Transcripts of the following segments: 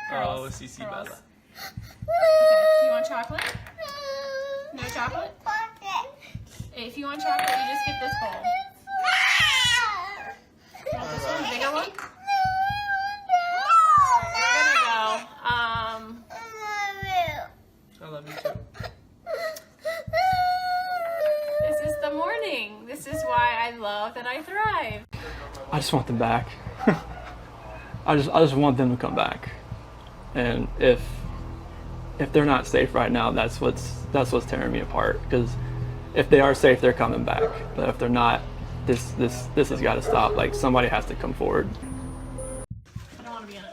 Oh, CC Bella. Okay. You want chocolate? No chocolate? If you want chocolate, you just get this bowl. You want this one? Bigger one? We're gonna go. I love you too. This is the morning. This is why I love that I thrive. I just want them back. I just want them to come back. And if they're not safe right now, that's what's tearing me apart. Because if they are safe, they're coming back. But if they're not, this has got to stop. Like, somebody has to come forward. I don't want to be in it.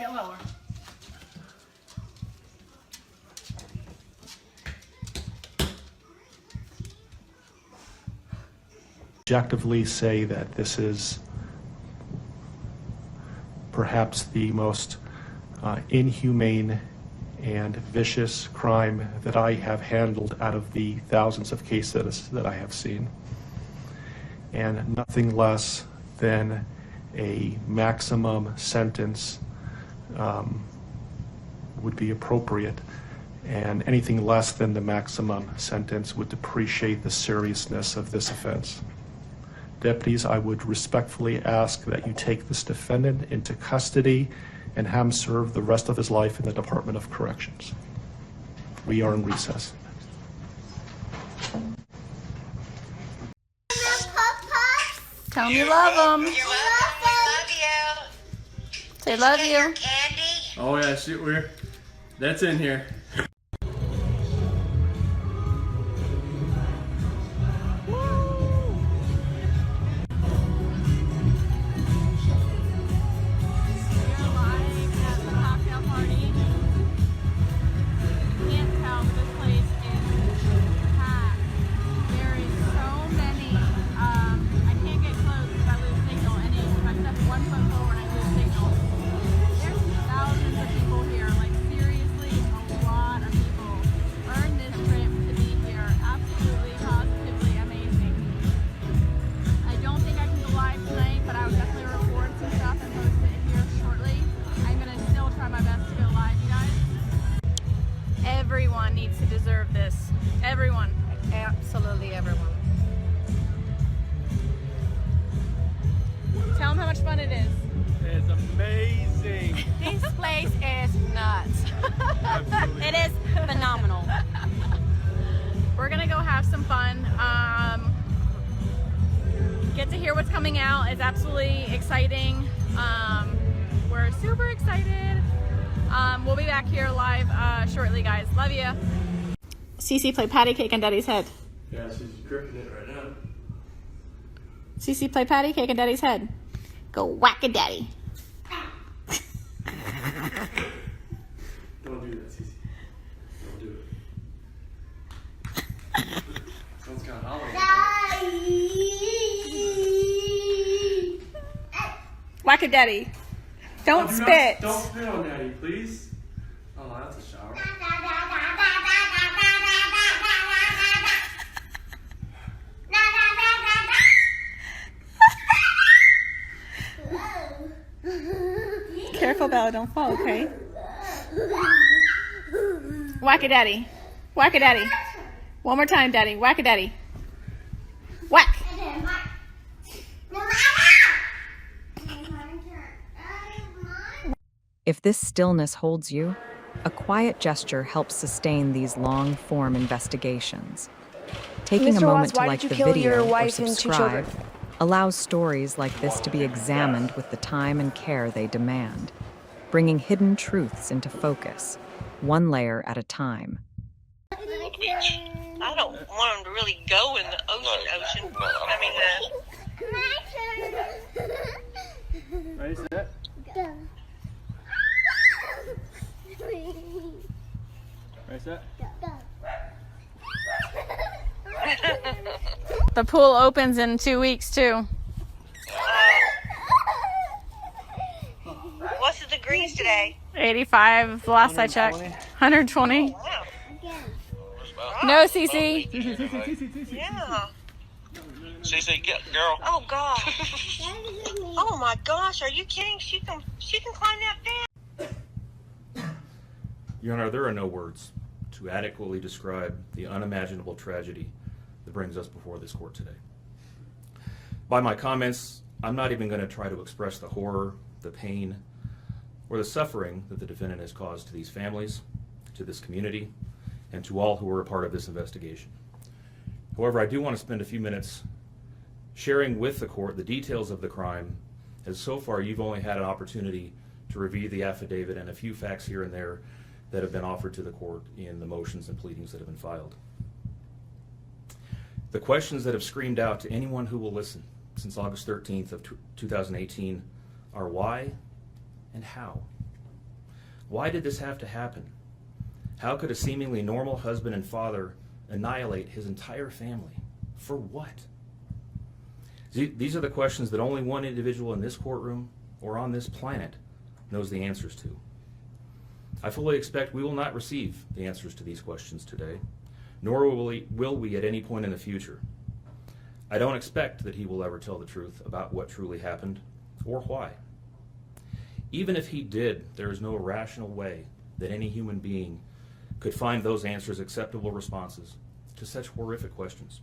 Get lower. Objectively say that this is perhaps the most inhumane and vicious crime that I have handled out of the thousands of cases that I have seen. And nothing less than a maximum sentence would be appropriate. And anything less than the maximum sentence would depreciate the seriousness of this offense. Deputies, I would respectfully ask that you take this defendant into custody and have him serve the rest of his life in the Department of Corrections. We are in recess. Tell them you love them. You're welcome. We love you. Say love you. Candy. Oh yeah, shoot, that's in here. Everyone needs to deserve this. Everyone. Absolutely everyone. Tell them how much fun it is. It's amazing. This place is nuts. It is phenomenal. We're gonna go have some fun. Get to hear what's coming out. It's absolutely exciting. We're super excited. We'll be back here live shortly, guys. Love you. Cece, play patty cake on Daddy's head. Yeah, she's gripping it right now. Cece, play patty cake on Daddy's head. Go whack a daddy. Don't do that, Cece. Don't do it. Someone's got hollow. Whack a daddy. Don't spit. Don't spit on Daddy, please. Oh, that's a shower. Careful, Bella, don't fall, okay? Whack a daddy. Whack a daddy. One more time, Daddy. Whack a daddy. Whack. If this stillness holds you, a quiet gesture helps sustain these long-form investigations. Taking a moment to like the video or subscribe allows stories like this to be examined with the time and care they demand, bringing hidden truths into focus, one layer at a time. I don't want them to really go in the ocean. I mean, Ready, set? Ready, set? The pool opens in 2 weeks, too. what's the degrees today? 85, the last I checked. 120. Wow. No, Cece. Yeah. CC, get girl. Oh, God. Oh, my gosh. Are you kidding? She can climb that fence. Your Honor, there are no words to adequately describe the unimaginable tragedy that brings us before this court today. By my comments, I'm not even going to try to express the horror, the pain, or the suffering that the defendant has caused to these families, to this community, and to all who were a part of this investigation. However, I do want to spend a few minutes sharing with the court the details of the crime, as so far you've only had an opportunity to review the affidavit and a few facts here and there that have been offered to the court in the motions and pleadings that have been filed. The questions that have screamed out to anyone who will listen since August 13th of 2018 are why and how. Why did this have to happen? How could a seemingly normal husband and father annihilate his entire family? For what? These are the questions that only one individual in this courtroom or on this planet knows the answers to. I fully expect we will not receive the answers to these questions today, nor will we at any point in the future. I don't expect that he will ever tell the truth about what truly happened or why. Even if he did, there is no rational way that any human being could find those answers acceptable responses to such horrific questions.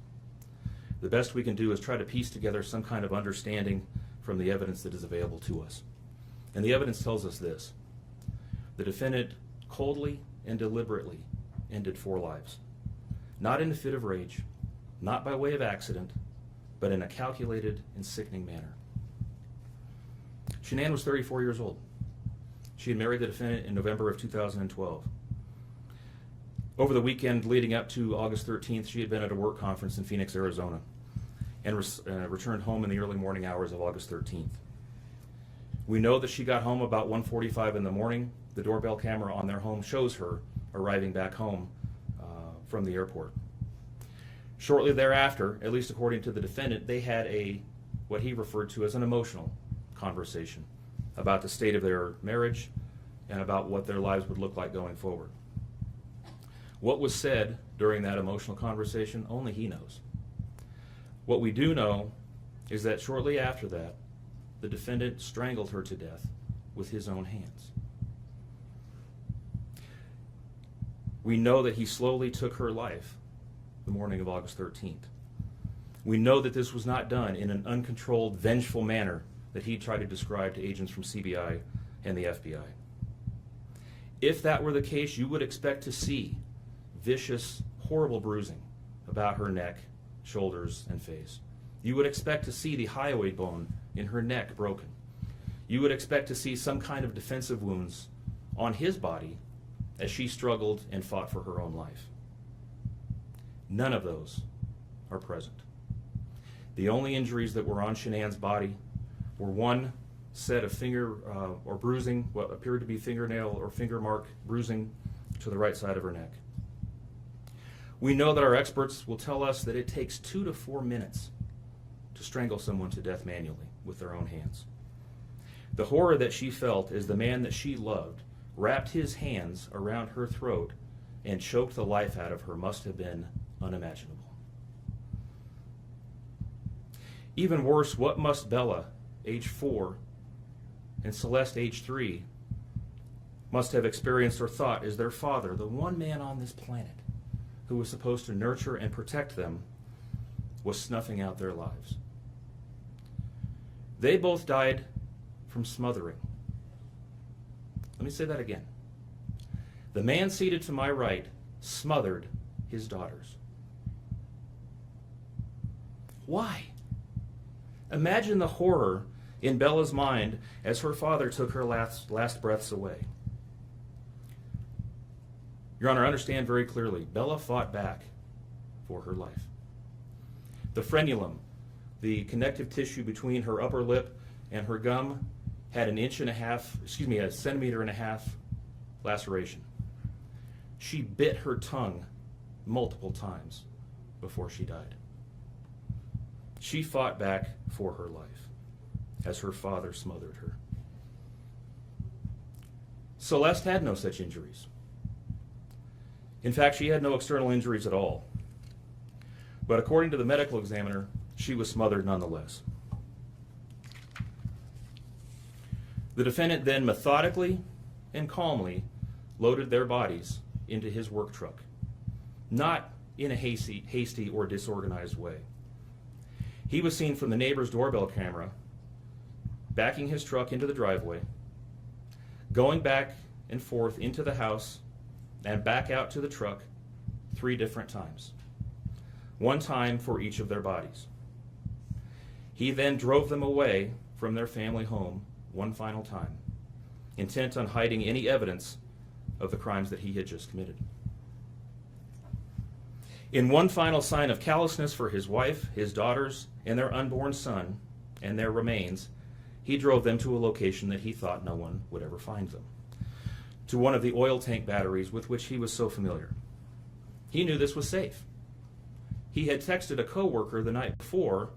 The best we can do is try to piece together some kind of understanding from the evidence that is available to us. And the evidence tells us this: the defendant coldly and deliberately ended 4 lives, not in a fit of rage, not by way of accident, but in a calculated and sickening manner. Shanann was 34 years old. She had married the defendant in November of 2012. Over the weekend leading up to August 13th, she had been at a work conference in Phoenix, Arizona, and returned home in the early morning hours of August 13th. We know that she got home about 1:45 in the morning. The doorbell camera on their home shows her arriving back home from the airport. Shortly thereafter, at least according to the defendant, they had what he referred to as an emotional conversation about the state of their marriage and about what their lives would look like going forward. What was said during that emotional conversation, only he knows. What we do know is that shortly after that, the defendant strangled her to death with his own hands. We know that he slowly took her life the morning of August 13th. We know that this was not done in an uncontrolled, vengeful manner that he tried to describe to agents from CBI and the FBI. If that were the case, you would expect to see vicious, horrible bruising about her neck, shoulders, and face. You would expect to see the hyoid bone in her neck broken. You would expect to see some kind of defensive wounds on his body as she struggled and fought for her own life. None of those are present. The only injuries that were on Shanann's body were one set of finger or bruising, what appeared to be fingernail or finger mark bruising to the right side of her neck. We know that our experts will tell us that it takes 2 to 4 minutes to strangle someone to death manually with their own hands. The horror that she felt as the man that she loved wrapped his hands around her throat and choked the life out of her must have been unimaginable. Even worse, what must Bella, age 4, and Celeste, age 3, must have experienced or thought as their father, the one man on this planet who was supposed to nurture and protect them, was snuffing out their lives. They both died from smothering. Let me say that again. The man seated to my right smothered his daughters. Why? Imagine the horror in Bella's mind as her father took her last breaths away. Your Honor, understand very clearly, Bella fought back for her life. The frenulum, the connective tissue between her upper lip and her gum, had a 1.5 centimeter laceration. She bit her tongue multiple times before she died. She fought back for her life as her father smothered her. Celeste had no such injuries. In fact, she had no external injuries at all. But according to the medical examiner, she was smothered nonetheless. The defendant then methodically and calmly loaded their bodies into his work truck, not in a hasty or disorganized way. He was seen from the neighbor's doorbell camera backing his truck into the driveway, going back and forth into the house and back out to the truck 3 different times, 1 time for each of their bodies. He then drove them away from their family home 1 final time, intent on hiding any evidence of the crimes that he had just committed. In 1 final sign of callousness for his wife, his daughters, and their unborn son, and their remains, he drove them to a location that he thought no one would ever find them, to one of the oil tank batteries with which he was so familiar. He knew this was safe. He had texted a coworker the night before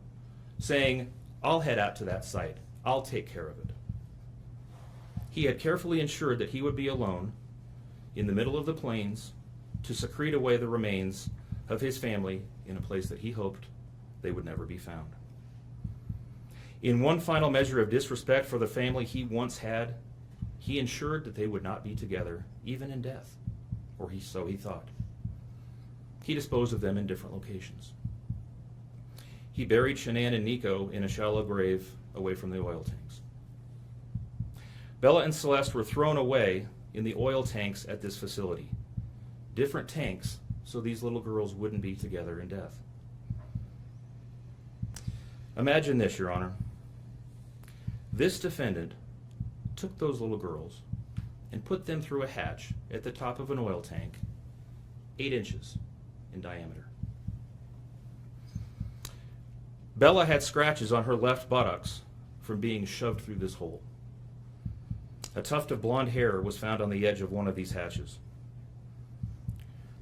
saying, "I'll head out to that site. I'll take care of it." He had carefully ensured that he would be alone in the middle of the plains to secrete away the remains of his family in a place that he hoped they would never be found. In 1 final measure of disrespect for the family he once had, he ensured that they would not be together, even in death, or so he thought. He disposed of them in different locations. He buried Shanann and Nico in a shallow grave away from the oil tanks. Bella and Celeste were thrown away in the oil tanks at this facility. Different tanks, so these little girls wouldn't be together in death. Imagine this, Your Honor. This defendant took those little girls and put them through a hatch at the top of an oil tank, 8 inches in diameter. Bella had scratches on her left buttocks from being shoved through this hole. A tuft of blonde hair was found on the edge of one of these hatches.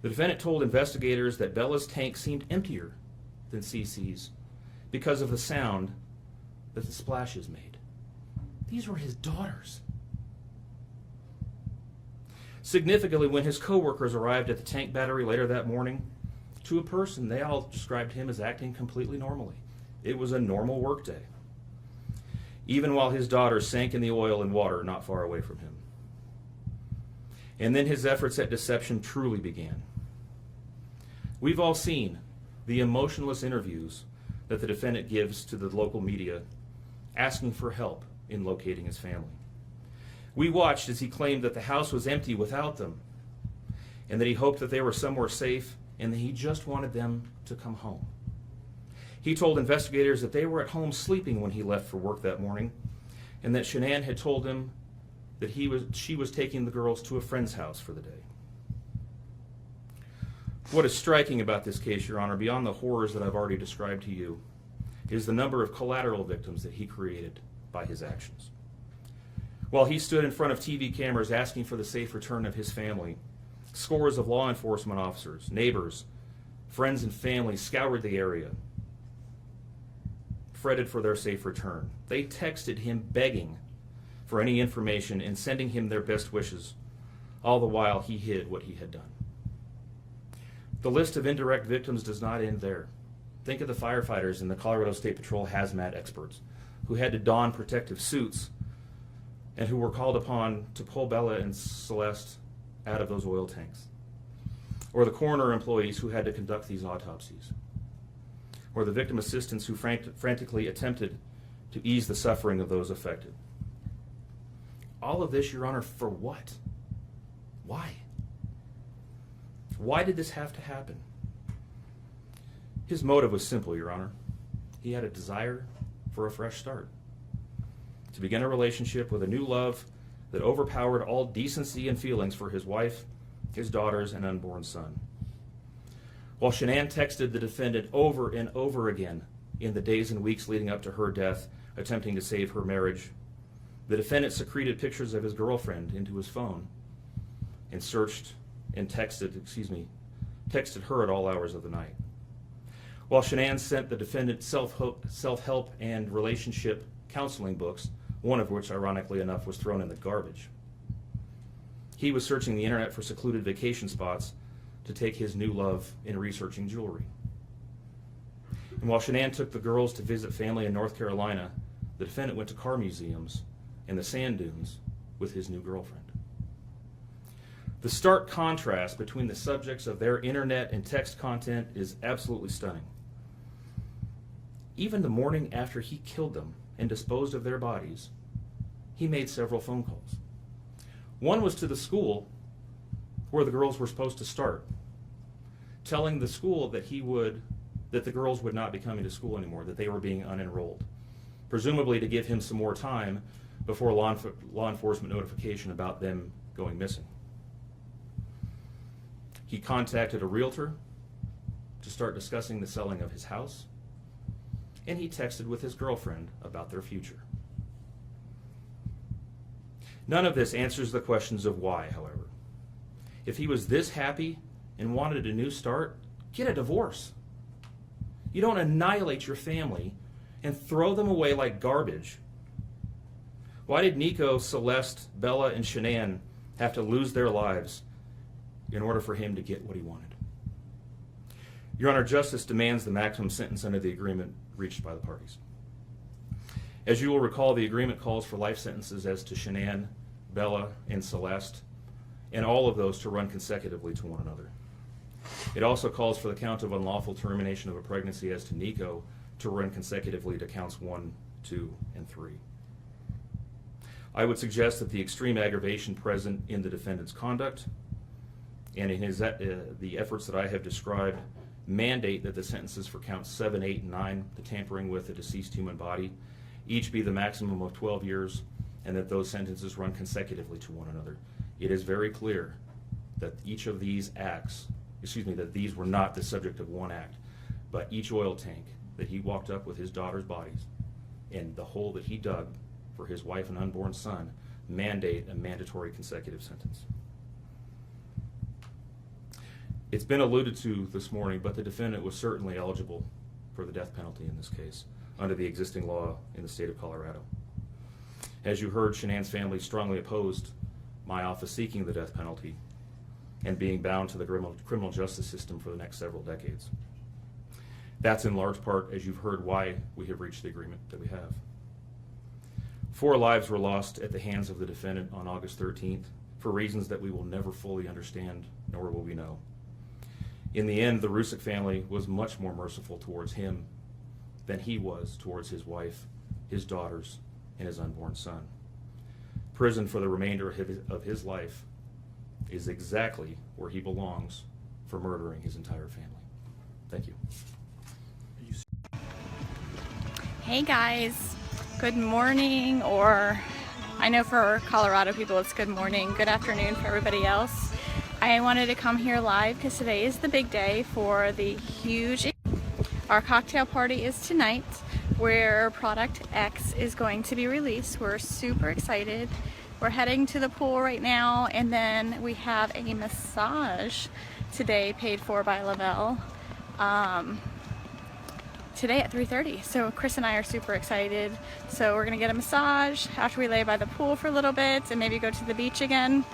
The defendant told investigators that Bella's tank seemed emptier than CC's because of the sound that the splashes made. These were his daughters. Significantly, when his coworkers arrived at the tank battery later that morning, to a person, they all described him as acting completely normally. It was a normal workday, even while his daughters sank in the oil and water not far away from him. And then his efforts at deception truly began. We've all seen the emotionless interviews that the defendant gives to the local media, asking for help in locating his family. We watched as he claimed that the house was empty without them, and that he hoped that they were somewhere safe, and that he just wanted them to come home. He told investigators that they were at home sleeping when he left for work that morning, and that Shanann had told him that she was taking the girls to a friend's house for the day. What is striking about this case, Your Honor, beyond the horrors that I've already described to you, is the number of collateral victims that he created by his actions. While he stood in front of TV cameras asking for the safe return of his family, scores of law enforcement officers, neighbors, friends, and family scoured the area, fretted for their safe return. They texted him begging for any information and sending him their best wishes, all the while he hid what he had done. The list of indirect victims does not end there. Think of the firefighters and the Colorado State Patrol hazmat experts who had to don protective suits and who were called upon to pull Bella and Celeste out of those oil tanks. Or the coroner employees who had to conduct these autopsies. Or the victim assistants who frantically attempted to ease the suffering of those affected. All of this, Your Honor, for what? Why? Why did this have to happen? His motive was simple, Your Honor. He had a desire for a fresh start, to begin a relationship with a new love that overpowered all decency and feelings for his wife, his daughters, and unborn son. While Shanann texted the defendant over and over again in the days and weeks leading up to her death, attempting to save her marriage, the defendant secreted pictures of his girlfriend into his phone and texted her at all hours of the night. While Shanann sent the defendant self-help and relationship counseling books, one of which, ironically enough, was thrown in the garbage. He was searching the internet for secluded vacation spots to take his new love in researching jewelry. And while Shanann took the girls to visit family in North Carolina, the defendant went to car museums and the sand dunes with his new girlfriend. The stark contrast between the subjects of their internet and text content is absolutely stunning. Even the morning after he killed them and disposed of their bodies, he made several phone calls. One was to the school where the girls were supposed to start, telling the school that the girls would not be coming to school anymore, that they were being unenrolled, presumably to give him some more time before law enforcement notification about them going missing. He contacted a realtor to start discussing the selling of his house, and he texted with his girlfriend about their future. None of this answers the questions of why, however. If he was this happy and wanted a new start, get a divorce. You don't annihilate your family and throw them away like garbage. Why did Nico, Celeste, Bella, and Shanann have to lose their lives in order for him to get what he wanted? Your Honor, justice demands the maximum sentence under the agreement reached by the parties. As you will recall, the agreement calls for life sentences as to Shanann, Bella, and Celeste, and all of those to run consecutively to one another. It also calls for the count of unlawful termination of a pregnancy as to Nico to run consecutively to counts 1, 2, and 3. I would suggest that the extreme aggravation present in the defendant's conduct and in the efforts that I have described mandate that the sentences for counts 7, 8, and 9, the tampering with a deceased human body, each be the maximum of 12 years, and that those sentences run consecutively to one another. It is very clear that each of these acts, that these were not the subject of one act, but each oil tank that he walked up with his daughter's bodies and the hole that he dug for his wife and unborn son mandate a mandatory consecutive sentence. It's been alluded to this morning, but the defendant was certainly eligible for the death penalty in this case under the existing law in the state of Colorado. As you heard, Shanann's family strongly opposed my office seeking the death penalty and being bound to the criminal justice system for the next several decades. That's in large part, as you've heard, why we have reached the agreement that we have. 4 lives were lost at the hands of the defendant on August 13th for reasons that we will never fully understand, nor will we know. In the end, the Rusick family was much more merciful towards him than he was towards his wife, his daughters, and his unborn son. Prison for the remainder of his life is exactly where he belongs for murdering his entire family. Thank you. Hey guys, good morning, or I know for Colorado people it's good morning, good afternoon for everybody else. I wanted to come here live because today is the big day for the huge, our cocktail party is tonight where Product X is going to be released. We're super excited. We're heading to the pool right now, and then we have a massage today paid for by Lavelle today at 3:30. So Chris and I are super excited. So we're gonna get a massage after we lay by the pool for a little bit and maybe go to the beach again.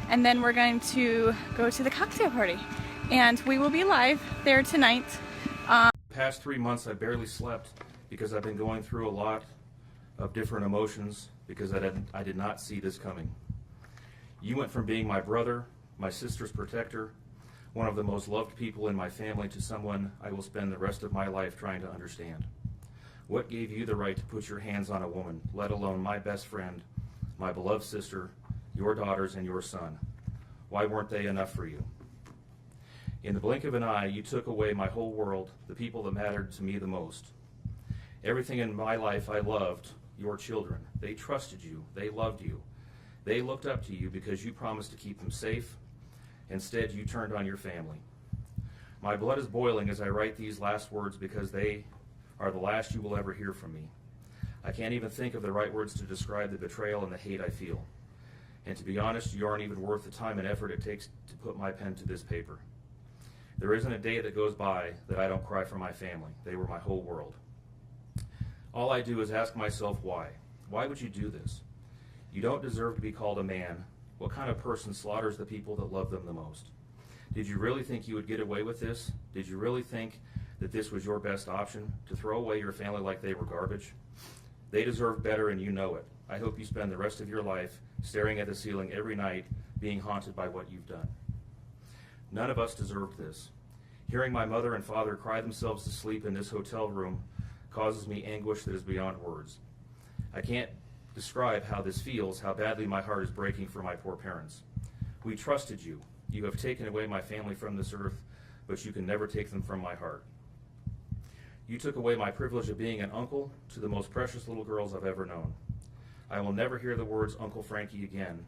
And then we're going to go to the cocktail party. And we will be live there tonight. The past 3 months I barely slept because I've been going through a lot of different emotions because I did not see this coming. You went from being my brother, my sister's protector, one of the most loved people in my family, to someone I will spend the rest of my life trying to understand. What gave you the right to put your hands on a woman, let alone my best friend, my beloved sister, your daughters, and your son? Why weren't they enough for you? In the blink of an eye, you took away my whole world, the people that mattered to me the most. Everything in my life I loved, your children. They trusted you. They loved you. They looked up to you because you promised to keep them safe. Instead, you turned on your family. My blood is boiling as I write these last words because they are the last you will ever hear from me. I can't even think of the right words to describe the betrayal and the hate I feel. And to be honest, you aren't even worth the time and effort it takes to put my pen to this paper. There isn't a day that goes by that I don't cry for my family. They were my whole world. All I do is ask myself why. Why would you do this? You don't deserve to be called a man. What kind of person slaughters the people that love them the most? Did you really think you would get away with this? Did you really think that this was your best option, to throw away your family like they were garbage? They deserve better and you know it. I hope you spend the rest of your life staring at the ceiling every night, being haunted by what you've done. None of us deserved this. Hearing my mother and father cry themselves to sleep in this hotel room causes me anguish that is beyond words. I can't describe how this feels, how badly my heart is breaking for my poor parents. We trusted you. You have taken away my family from this earth, but you can never take them from my heart. You took away my privilege of being an uncle to the most precious little girls I've ever known. I will never hear the words Uncle Frankie again,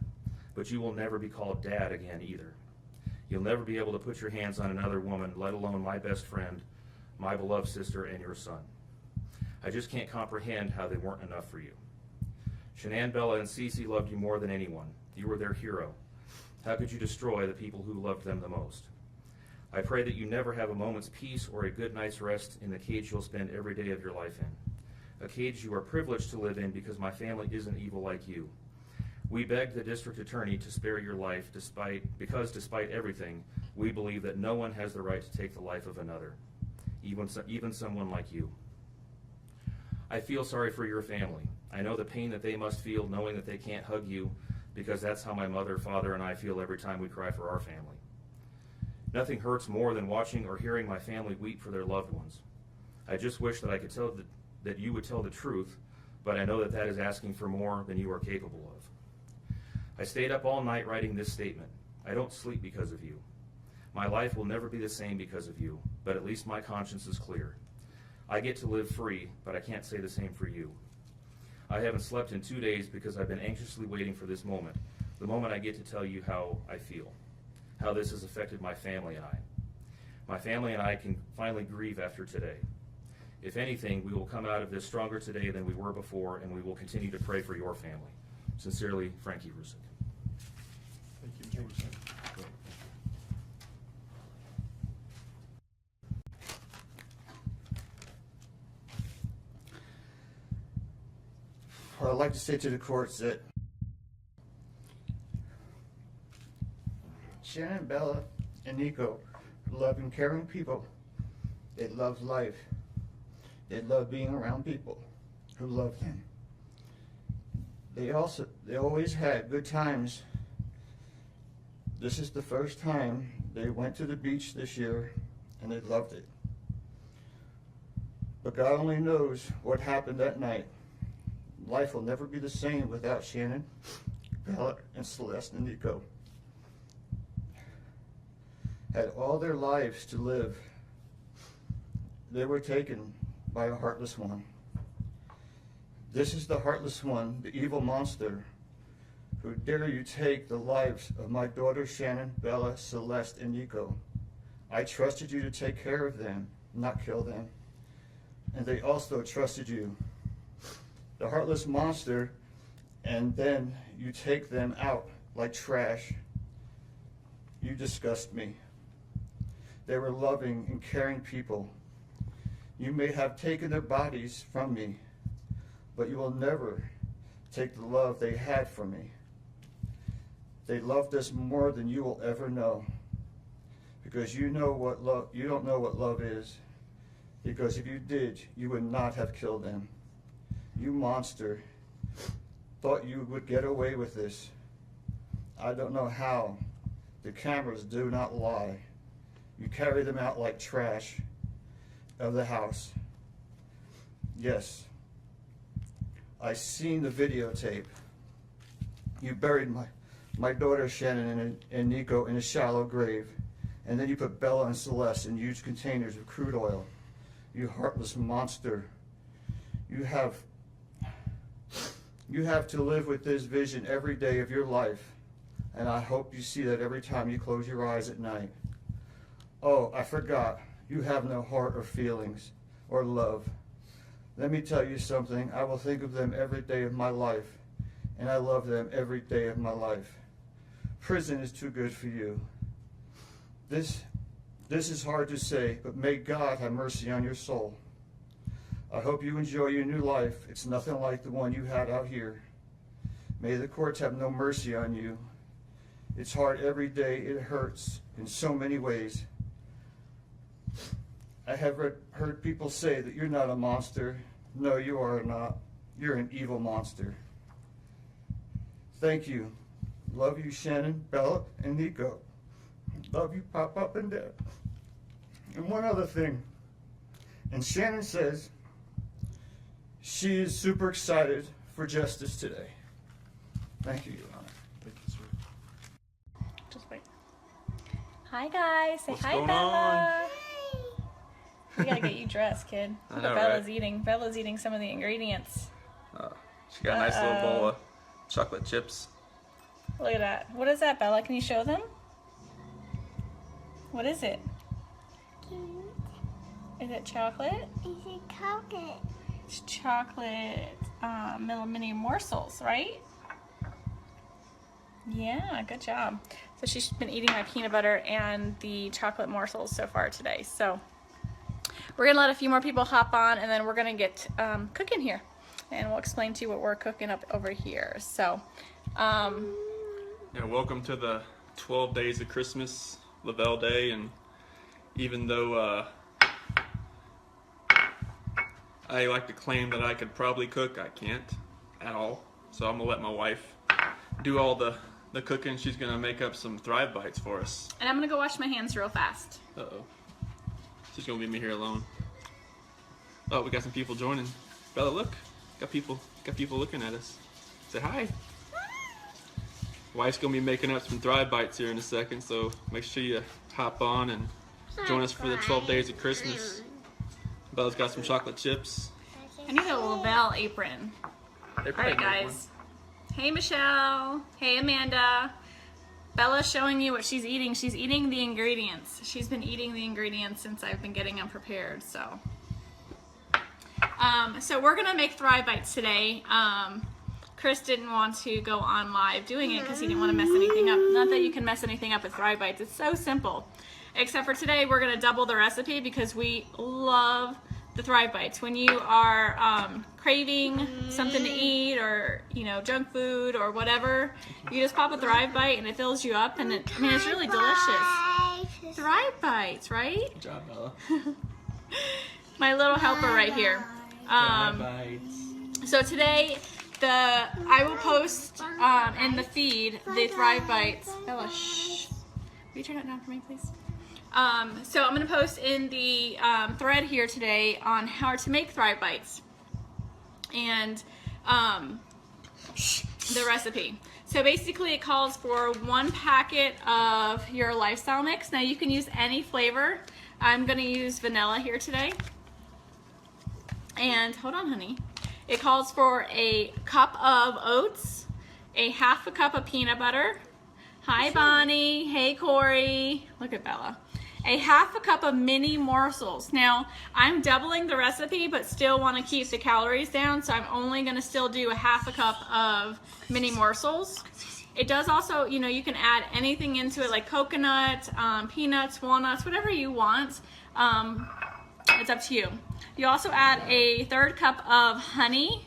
but you will never be called Dad again either. You'll never be able to put your hands on another woman, let alone my best friend, my beloved sister, and your son. I just can't comprehend how they weren't enough for you. Shanann, Bella, and Cece loved you more than anyone. You were their hero. How could you destroy the people who loved them the most? I pray that you never have a moment's peace or a good night's rest in the cage you'll spend every day of your life in. A cage you are privileged to live in because my family isn't evil like you. We begged the district attorney to spare your life because despite everything, we believe that no one has the right to take the life of another, even someone like you. I feel sorry for your family. I know the pain that they must feel knowing that they can't hug you, because that's how my mother, father, and I feel every time we cry for our family. Nothing hurts more than watching or hearing my family weep for their loved ones. I just wish that I could tell that you would tell the truth, but I know that that is asking for more than you are capable of. I stayed up all night writing this statement. I don't sleep because of you. My life will never be the same because of you, but at least my conscience is clear. I get to live free, but I can't say the same for you. I haven't slept in 2 days because I've been anxiously waiting for this moment, the moment I get to tell you how I feel, how this has affected my family and I. My family and I can finally grieve after today. If anything, we will come out of this stronger today than we were before, and we will continue to pray for your family. Sincerely, Frankie Rusick. Thank you, James. What I'd like to say to the courts that Shanann, Bella, and Nico are loving, caring people. They love life. They love being around people who love them. They always had good times. This is the first time they went to the beach this year, and they loved it. But God only knows what happened that night. Life will never be the same without Shanann, Bella, and Celeste and Nico. Had all their lives to live. They were taken by a heartless one. This is the heartless one, the evil monster, who dare you take the lives of my daughters Shanann, Bella, Celeste, and Nico. I trusted you to take care of them, not kill them. And they also trusted you. The heartless monster, and then you take them out like trash. You disgust me. They were loving and caring people. You may have taken their bodies from me, but you will never take the love they had for me. They loved us more than you will ever know, because you don't know what love is, because if you did, you would not have killed them. You monster, thought you would get away with this. I don't know how. The cameras do not lie. You carry them out like trash of the house. Yes, I seen the videotape. You buried my daughter Shanann and Nico in a shallow grave, and then you put Bella and Celeste in huge containers of crude oil. You heartless monster. You have to live with this vision every day of your life, and I hope you see that every time you close your eyes at night. Oh, I forgot. You have no heart or feelings or love. Let me tell you something. I will think of them every day of my life, and I love them every day of my life. Prison is too good for you. This is hard to say, but may God have mercy on your soul. I hope you enjoy your new life. It's nothing like the one you had out here. May the courts have no mercy on you. It's hard every day. It hurts in so many ways. I have heard people say that you're not a monster. No, you are not. You're an evil monster. Thank you. Love you, Shannon, Bella, and Nico. Love you, Pop and Dad. And one other thing. And Shannon says she is super excited for justice today. Thank you, Your Honor. Thank you, sir. Just wait. Hi guys, say What's hi going Bella. We gotta get you dressed, kid. I Look know, what Bella's right? eating. Bella's eating some of the ingredients. She got a nice little bowl of chocolate chips. Look at that. What is that, Bella? Can you show them? What is it? Is it chocolate? It's chocolate little mini morsels, right? Yeah, good job. So she's been eating my peanut butter and the chocolate morsels so far today. So we're gonna let a few more people hop on, and then we're gonna get cooking here, and we'll explain to you what we're cooking up over here. So Yeah, welcome to the 12 days of Christmas, Lavelle Day, and even though I like to claim that I could probably cook, I can't at all. So I'm gonna let my wife do all the cooking. She's gonna make up some Thrive Bites for us. and I'm gonna go wash my hands real fast. Uh-oh. She's gonna leave me here alone. Oh, we got some people joining. Bella, look. Got people looking at us. Say hi. Wife's gonna be making up some Thrive Bites here in a second, so make sure you hop on and join us for the 12 days of Christmas. Bella's got some chocolate chips. I need a Lavelle apron. They're All right, guys. Hey, Michelle. Hey, Amanda. Bella's showing you what she's eating. She's eating the ingredients. She's been eating the ingredients since I've been getting them prepared. So we're gonna make Thrive Bites today. Chris didn't want to go on live doing it because he didn't want to mess anything up. Not that you can mess anything up with Thrive Bites. It's so simple. Except for today, we're gonna double the recipe because we love the Thrive Bites. When you are craving something to eat, or junk food or whatever, you just pop a Thrive Bite and it fills you up, and it's really delicious. Thrive Bites, right? Good job, Bella. My little helper right here. So today, I will post in the feed the Thrive Bites. Bella, shh. Will you turn it down for me, please? So I'm going to post in the thread here today on how to make Thrive Bites and the recipe. So basically it calls for 1 packet of your lifestyle mix. Now you can use any flavor. I'm going to use vanilla here today. And hold on, honey. It calls for a cup of oats, a half a cup of peanut butter. Hi, Bonnie. Hey, Corey. Look at Bella. A half a cup of mini morsels. Now, I'm doubling the recipe, but still want to keep the calories down, so I'm only going to still do a half a cup of mini morsels. It does also, you can add anything into it, like coconut, peanuts, walnuts, whatever you want. It's up to you. You also add a 1/3 cup of honey,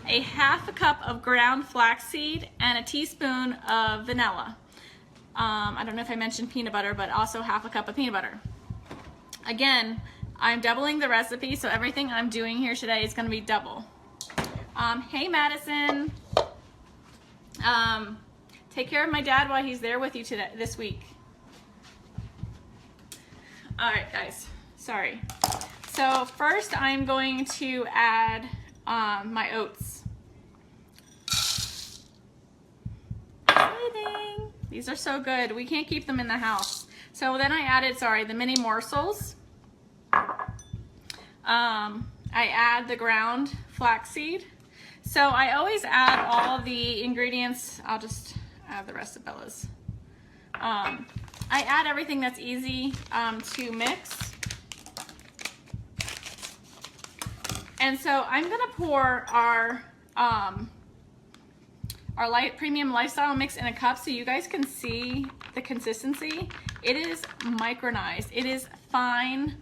a half a cup of ground flaxseed, and a teaspoon of vanilla. I don't know if I mentioned peanut butter, but also half a cup of peanut butter. Again, I'm doubling the recipe, so everything I'm doing here today is going to be double. Hey, Madison. Take care of my dad while he's there with you this week. All right, guys. Sorry. So first, I'm going to add my oats. These are so good. We can't keep them in the house. So then I added, the mini morsels. I add the ground flaxseed. So I always add all the ingredients. I'll just add the rest of Bella's. I add everything that's easy to mix. And so I'm gonna pour our premium lifestyle mix in a cup so you guys can see the consistency. It is micronized. It is fine.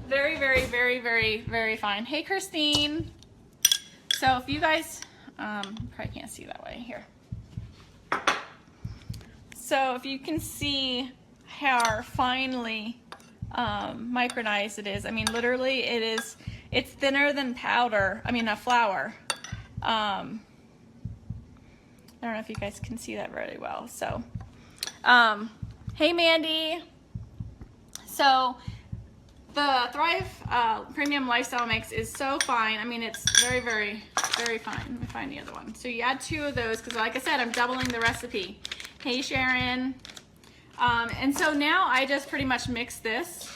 Very, very, very, very, very fine. Hey, Christine. So if you guys, probably can't see that way here. So if you can see how finely micronized it is. I mean, literally it's thinner than powder. I mean, flour. I don't know if you guys can see that very well. So, hey Mandy. So the Thrive Premium Lifestyle Mix is so fine. I mean, it's very, very, very fine. Let me find the other one. So you add 2 of those because, like I said, I'm doubling the recipe. Hey Sharon. And so now I just pretty much mix this.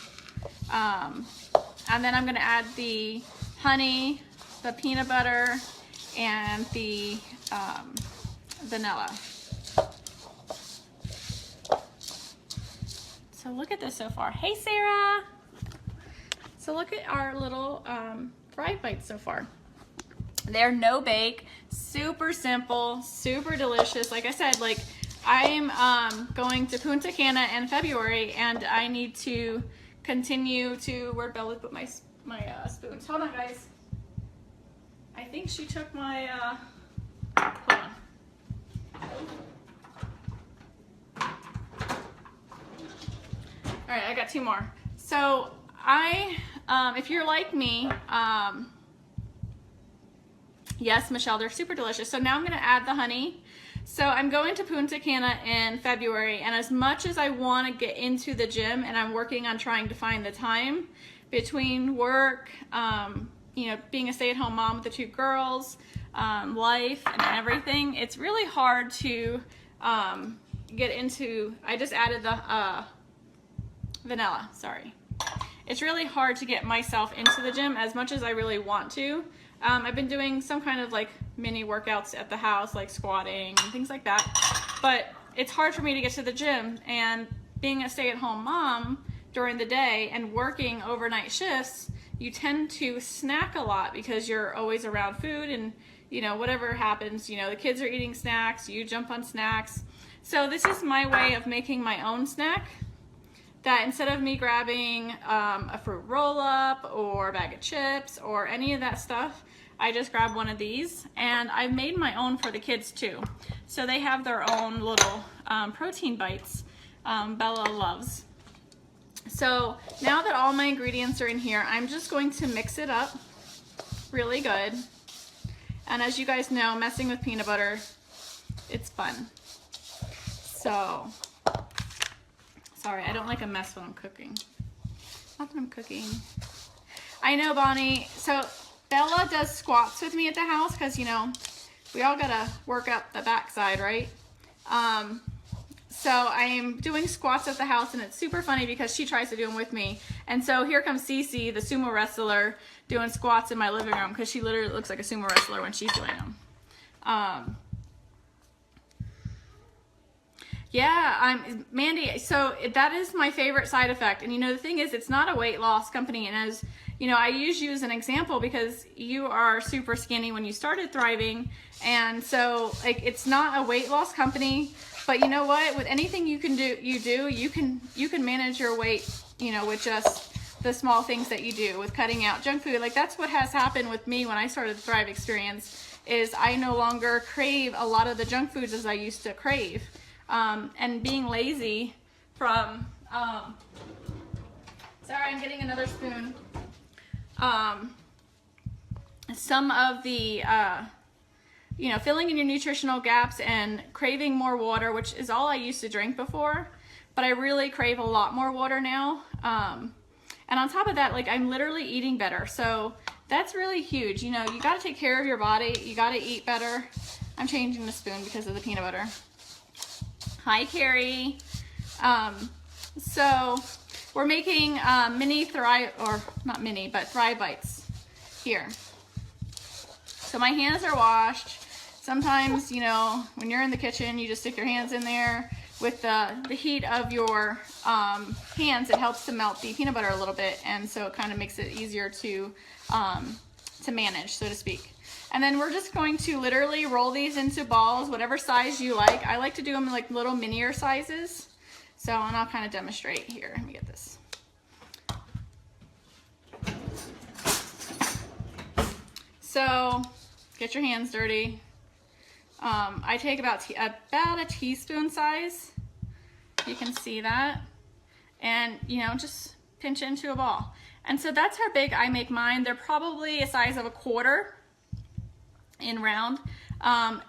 And then I'm going to add the honey, the peanut butter, and the vanilla. So look at this so far. Hey Sarah! So look at our little fried bites so far. They're no bake, super simple, super delicious. Like I said, like I'm going to Punta Cana in February, and I need to continue to, where'd Bella put my spoons? Hold on guys. I think she took my, hold on. All right, I got 2 more. So if you're like me, yes, Michelle, they're super delicious. So now I'm gonna add the honey. So I'm going to Punta Cana in February, and as much as I wanna get into the gym, and I'm working on trying to find the time between work, you know, being a stay-at-home mom with the 2 girls, life and everything, it's really hard to get into. I just added the vanilla, sorry. It's really hard to get myself into the gym as much as I really want to. I've been doing some kind of like mini workouts at the house, like squatting and things like that, but it's hard for me to get to the gym. And being a stay-at-home mom during the day and working overnight shifts, you tend to snack a lot because you're always around food, and you know, whatever happens, you know, the kids are eating snacks, you jump on snacks. So this is my way of making my own snack, that instead of me grabbing a fruit roll-up or a bag of chips or any of that stuff, I just grab one of these, and I've made my own for the kids too. So they have their own little protein bites Bella loves. So now that all my ingredients are in here, I'm just going to mix it up really good. And as you guys know, messing with peanut butter, it's fun. So, sorry, I don't like a mess when I'm cooking. Not that I'm cooking. I know, Bonnie. So Bella does squats with me at the house because, you know, we all gotta work up the backside, right? So I am doing squats at the house, and it's super funny because she tries to do them with me. And so here comes Cece, the sumo wrestler, doing squats in my living room because she literally looks like a sumo wrestler when she's doing them. Yeah, Mandy, so that is my favorite side effect. And you know, the thing is, it's not a weight loss company. And as you know, I use you as an example because you are super skinny when you started Thriving. And so like, it's not a weight loss company, but you know what, with anything you can do, you can manage your weight, you know, with just the small things that you do with cutting out junk food. Like that's what has happened with me when I started the Thrive experience, is I no longer crave a lot of the junk foods as I used to crave. And being lazy from, sorry, I'm getting another spoon. Some of the, you know, filling in your nutritional gaps and craving more water, which is all I used to drink before, but I really crave a lot more water now. And on top of that, like I'm literally eating better. So that's really huge. You know, you got to take care of your body. You got to eat better. I'm changing the spoon because of the peanut butter. Hi, Carrie. So we're making mini Thrive, or not mini, but Thrive bites here. So my hands are washed. Sometimes, you know, when you're in the kitchen, you just stick your hands in there. With the heat of your hands, it helps to melt the peanut butter a little bit, and so it kind of makes it easier to manage, so to speak. And then we're just going to literally roll these into balls, whatever size you like. I like to do them in like little minier sizes. So, and I'll kind of demonstrate here. Let me get this. So, get your hands dirty. I take about a teaspoon size. You can see that. And, you know, just pinch it into a ball. And so that's how big I make mine. They're probably a size of a quarter in round.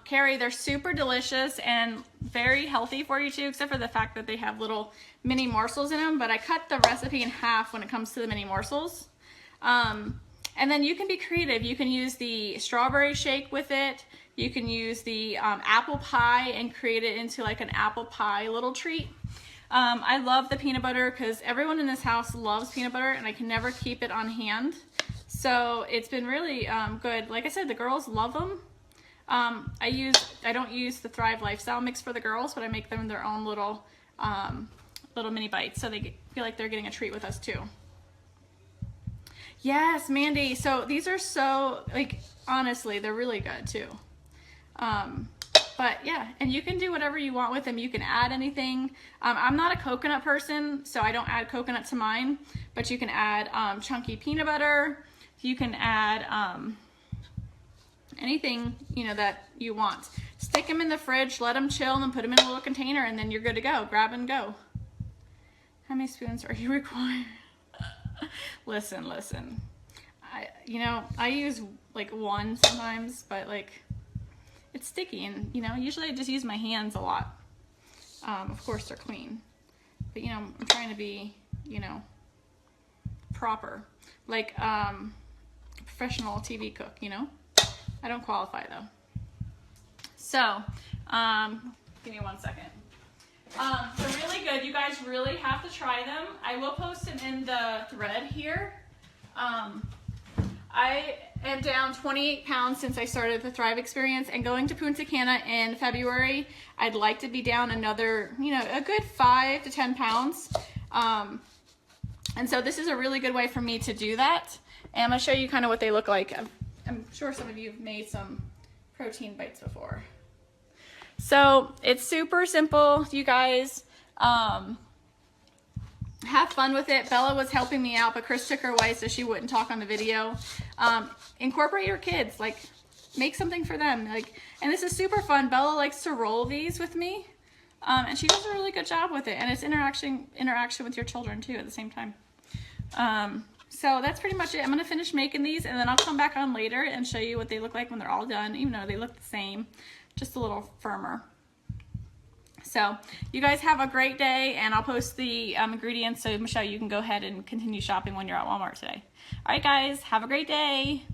Carrie, they're super delicious and very healthy for you too, except for the fact that they have little mini morsels in them, but I cut the recipe in half when it comes to the mini morsels. And then you can be creative. You can use the strawberry shake with it. You can use the apple pie and create it into like an apple pie little treat. I love the peanut butter because everyone in this house loves peanut butter and I can never keep it on hand. So it's been really good. Like I said, the girls love them. I don't use the Thrive Lifestyle mix for the girls, but I make them their own little mini bites so they feel like they're getting a treat with us too. Yes, Mandy. So these are so, like, honestly, they're really good too. But yeah, and you can do whatever you want with them. You can add anything. I'm not a coconut person, so I don't add coconut to mine, but you can add chunky peanut butter. You can add anything, you know, that you want. Stick them in the fridge, let them chill, and then put them in a little container, and then you're good to go. Grab and go. How many spoons are you required? Listen. I use like one sometimes, but like it's sticky, and you know, usually I just use my hands a lot. Of course they're clean, but you know, I'm trying to be, you know, proper, like professional TV cook, you know. I don't qualify though. So, give me 1 second. They're really good. You guys really have to try them. I will post them in the thread here. I am down 28 pounds since I started the Thrive Experience, and going to Punta Cana in February, I'd like to be down another, you know, a good 5 to 10 pounds. And so this is a really good way for me to do that. And I'm going to show you kind of what they look like. I'm sure some of you have made some protein bites before. So it's super simple, you guys. Have fun with it. Bella was helping me out, but Chris took her away so she wouldn't talk on the video. Incorporate your kids, like make something for them. Like, and this is super fun. Bella likes to roll these with me, and she does a really good job with it. And it's interaction with your children too at the same time. So that's pretty much it. I'm gonna finish making these, and then I'll come back on later and show you what they look like when they're all done, even though they look the same, just a little firmer. So you guys have a great day, and I'll post the ingredients so Michelle, you can go ahead and continue shopping when you're at Walmart today. All right, guys, have a great day.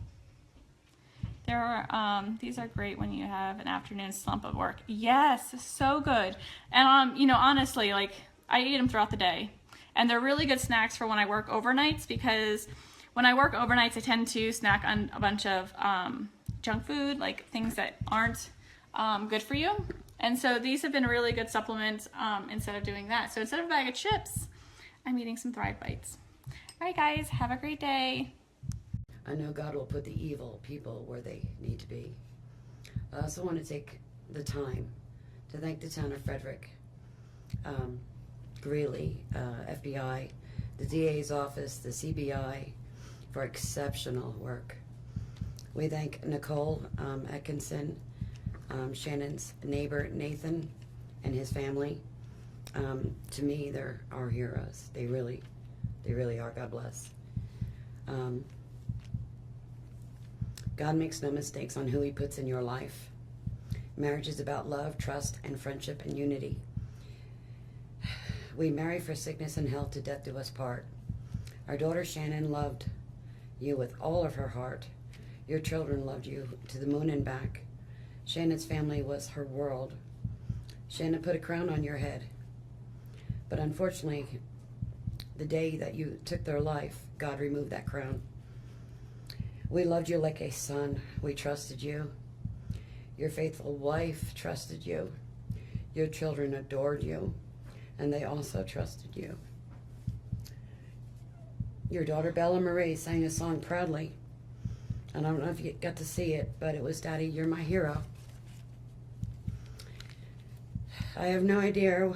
There are these are great when you have an afternoon slump of work. Yes, so good. And you know, honestly, like I eat them throughout the day, and they're really good snacks for when I work overnights, because when I work overnights, I tend to snack on a bunch of junk food, like things that aren't good for you. And so these have been a really good supplement instead of doing that. So instead of a bag of chips, I'm eating some Thrive Bites. All right, guys, have a great day. I know God will put the evil people where they need to be. I also want to take the time to thank the town of Frederick, Greeley, FBI, the DA's office, the CBI, for exceptional work. We thank Nicole Atkinson, Shannon's neighbor Nathan and his family. To me, they're our heroes. They really are. God bless. God makes no mistakes on who he puts in your life. Marriage is about love, trust, and friendship and unity. We marry for sickness and health, to death do us part. Our daughter Shanann loved you with all of her heart. Your children loved you to the moon and back. Shannon's family was her world. Shannon put a crown on your head. But unfortunately, the day that you took their life, God removed that crown. We loved you like a son. We trusted you. Your faithful wife trusted you. Your children adored you, and they also trusted you. Your daughter Bella Marie sang a song proudly. And I don't know if you got to see it, but it was, "Daddy, you're my hero." I have no idea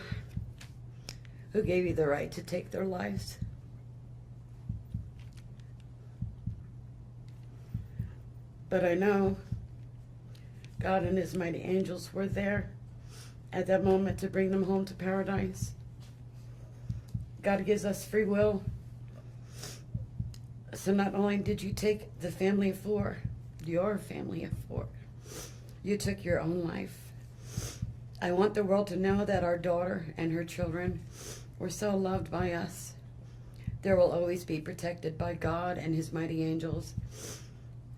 who gave you the right to take their lives. But I know God and his mighty angels were there at that moment to bring them home to paradise. God gives us free will. So not only did you take the family of four, your family of four, You took your own life. I want the world to know that our daughter and her children were so loved by us. There will always be protected by God and his mighty angels.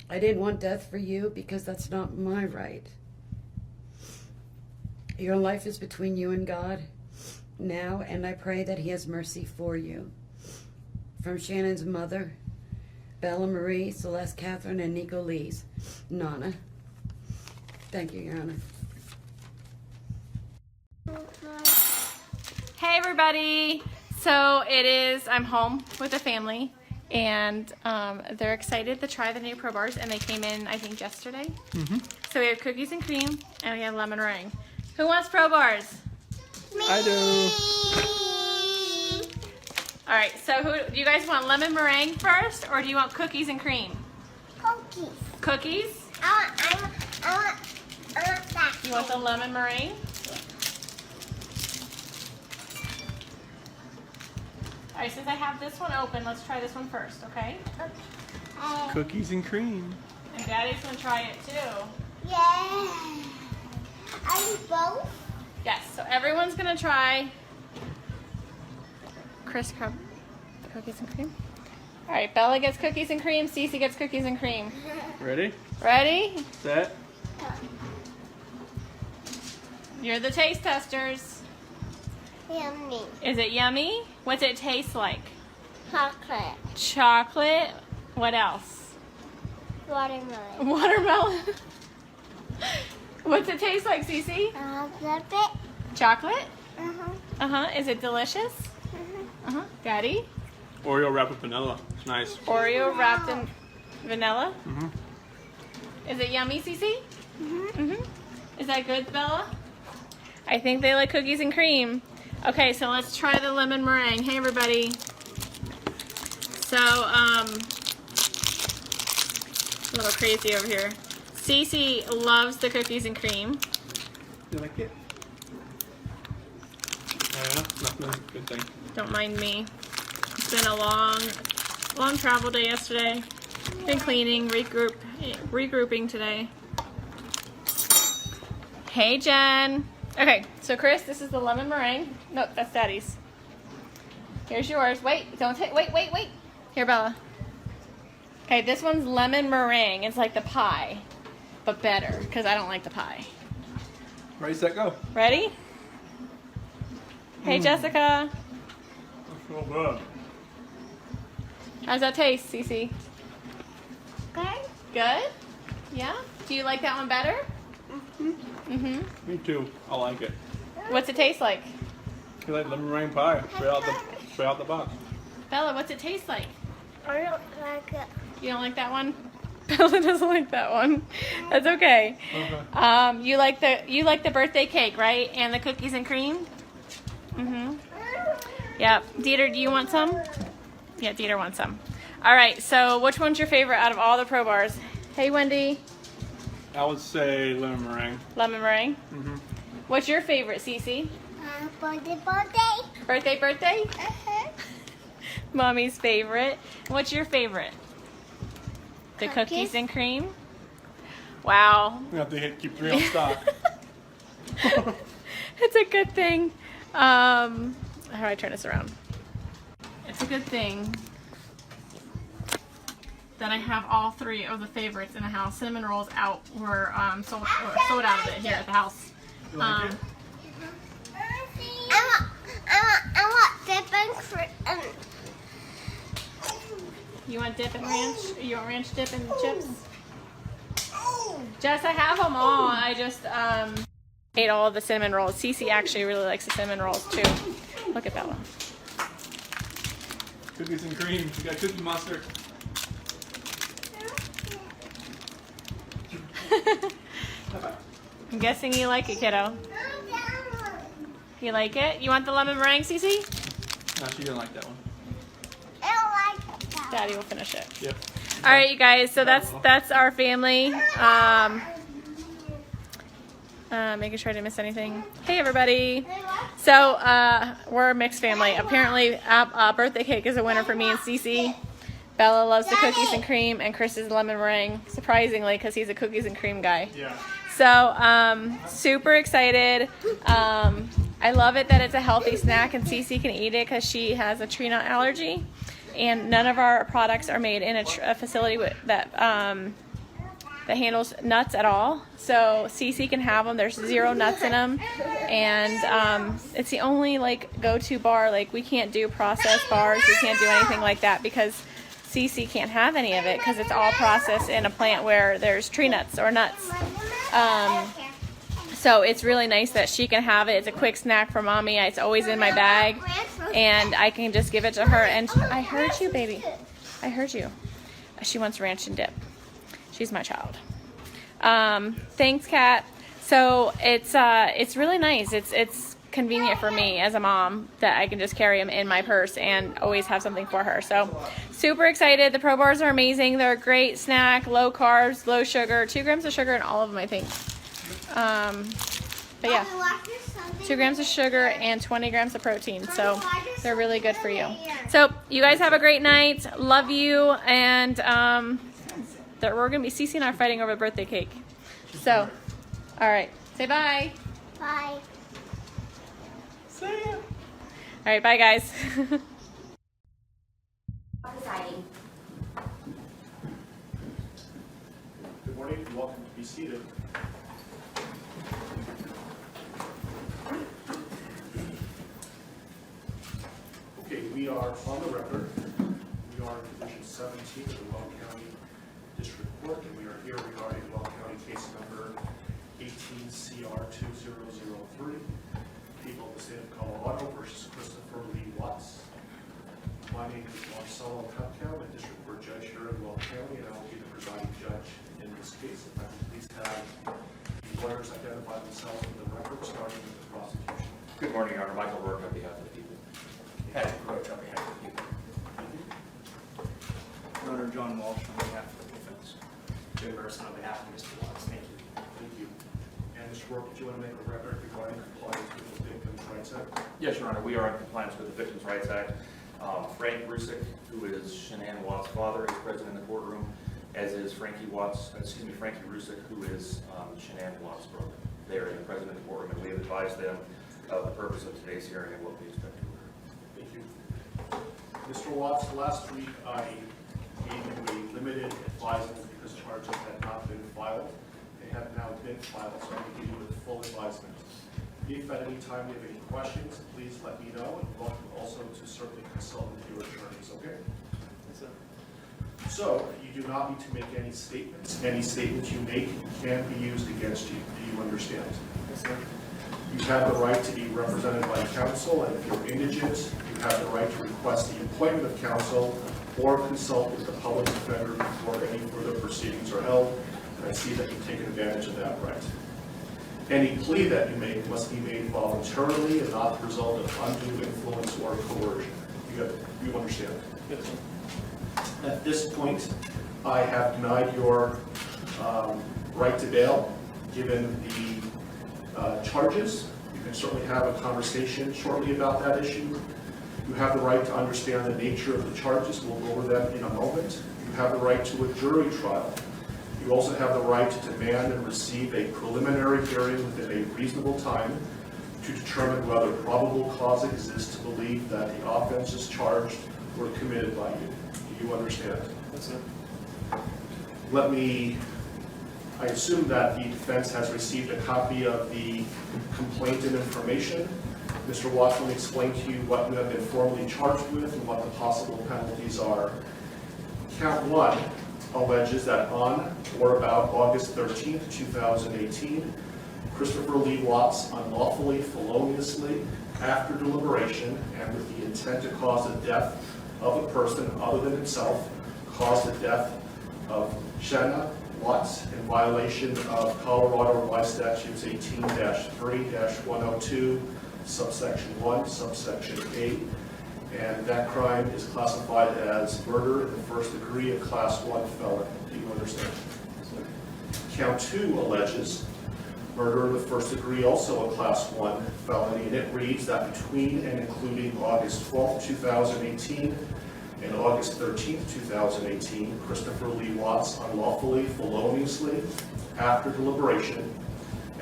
I didn't want death for you because that's not my right. Your life is between you and God now, and I pray that he has mercy for you. From Shannon's mother, Bella Marie, Celeste Catherine, and Nico Lee's, Nana. Thank you, Your Honor. Hey everybody! So I'm home with the family, and they're excited to try the new Pro Bars, and they came in, I think, yesterday. So we have cookies and cream, and we have lemon meringue. Who wants Pro Bars? I do. All right, so do you guys want lemon meringue first, or do you want cookies and cream? Cookies. Cookies? I want that. You want the lemon meringue? All right, since I have this one open, let's try this one first, okay? Cookies and cream. And Daddy's gonna try it too. Yeah. Are you both? Yes, so everyone's gonna try Chris Crumb cookies and cream. All right, Bella gets cookies and cream, Cece gets cookies and cream. Ready? Ready? Set. You're the taste testers. Yummy. Is it yummy? What's it taste like? Chocolate. Chocolate. What else? Watermelon. Watermelon. What's it taste like, Cece? Chocolate. Chocolate? Uh-huh. Is it delicious? Daddy? Oreo wrapped with vanilla. It's nice. Oreo wrapped in vanilla? Is it yummy, Cece? Is that good, Bella? I think they like cookies and cream. Okay, so let's try the lemon meringue. Hey, everybody. So, a little crazy over here. Cece loves the cookies and cream. You like it? Nothing. Good thing. Don't mind me. It's been a long travel day yesterday. Been cleaning, regrouping today. Hey, Jen. Okay, so Chris, this is the lemon meringue. Nope, that's Daddy's. Here's yours. Wait, don't take. Wait. Here, Bella. Okay, this one's lemon meringue. It's like the pie, but better because I don't like the pie. Ready, set, go. Ready? Hey, Jessica. That's so good. How's that taste, Cece? Good. Good? Yeah? Do you like that one better? Me too. I like it. What's it taste like? You like lemon meringue pie? Straight out the box. Bella, what's it taste like? I don't like it. You don't like that one? Bella doesn't like that one. That's okay. You like the birthday cake, right? And the cookies and cream? Yep. Dieter, do you want some? Yeah, Dieter wants some. All right, so which one's your favorite out of all the Pro Bars? Hey, Wendy. I would say lemon meringue. Lemon meringue? What's your favorite, Cece? Birthday. Birthday? Mommy's favorite. What's your favorite? The cookies and cream? Wow. We have to keep 3 on stock. It's a good thing. How do I turn this around? It's a good thing that I have all 3 of the favorites in the house. Cinnamon rolls were sold out of it here at the house. You like it? I want dip and You want dip and ranch? You want ranch dip and chips? Jess, I have them all. I just ate all of the cinnamon rolls. Cece actually really likes the cinnamon rolls too. Look at Bella. Cookies and cream. You got Cookie Monster. I'm guessing you like it, kiddo. You like it? You want the lemon meringue, Cece? No, she didn't like that one. I don't like that. Daddy will finish it. Yep. All right, you guys. So that's our family. Making sure I didn't miss anything. Hey, everybody. So we're a mixed family. Apparently, birthday cake is a winner for me and Cece. Bella loves the cookies and cream, and Chris is lemon meringue. Surprisingly, because he's a cookies and cream guy. Yeah. So super excited. I love it that it's a healthy snack and Cece can eat it because she has a tree nut allergy, and none of our products are made in a facility that handles nuts at all. So Cece can have them. There's 0 nuts in them, and it's the only like go-to bar. Like we can't do processed bars. We can't do anything like that because Cece can't have any of it because it's all processed in a plant where there's tree nuts or nuts. So it's really nice that she can have it. It's a quick snack for mommy. It's always in my bag, and I can just give it to her. And I heard you, baby. I heard you. She wants ranch and dip. She's my child. Thanks, Kat. So it's really nice. It's convenient for me as a mom that I can just carry them in my purse and always have something for her. So super excited. The Pro Bars are amazing. They're a great snack, low carbs, low sugar, 2 grams of sugar in all of them, I think. But yeah, 2 grams of sugar and 20 grams of protein. So they're really good for you. So you guys have a great night. Love you. And we're going to be, Cece and I are fighting over birthday cake. So, all right. Say bye. Bye. See ya. All right. Bye, guys. Good morning and welcome to be seated. Okay, we are on the record. We are in Division 17 of the Weld County District Court, and we are here regarding Weld County case number 18CR2003, people of the state of Colorado versus Christopher Lee Watts. My name is Marcelo Cupcow, a District Court Judge here in Weld County, and I will be the presiding judge in this case. If I could please have the lawyers identify themselves for the record, starting with the prosecution. Good morning, Your Honor. Michael Rourke on behalf of the people. Patrick Roach on behalf of the people. Your Honor, John Walsh on behalf of the defense. Jay Merson on behalf of Mr. Watts. Thank you. Thank you. And Mr. Rourke, did you want to make a record regarding compliance with the Victims' Rights Act? Yes, Your Honor. We are in compliance with the Victims' Rights Act. Frank Rusick, who is Shanann Watts' father, is present in the courtroom, as is Frankie Rusick, who is Shanann Watts' brother. They are present in the courtroom, and we have advised them of the purpose of today's hearing and what we expect to occur. Thank you. Mr. Watts, last week I gave you a limited advisement because charges had not been filed. They have now been filed, so I'm going to give you a full advisement. If at any time you have any questions, please let me know, and you're welcome also to certainly consult with your attorneys, okay? Yes, sir. So, you do not need to make any statements. Any statements you make can be used against you. Do you understand? Yes, sir. You have the right to be represented by counsel, and if you're indigent, you have the right to request the appointment of counsel or consult with the public defender before any further proceedings are held, and I see that you've taken advantage of that right. Any plea that you make must be made voluntarily and not the result of undue influence or coercion. You understand? Yes, sir. At this point, I have denied your right to bail, given the charges. You can certainly have a conversation shortly about that issue. You have the right to understand the nature of the charges. We'll go over them in a moment. You have the right to a jury trial. You also have the right to demand and receive a preliminary hearing within a reasonable time to determine whether probable cause exists to believe that the offenses charged were committed by you. Do you understand? Yes, sir. I assume that the defense has received a copy of the complaint and information. Mr. Watts will explain to you what you have been formally charged with and what the possible penalties are. Count 1 alleges that on or about August 13th, 2018, Christopher Lee Watts unlawfully, feloniously, after deliberation, and with the intent to cause the death of a person other than himself, caused the death of Shanann Watts in violation of Colorado Revised Statutes 18-3-102, subsection 1, subsection 8. And that crime is classified as murder in the first degree, a class 1 felony. Do you understand? Count 2 alleges murder in the first degree, also a class 1 felony, and it reads that between and including August 12th, 2018 and August 13th, 2018, Christopher Lee Watts unlawfully, feloniously, after deliberation,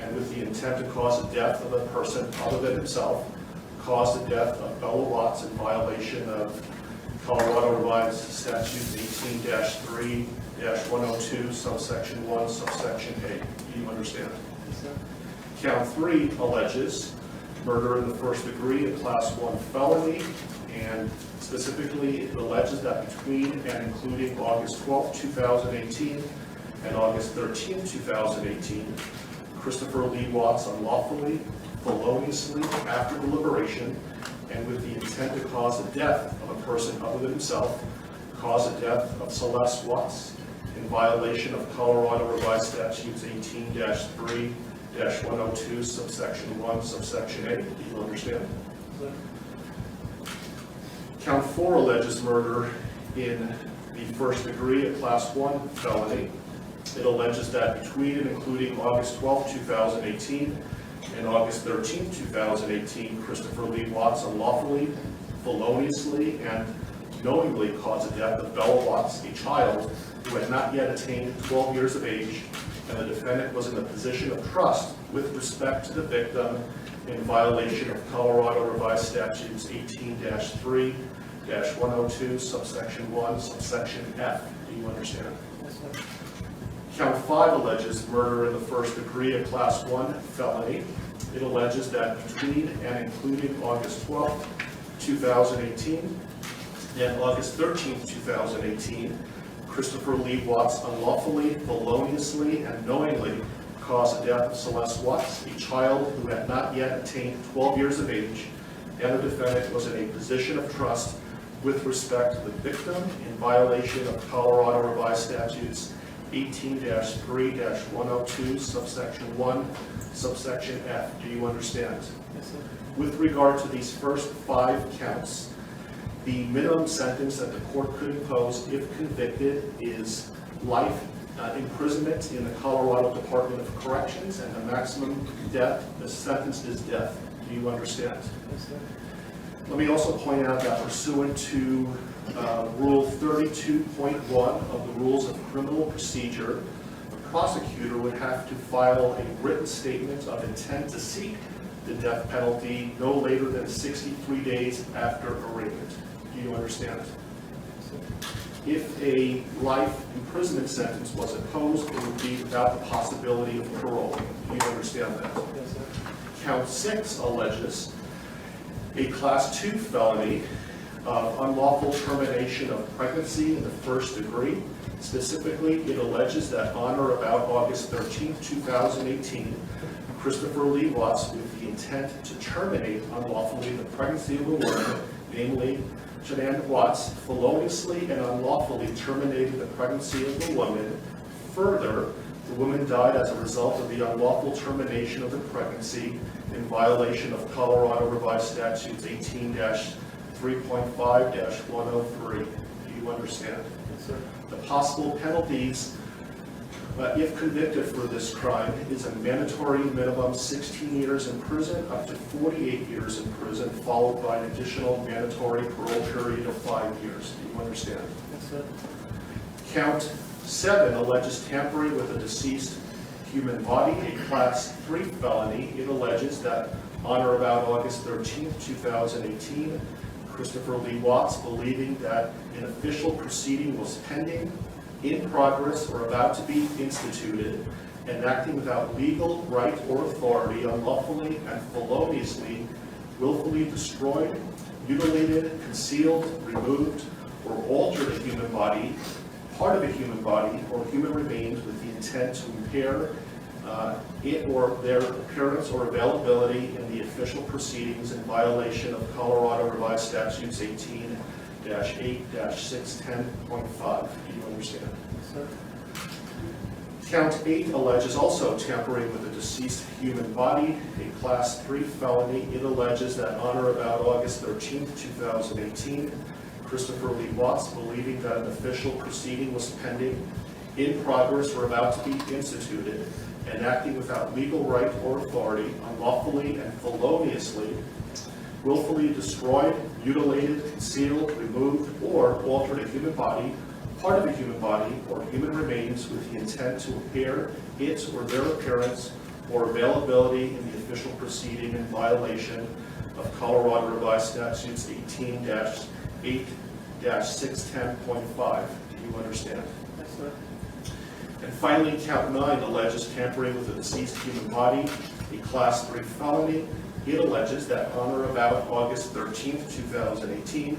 and with the intent to cause the death of a person other than himself, cause the death of Bella Watts in violation of Colorado Revised Statute 18-3-102, subsection 1, subsection A. Do you understand? Yes, sir. Count 3 alleges murder in the first degree, a class 1 felony, and specifically it alleges that between and including August 12, 2018 and August 13, 2018, Christopher Lee Watts unlawfully, feloniously, after deliberation, and with the intent to cause the death of a person other than himself, cause the death of Celeste Watts in violation of Colorado Revised Statutes 18-3-102, subsection 1, subsection A. Do you understand? Count 4 alleges murder in the first degree, a class 1 felony. It alleges that between and including August 12, 2018 and August 13, 2018, Christopher Lee Watts unlawfully, feloniously, and knowingly caused the death of Bella Watts, a child who had not yet attained 12 years of age, and the defendant was in a position of trust with respect to the victim in violation of Colorado Revised Statutes 18-3-102, subsection 1, subsection F. Do you understand? Yes, sir. Count 5 alleges murder in the first degree, a class 1 felony. It alleges that between and including August 12, 2018 and August 13, 2018, Christopher Lee Watts unlawfully, feloniously, and knowingly caused the death of Celeste Watts, a child who had not yet attained 12 years of age, and the defendant was in a position of trust with respect to the victim in violation of Colorado Revised Statutes 18-3-102, subsection 1, subsection F. Do you understand? Yes, sir. With regard to these first 5 counts, the minimum sentence that the court could impose if convicted is life imprisonment in the Colorado Department of Corrections, and the maximum sentence is death. Do you understand? Yes, sir. Let me also point out that pursuant to Rule 32.1 of the Rules of Criminal Procedure, the prosecutor would have to file a written statement of intent to seek the death penalty no later than 63 days after arraignment. Do you understand? If a life imprisonment sentence was imposed, it would be without the possibility of parole. Do you understand that? Yes, sir. Count 6 alleges a Class 2 felony of unlawful termination of pregnancy in the first degree. Specifically, it alleges that on or about August 13, 2018, Christopher Lee Watts, with the intent to terminate unlawfully the pregnancy of a woman, namely Shanann Watts, feloniously and unlawfully terminated the pregnancy of the woman. Further, the woman died as a result of the unlawful termination of the pregnancy in violation of Colorado Revised Statutes 18-3.5-103. Do you understand? Yes, sir. The possible penalties, if convicted for this crime, is a mandatory minimum 16 years in prison up to 48 years in prison, followed by an additional mandatory parole period of 5 years. Do you understand? Yes, sir. Count 7 alleges tampering with a deceased human body, a Class 3 felony. It alleges that on or about August 13, 2018, Christopher Lee Watts, believing that an official proceeding was pending, in progress, or about to be instituted, and acting without legal right or authority, unlawfully and feloniously, willfully destroyed, mutilated, concealed, removed, or altered a human body, part of a human body, or human remains with the intent to impair it or their appearance or availability in the official proceedings in violation of Colorado Revised Statutes 18-8-610.5. Do you understand? Yes, sir. Count 8 alleges also tampering with a deceased human body, a Class 3 felony. It alleges that on or about August 13, 2018, Christopher Lee Watts, believing that an official proceeding was pending, in progress, or about to be instituted, and acting without legal right or authority, unlawfully and feloniously, willfully destroyed, mutilated, concealed, removed, or altered a human body, part of a human body or human remains with the intent to impair its or their appearance or availability in the official proceeding in violation of Colorado Revised Statutes 18-8-610.5. Do you understand? Yes, sir. And finally, count 9 alleges tampering with a deceased human body, a Class 3 felony. It alleges that on or about August 13th, 2018,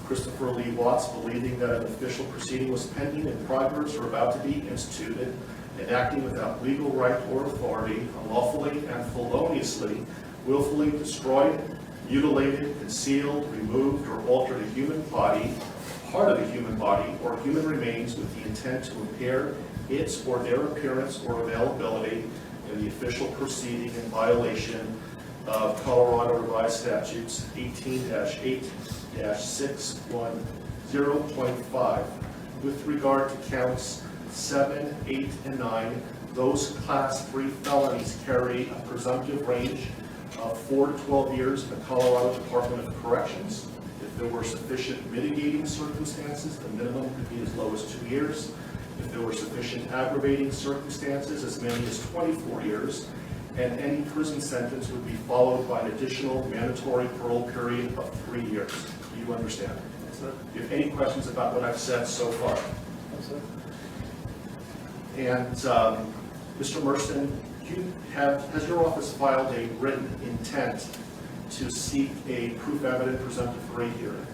Christopher Lee Watts, believing that an official proceeding was pending, in progress, or about to be instituted, and acting without legal right or authority, unlawfully and feloniously, willfully destroyed, mutilated, concealed, removed, or altered a human body, part of a human body, or human remains with the intent to impair its or their appearance or availability in the official proceeding in violation of Colorado Revised Statutes 18-8-610.5. With regard to counts 7, 8, and 9, those Class 3 felonies carry a presumptive range of 4 to 12 years in the Colorado Department of Corrections. If there were sufficient mitigating circumstances, the minimum could be as low as 2 years. If there were sufficient aggravating circumstances, as many as 24 years. And any prison sentence would be followed by an additional mandatory parole period of 3 years. Do you understand? Yes, sir. Do you have any questions about what I've said so far? Yes, sir. And Mr. Merston, has your office filed a written intent to seek a proof evident presumptive rate hearing?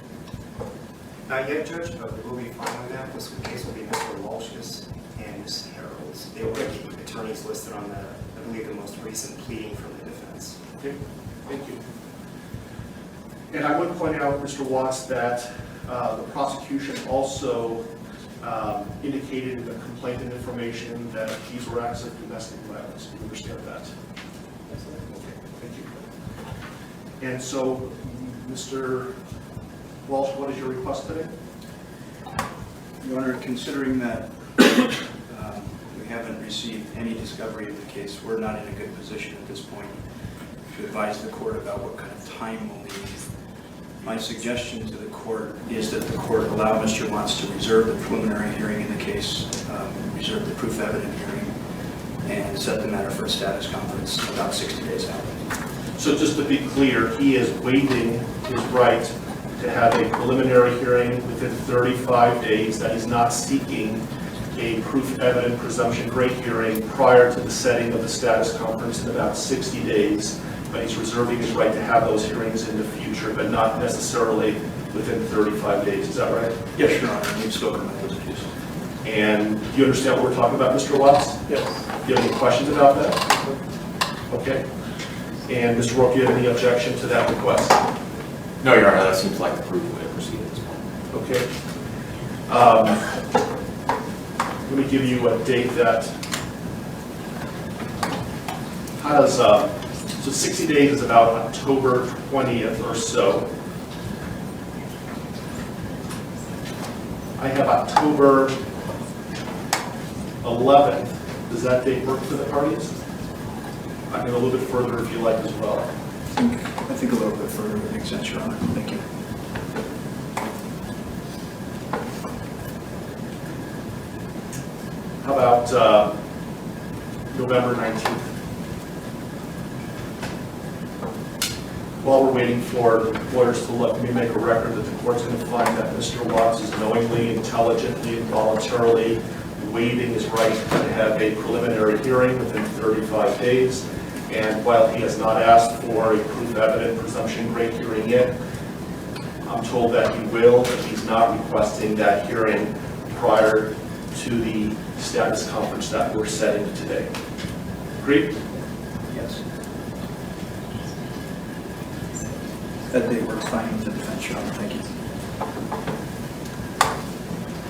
Not yet, Judge, but we will be filing that. This case will be Mr. Walsh's and Ms. Harold's. They were the attorneys listed on the, I believe, the most recent pleading from the defense. Okay, thank you. And I would point out, Mr. Watts, that the prosecution also indicated in the complaint and information that these were acts of domestic violence. Do you understand that? Yes, sir. Okay, thank you. And so, Mr. Walsh, what is your request today? Your Honor, considering that we haven't received any discovery of the case, we're not in a good position at this point to advise the court about what kind of time we'll need. My suggestion to the court is that the court allow Mr. Watts to reserve the preliminary hearing in the case, reserve the proof evident hearing, and set the matter for a status conference about 60 days out. So just to be clear, he is waiving his right to have a preliminary hearing within 35 days, that he's not seeking a proof evident presumption rate hearing prior to the setting of the status conference in about 60 days, but he's reserving his right to have those hearings in the future, but not necessarily within 35 days. Is that right? Yes, Your Honor. We've spoken about those issues. And do you understand what we're talking about, Mr. Watts? Yes. Do you have any questions about that? Okay. And Mr. Rourke, do you have any objection to that request? No, Your Honor, that seems like the prudent way to proceed at this point. Okay. Let me give you a date that, how does, so 60 days is about October 20th or so. I have October 11th. Does that date work for the parties? I can go a little bit further if you like as well. I think a little bit further would make sense, Your Honor. Thank you. How about November 19th? While we're waiting for lawyers to look, let me make a record that the court's going to find that Mr. Watts is knowingly, intelligently, and voluntarily waiving his right to have a preliminary hearing within 35 days. And while he has not asked for a proof evident presumption rate hearing yet, I'm told that he will, but he's not requesting that hearing prior to the status conference that we're setting today. Agreed? Yes. That date works fine with the defense, Your Honor. Thank you.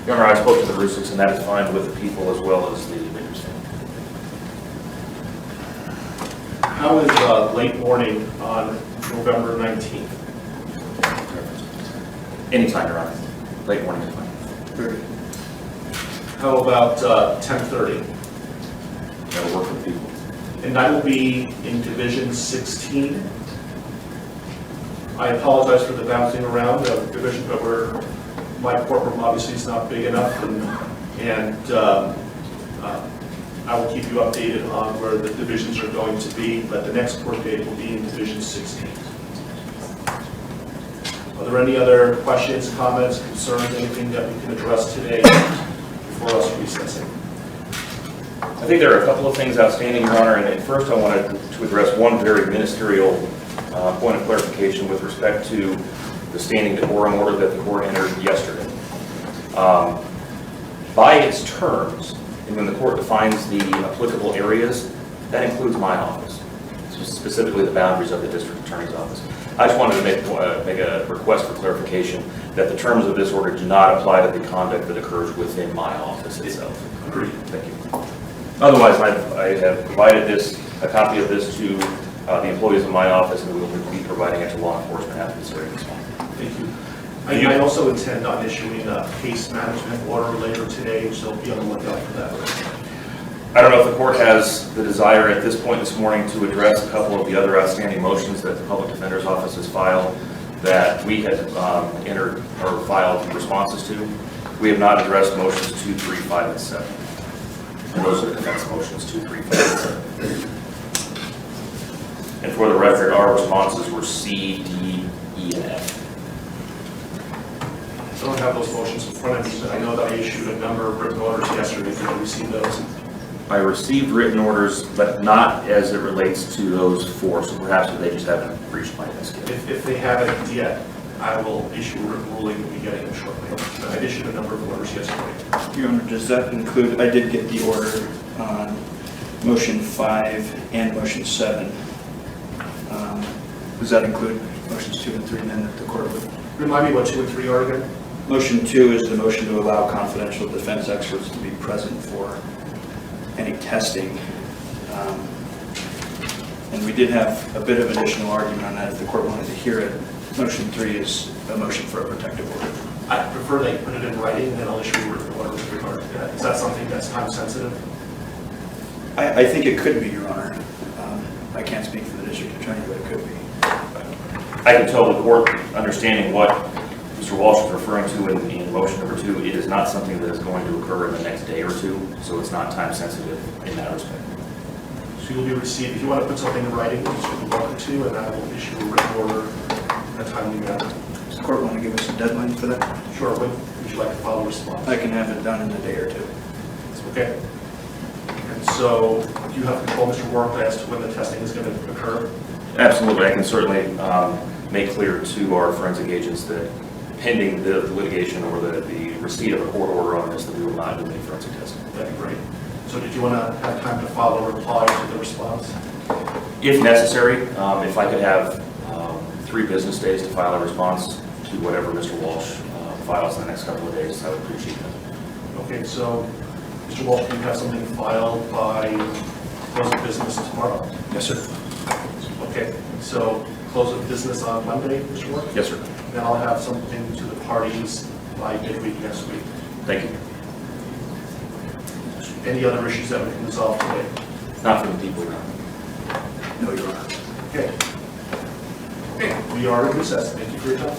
Your Honor, I spoke to the Rusicks, and that is fine with the people as well as the victim's family. How is late morning on November 19th? Anytime, Your Honor. Late morning is fine. Very good. How about 10:30? That'll work for the people. And that will be in Division 16. I apologize for the bouncing around of division, but we're my courtroom obviously is not big enough, and I will keep you updated on where the divisions are going to be, but the next court date will be in Division 16. Are there any other questions, comments, concerns, anything that we can address today before us recessing? I think there are a couple of things outstanding, Your Honor, and first I wanted to address one very ministerial point of clarification with respect to the standing decorum order that the court entered yesterday. By its terms, and when the court defines the applicable areas, that includes my office, specifically the boundaries of the district attorney's office. I just wanted to make a request for clarification that the terms of this order do not apply to the conduct that occurs within my office itself. Agreed. Thank you. Otherwise, I have provided a copy of this to the employees of my office, and we will be providing it to law enforcement after this hearing is on. Thank you. I also intend on issuing a case management order later today, so be on the lookout for that. I don't know if the court has the desire at this point this morning to address a couple of the other outstanding motions that the Public Defender's Office has filed that we had entered or filed responses to. We have not addressed motions 2, 3, 5, and 7. And those are the defense motions 2, 3, 5, and 7. And for the record, our responses were C, D, E, and F. I don't have those motions in front of me, but I know that I issued a number of written orders yesterday. Did you receive those? I received written orders, but not as it relates to those 4, so perhaps they just haven't reached my desk yet. If they haven't yet, I will issue a written ruling. We'll be getting it shortly. I issued a number of orders yesterday. Your Honor, does that include, I did get the order on motion 5 and motion 7. Does that include motions 2 and 3 then that the court would? Remind me what 2 and 3 are again? Motion 2 is the motion to allow confidential defense experts to be present for any testing. And we did have a bit of additional argument on that if the court wanted to hear it. Motion 3 is a motion for a protective order. I prefer they put it in writing, and then I'll issue a written order with regard to that. Is that something that's time sensitive? I think it could be, Your Honor. I can't speak for the district attorney, but it could be. I can tell the court, understanding what Mr. Walsh is referring to in motion number 2, it is not something that is going to occur in the next day or 2, so it's not time sensitive in that respect. So you'll be received, if you want to put something in writing, you're certainly welcome to, and I will issue a written order in a timely manner. Does the court want to give us a deadline for that? Sure. When would you like to file a response? I can have it done in a day or 2. Okay. And so, do you have control, Mr. Warren, as to when the testing is going to occur? Absolutely. I can certainly make clear to our forensic agents that pending the litigation or the receipt of a court order on this, that we will not do any forensic testing. That'd be great. So did you want to have time to file a reply to the response? If necessary, if I could have 3 business days to file a response to whatever Mr. Walsh files in the next couple of days, I would appreciate that. Okay, so Mr. Walsh, can you have something filed by close of business tomorrow? Yes, sir. Okay, so close of business on Monday, Mr. Warren? Yes, sir. Then I'll have something to the parties by midweek next week. Thank you. Any other issues that we can resolve today? Not for the people, no. No, Your Honor. Okay. Okay, we are in recess. Thank you for your time.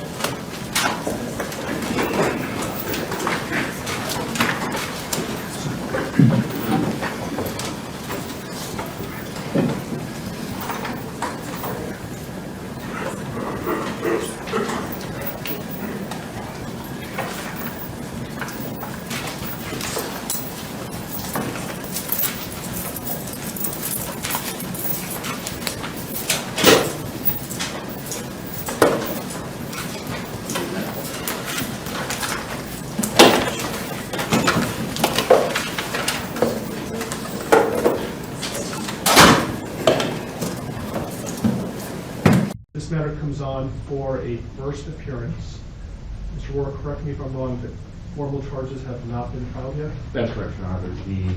This matter comes on for a first appearance. Mr. Warren, correct me if I'm wrong, but formal charges have not been filed yet? That's correct, Your Honor. The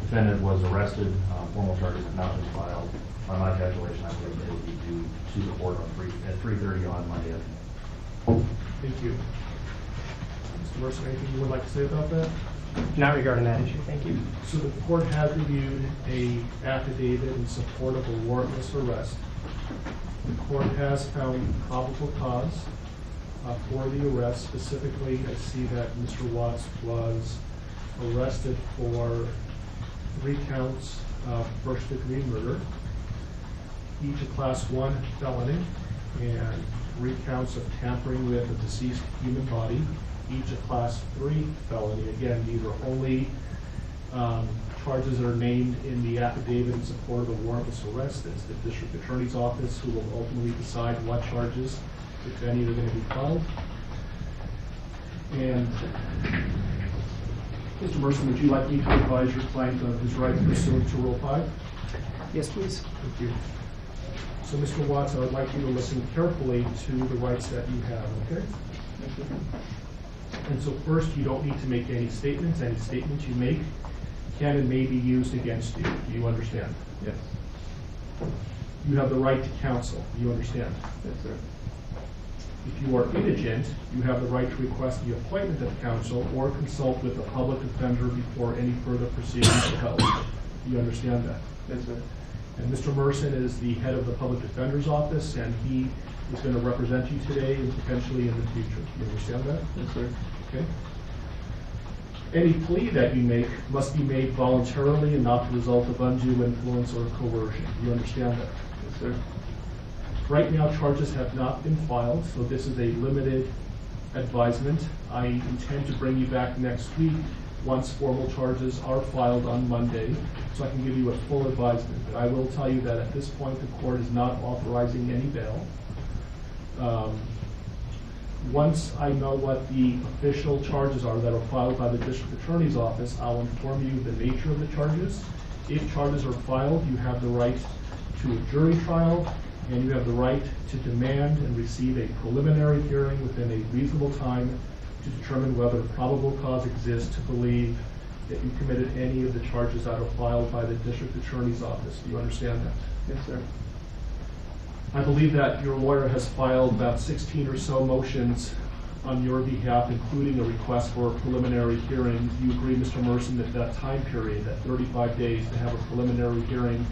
defendant was arrested. Formal charges have not been filed. By my calculation, I believe they will be due to the court at 3:30 on Monday afternoon. Thank you. Mr. Mercer, anything you would like to say about that? Not regarding that issue, thank you. So the court has reviewed a affidavit in support of a warrantless arrest. The court has found probable cause for the arrest. Specifically, I see that Mr. Watts was arrested for 3 counts of first-degree murder, each a Class 1 felony, and 3 counts of tampering with a deceased human body, each a Class 3 felony. Again, these are only charges that are named in the affidavit in support of the warrantless arrest. It's the District Attorney's Office who will ultimately decide what charges, if any, are going to be filed. And Mr. Merson, would you like me to advise your client of his rights pursuant to Rule 5? Yes, please. Thank you. So, Mr. Watts, I would like you to listen carefully to the rights that you have, okay? Thank you. And so first, you don't need to make any statements. Any statements you make can and may be used against you. Do you understand? Yes. You have the right to counsel. Do you understand? Yes, sir. If you are indigent, you have the right to request the appointment of counsel or consult with a public defender before any further proceedings are held. Do you understand that? Yes, sir. And Mr. Merson is the head of the Public Defender's Office, and he is going to represent you today and potentially in the future. Do you understand that? Yes, sir. Okay. Any plea that you make must be made voluntarily and not the result of undue influence or coercion. Do you understand that? Yes, sir. Right now, charges have not been filed, so this is a limited advisement. I intend to bring you back next week once formal charges are filed on Monday, so I can give you a full advisement. But I will tell you that at this point, the court is not authorizing any bail. Once I know what the official charges are that are filed by the District Attorney's Office, I'll inform you the nature of the charges. If charges are filed, you have the right to a jury trial, and you have the right to demand and receive a preliminary hearing within a reasonable time to determine whether probable cause exists to believe that you committed any of the charges that are filed by the District Attorney's Office. Do you understand that? Yes, sir. I believe that your lawyer has filed about 16 or so motions on your behalf, including a request for a preliminary hearing. Do you agree, Mr. Merson, that that time period, that 35 days to have a preliminary hearing,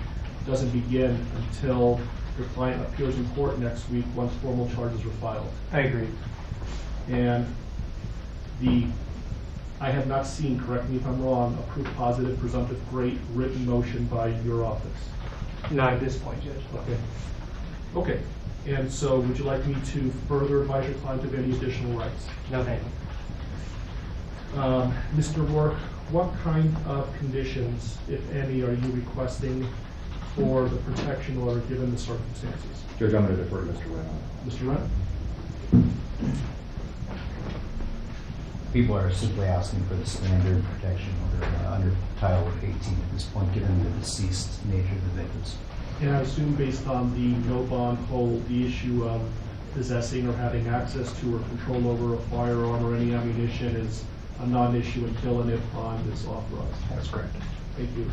doesn't begin until your client appears in court next week once formal charges are filed? I agree. And I have not seen, correct me if I'm wrong, a proof positive, presumptive great written motion by your office? Not at this point, Judge. Okay. Okay. And so would you like me to further advise your client of any additional rights? No, thank you. Mr. Rourke, what kind of conditions, if any, are you requesting for the protection order given the circumstances? Judge, I'm going to defer to Mr. Wren on that. Mr. Wren? People are simply asking for the standard protection order under Title 18 at this point, given the deceased nature of the victims. And I assume based on the no bond hold, the issue of possessing or having access to or control over a firearm or any ammunition is a non-issue until and if bond is authorized. That's correct. Thank you.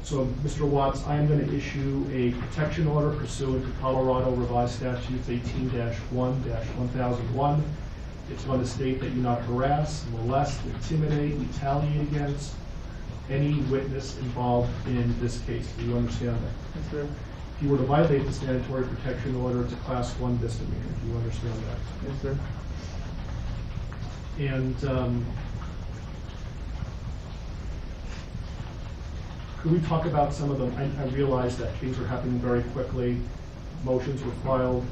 So, Mr. Watts, I am going to issue a protection order pursuant to Colorado Revised Statutes 18-1-1001. It's going to state that you not harass, molest, intimidate, retaliate against any witness involved in this case. Do you understand that? Yes, sir. If you were to violate the mandatory protection order, it's a Class 1 misdemeanor. Do you understand that? Yes, sir. And could we talk about some of them? I realize that things are happening very quickly. Motions were filed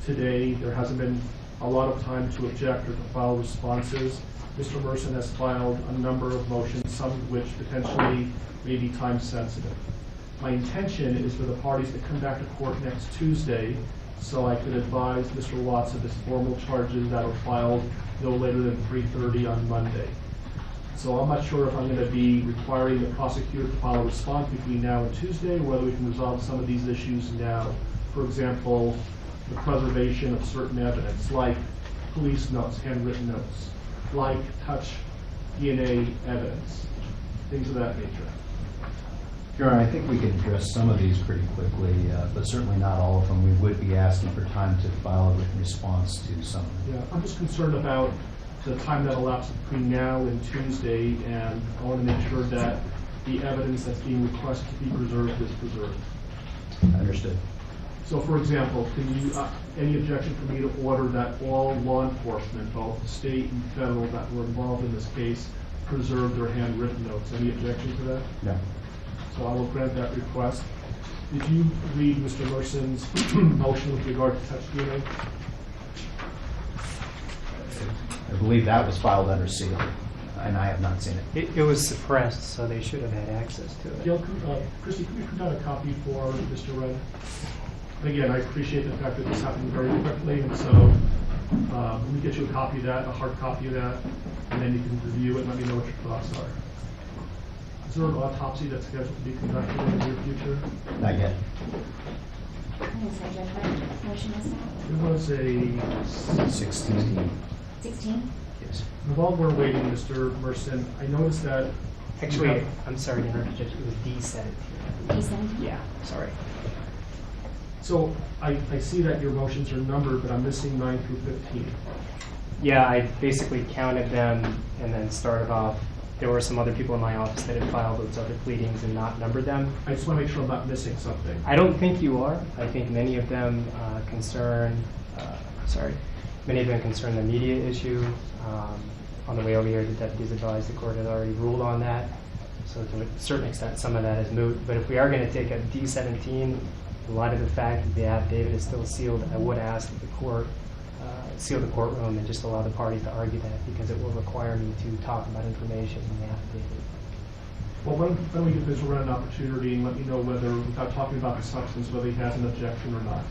today. There hasn't been a lot of time to object or to file responses. Mr. Merson has filed a number of motions, some of which potentially may be time sensitive. My intention is for the parties to come back to court next Tuesday so I could advise Mr. Watts of his formal charges that are filed no later than 3:30 on Monday. So I'm not sure if I'm going to be requiring the prosecutor to file a response between now and Tuesday, or whether we can resolve some of these issues now. For example, the preservation of certain evidence, like police notes, handwritten notes, like touch DNA evidence, things of that nature. Your Honor, I think we can address some of these pretty quickly, but certainly not all of them. We would be asking for time to file a written response to some of them. Yeah, I'm just concerned about the time that elapses between now and Tuesday, and I want to make sure that the evidence that's being requested to be preserved is preserved. Understood. So, for example, can you, any objection for me to order that all law enforcement, both state and federal, that were involved in this case, preserve their handwritten notes? Any objection to that? No. So I will grant that request. Did you read Mr. Merson's motion with regard to touch DNA? I believe that was filed under seal, and I have not seen it. It was suppressed, so they should have had access to it. Gail, Christy, could you put down a copy for Mr. Wren? Again, I appreciate the fact that this happened very quickly, and so let me get you a copy of that, a hard copy of that, and then you can review it and let me know what your thoughts are. Is there an autopsy that's scheduled to be conducted in the near future? Not yet. There was a 16. 16? Yes. And while we're waiting, Mr. Merson, I noticed that... Actually, I'm sorry to interrupt, Judge. It was D17. D17? Yeah, sorry. So I see that your motions are numbered, but I'm missing 9 through 15. Yeah, I basically counted them and then started off. There were some other people in my office that had filed those other pleadings and not numbered them. I just want to make sure I'm not missing something. I don't think you are. I think many of them many of them concern the media issue. On the way over here, the deputies advised the court had already ruled on that. So to a certain extent, some of that is moot. But if we are going to take a D17, in light of the fact that the affidavit is still sealed, I would ask that the court seal the courtroom and just allow the parties to argue that, because it will require me to talk about information in the affidavit. Well, why don't we give Mr. Wren an opportunity and let me know whether, without talking about the substance, whether he has an objection or not.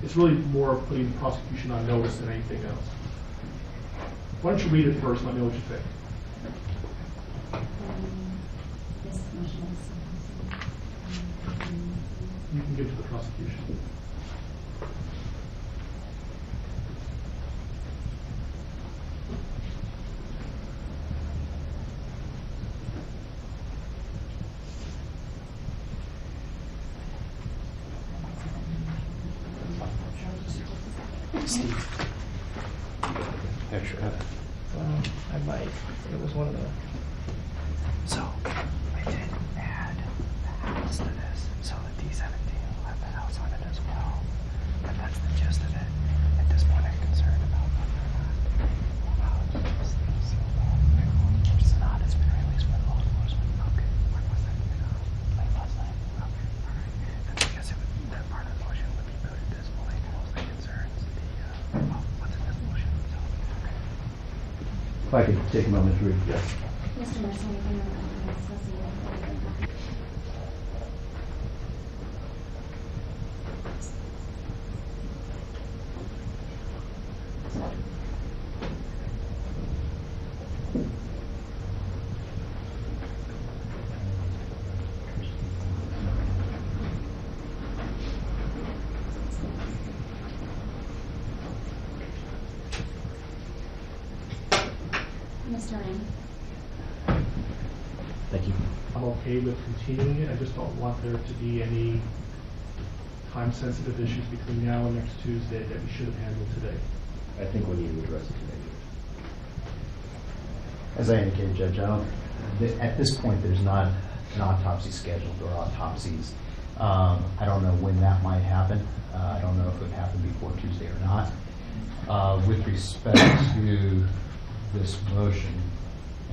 It's really more of putting the prosecution on notice than anything else. Why don't you read it first and let me know what you think. You can give it to the prosecution. Steve. Extra. I might. It was one of the. So, I did add the house to this, so the D17 will have the house on it as well. But that's the gist of it. At this point, I'm concerned about whether or not it's not. It's been released by law enforcement. Okay. When was that? Late last night. Okay. All right. Then I guess that part of the motion would be voted this morning. Mostly concerns what's in this motion. So, okay. If I could take a moment to read. Yes. Mr. Merson, anything on Mr. Wren? Thank you. I'm okay with continuing it. I just don't want there to be any time-sensitive issues between now and next Tuesday that we should have handled today. I think we need to address it today. As I indicated, Judge, at this point, there's not an autopsy scheduled or autopsies. I don't know when that might happen. I don't know if it would happen before Tuesday or not. With respect to this motion,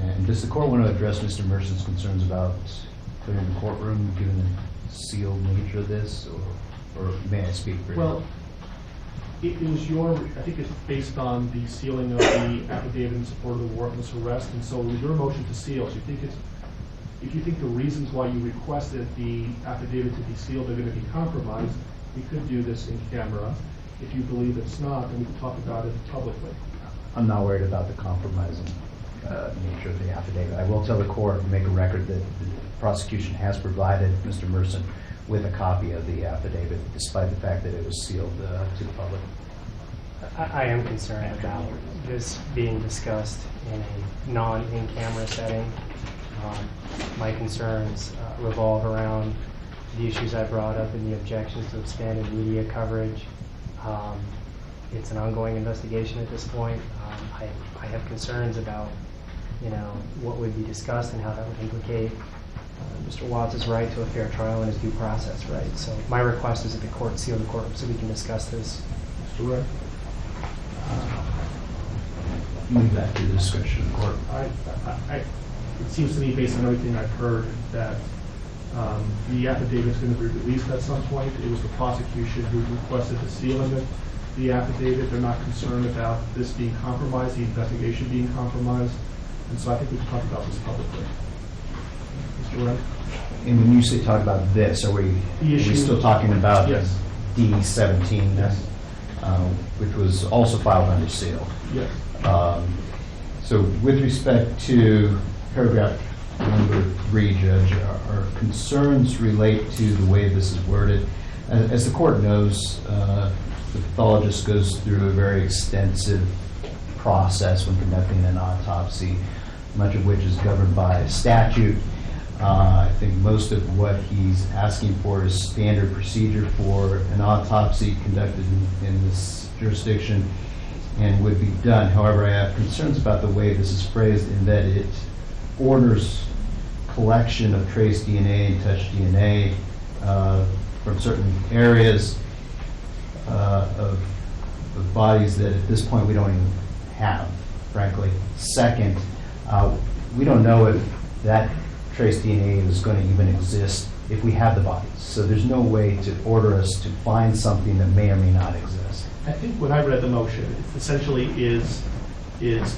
and does the court want to address Mr. Merson's concerns about clearing the courtroom, given the sealed nature of this, or may I speak for you? Well, it was I think it's based on the sealing of the affidavit in support of the warrantless arrest, and so it was your motion to seal. So if you think the reasons why you requested the affidavit to be sealed are going to be compromised, we could do this in camera. If you believe it's not, then we can talk about it publicly. I'm not worried about the compromising nature of the affidavit. I will tell the court and make a record that the prosecution has provided Mr. Merson with a copy of the affidavit, despite the fact that it was sealed to the public. I am concerned about this being discussed in a non-in-camera setting. My concerns revolve around the issues I brought up and the objections to expanded media coverage. It's an ongoing investigation at this point. I have concerns about, what would be discussed and how that would implicate Mr. Watts is right to a fair trial and his due process right. So my request is that the court seal the court so we can discuss this. Mr. Wright? Leave that to the discretion of the court. It seems to me, based on everything I've heard, that the affidavit is going to be released at some point. It was the prosecution who requested the sealing of the affidavit. They're not concerned about this being compromised, the investigation being compromised. And so I think we can talk about this publicly. Mr. Wright? And when you say talk about this, are we still talking about yes. D17, yes. Which was also filed under seal? Yes. So with respect to paragraph number 3, Judge, our concerns relate to the way this is worded. As the court knows, the pathologist goes through a very extensive process when conducting an autopsy, much of which is governed by statute. I think most of what he's asking for is standard procedure for an autopsy conducted in this jurisdiction and would be done. However, I have concerns about the way this is phrased in that it orders collection of trace DNA and touch DNA from certain areas of bodies that at this point we don't even have, frankly. Second, we don't know if that trace DNA is going to even exist if we have the bodies. So there's no way to order us to find something that may or may not exist. I think when I read the motion, it essentially is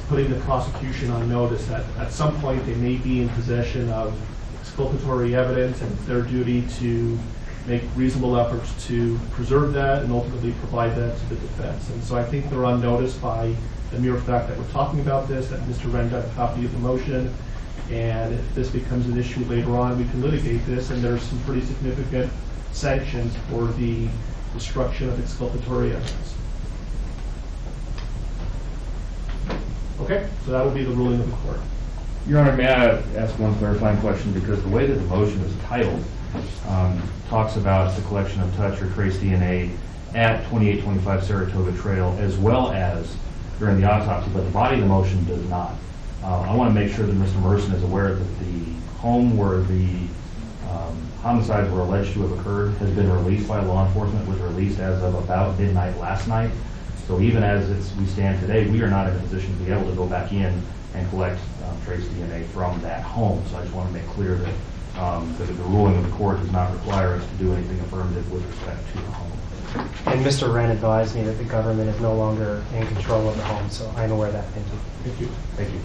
putting the prosecution on notice that at some point they may be in possession of exculpatory evidence, and it's their duty to make reasonable efforts to preserve that and ultimately provide that to the defense. And so I think they're on notice by the mere fact that we're talking about this, that Mr. Wren got a copy of the motion, and if this becomes an issue later on, we can litigate this, and there's some pretty significant sanctions for the destruction of exculpatory evidence. Okay, so that will be the ruling of the court. Your Honor, may I ask one clarifying question? Because the way that the motion is titled talks about the collection of touch or trace DNA at 2825 Saratoga Trail as well as during the autopsy, but the body of the motion does not. I want to make sure that Mr. Merson is aware that the home where the homicides were alleged to have occurred has been released by law enforcement, was released as of about midnight last night. So even as we stand today, we are not in a position to be able to go back in and collect trace DNA from that home. So I just want to make clear that, that the ruling of the court does not require us to do anything affirmative with respect to the home. And Mr. Wren advised me that the government is no longer in control of the home, so I'm aware of that. Thank you. Thank you. Thank you.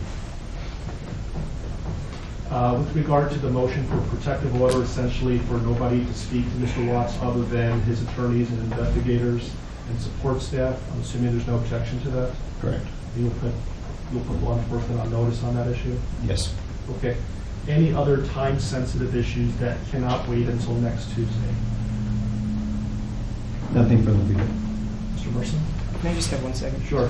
With regard to the motion for protective order, essentially for nobody to speak to Mr. Watts other than his attorneys and investigators and support staff, I'm assuming there's no objection to that? Correct. You'll put law enforcement on notice on that issue? Yes. Okay. Any other time-sensitive issues that cannot wait until next Tuesday? Nothing from the people. Mr. Merson? Can I just have 1 second? Sure.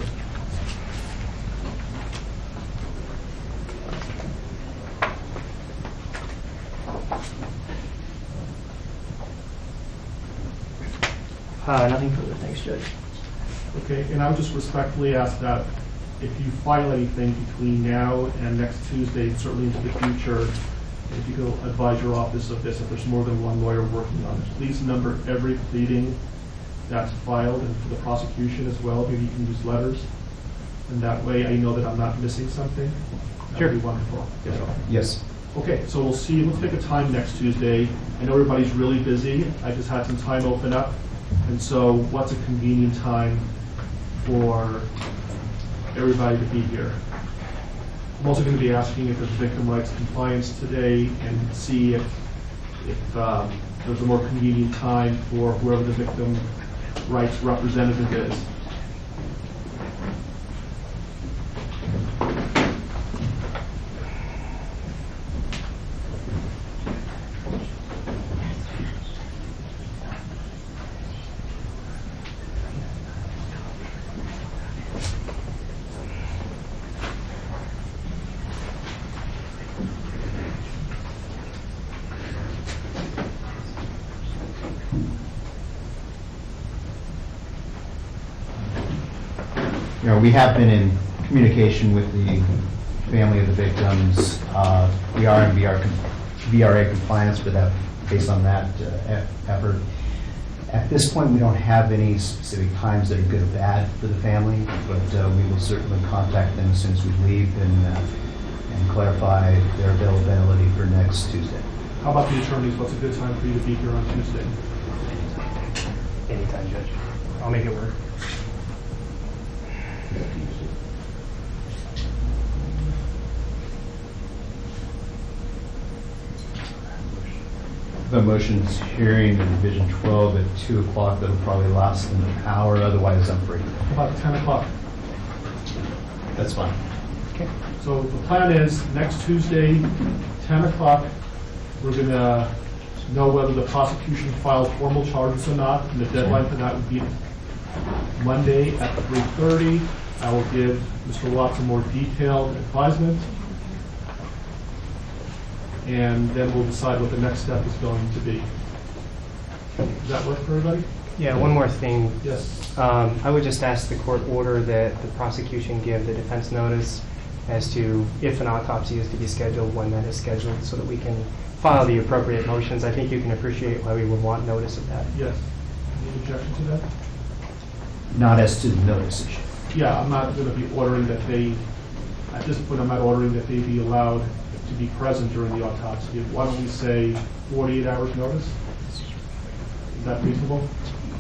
Nothing further. Thanks, Judge. Okay, and I would just respectfully ask that if you file anything between now and next Tuesday, certainly into the future, if you could advise your office of this, if there's more than one lawyer working on it, please number every pleading that's filed, and for the prosecution as well, maybe you can use letters. And that way I know that I'm not missing something. That would be wonderful. Yes. Okay, so we'll see. Let's pick a time next Tuesday. I know everybody's really busy. I just had some time open up. And so what's a convenient time for everybody to be here? I'm also going to be asking if there's victim rights compliance today and see if there's a more convenient time for whoever the victim rights representative is. We have been in communication with the family of the victims. The RMB are VRA compliance, but that, based on that effort. At this point, we don't have any specific times that are good or bad for the family, but we will certainly contact them as soon as we leave and clarify their availability for next Tuesday. How about the attorneys? What's a good time for you to be here on Tuesday? Anytime, Judge. I'll make it work. The motion's hearing in Division 12 at 2 o'clock. That'll probably last an hour. Otherwise, I'm free. About 10 o'clock. That's fine. Okay. So the plan is next Tuesday, 10 o'clock, we're going to know whether the prosecution filed formal charges or not, and the deadline for that would be Monday at 3:30. I will give Mr. Watts a more detailed advisement, and then we'll decide what the next step is going to be. Does that work for everybody? Yeah, one more thing. Yes. I would just ask the court order that the prosecution give the defense notice as to if an autopsy is to be scheduled, when that is scheduled, so that we can file the appropriate motions. I think you can appreciate why we would want notice of that. Yes. Any objection to that? Not as to the notice issue. Yeah, I'm not going to be ordering that they, at this point, I'm not ordering that they be allowed to be present during the autopsy. Why don't we say 48 hours notice? Is that reasonable?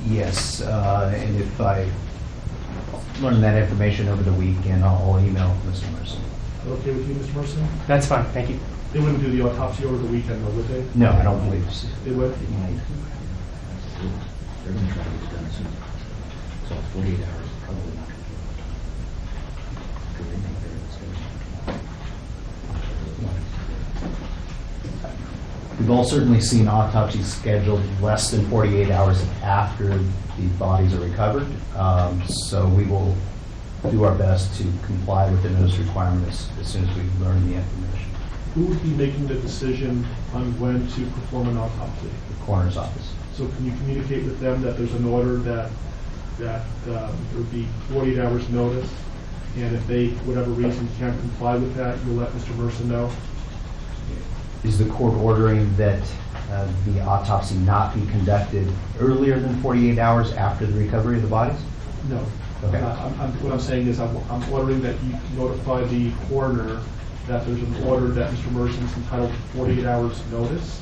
Yes, and if I learn that information over the weekend, I'll email Mr. Merson. Is that okay with you, Mr. Merson? That's fine, thank you. They wouldn't do the autopsy over the weekend, though, would they? No, I don't believe so. They would? They're going to try to get it done soon. So 48 hours is probably not going to do anything there. We've all certainly seen autopsies scheduled less than 48 hours after the bodies are recovered. So we will do our best to comply with the notice requirements as soon as we learn the information. Who would be making the decision on when to perform an autopsy? The coroner's office. So can you communicate with them that there's an order that there would be 48 hours notice, and if they, for whatever reason, can't comply with that, you'll let Mr. Merson know? Is the court ordering that the autopsy not be conducted earlier than 48 hours after the recovery of the bodies? No. Okay. What I'm saying is I'm ordering that you notify the coroner that there's an order that Mr. Merson is entitled to 48 hours notice,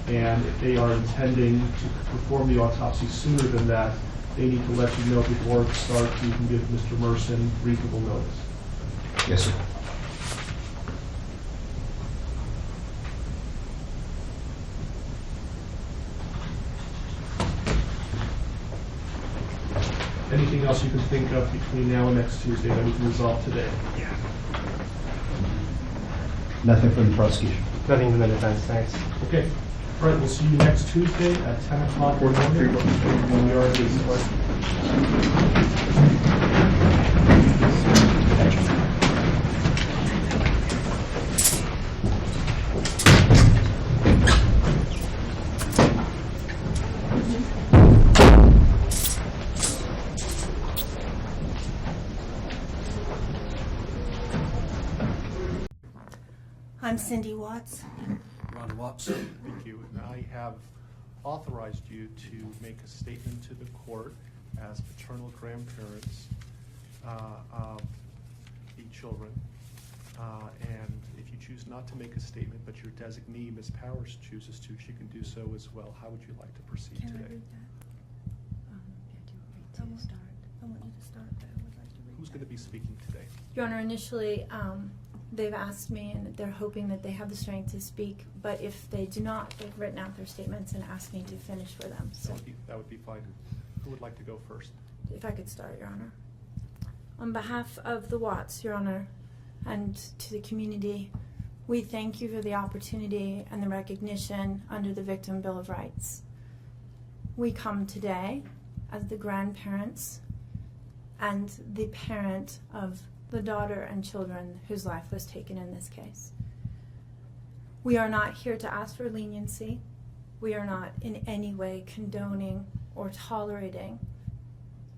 and if they are intending to perform the autopsy sooner than that, they need to let you know before it starts so you can give Mr. Merson reasonable notice. Yes, sir. Anything else you can think of between now and next Tuesday that we can resolve today? Yeah. Nothing from the prosecution. Nothing from the defense, thanks. Okay. All right, we'll see you next Tuesday at 10 o'clock or Monday when we are at this point. I'm Cindy Watts. Ron Watts. Thank you. And I have authorized you to make a statement to the court as paternal grandparents of the children. And if you choose not to make a statement, but your designee, Ms. Powers, chooses to, she can do so as well. How would you like to proceed Can today? I read that? I want you to start, but I would like to read Who's that. going to be speaking today? Your Honor, initially, they've asked me, and they're hoping that they have the strength to speak, but if they do not, they've written out their statements and asked me to finish for them. So That would be fine. Who would like to go first? if I could start, Your Honor. On behalf of the Watts, Your Honor, and to the community, we thank you for the opportunity and the recognition under the Victim Bill of Rights. We come today as the grandparents and the parent of the daughter and children whose life was taken in this case. We are not here to ask for leniency. We are not in any way condoning or tolerating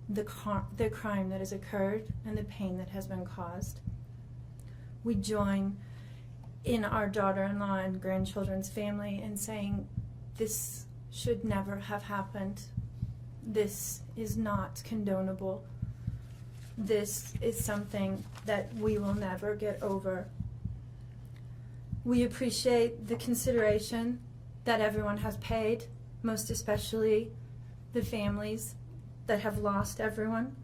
the crime that has occurred and the pain that has been caused. We join in our daughter-in-law and grandchildren's family and saying, this should never have happened. This is not condonable. This is something that we will never get over. We appreciate the consideration that everyone has paid, most especially the families that have lost everyone.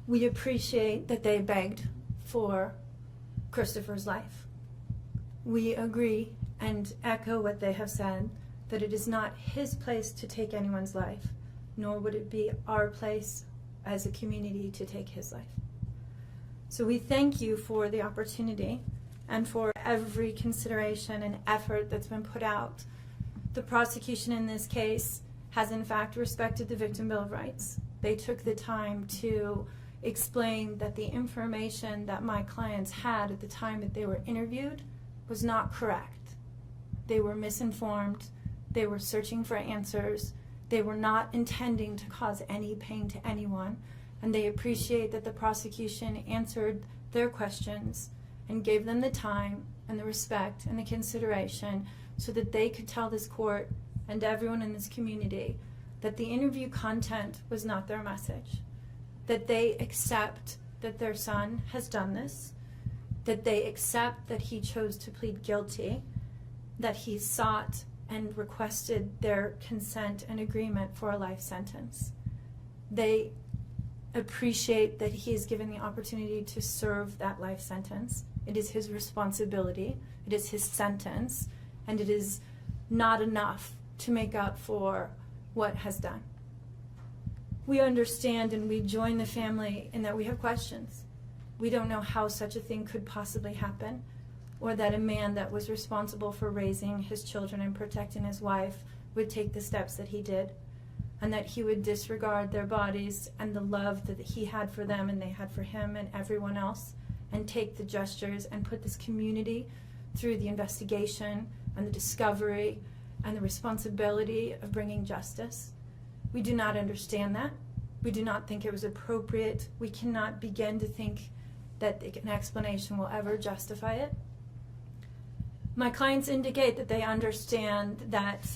We appreciate that they begged for Christopher's life. We agree and echo what they have said, that it is not his place to take anyone's life, nor would it be our place as a community to take his life. So we thank you for the opportunity and for every consideration and effort that's been put out. The prosecution in this case has in fact respected the Victim Bill of Rights. They took the time to explain that the information that my clients had at the time that they were interviewed was not correct. They were misinformed. They were searching for answers. They were not intending to cause any pain to anyone. And they appreciate that the prosecution answered their questions and gave them the time and the respect and the consideration so that they could tell this court and everyone in this community that the interview content was not their message, that they accept that their son has done this, that they accept that he chose to plead guilty, that he sought and requested their consent and agreement for a life sentence. They appreciate that he is given the opportunity to serve that life sentence. It is his responsibility, it is his sentence, and it is not enough to make up for what has done. We understand and we join the family in that we have questions. We don't know how such a thing could possibly happen, or that a man that was responsible for raising his children and protecting his wife would take the steps that he did, and that he would disregard their bodies and the love that he had for them and they had for him and everyone else, and take the gestures and put this community through the investigation and the discovery and the responsibility of bringing justice. We do not understand that. We do not think it was appropriate. We cannot begin to think that an explanation will ever justify it. My clients indicate that they understand that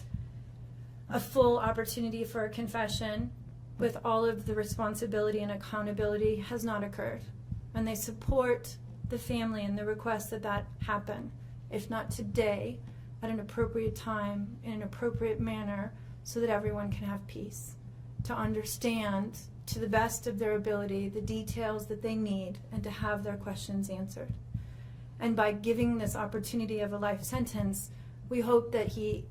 a full opportunity for a confession with all of the responsibility and accountability has not occurred. And they support the family and the request that that happen, if not today, at an appropriate time, in an appropriate manner, so that everyone can have peace, to understand to the best of their ability the details that they need and to have their questions answered. And by giving this opportunity of a life sentence, we hope that he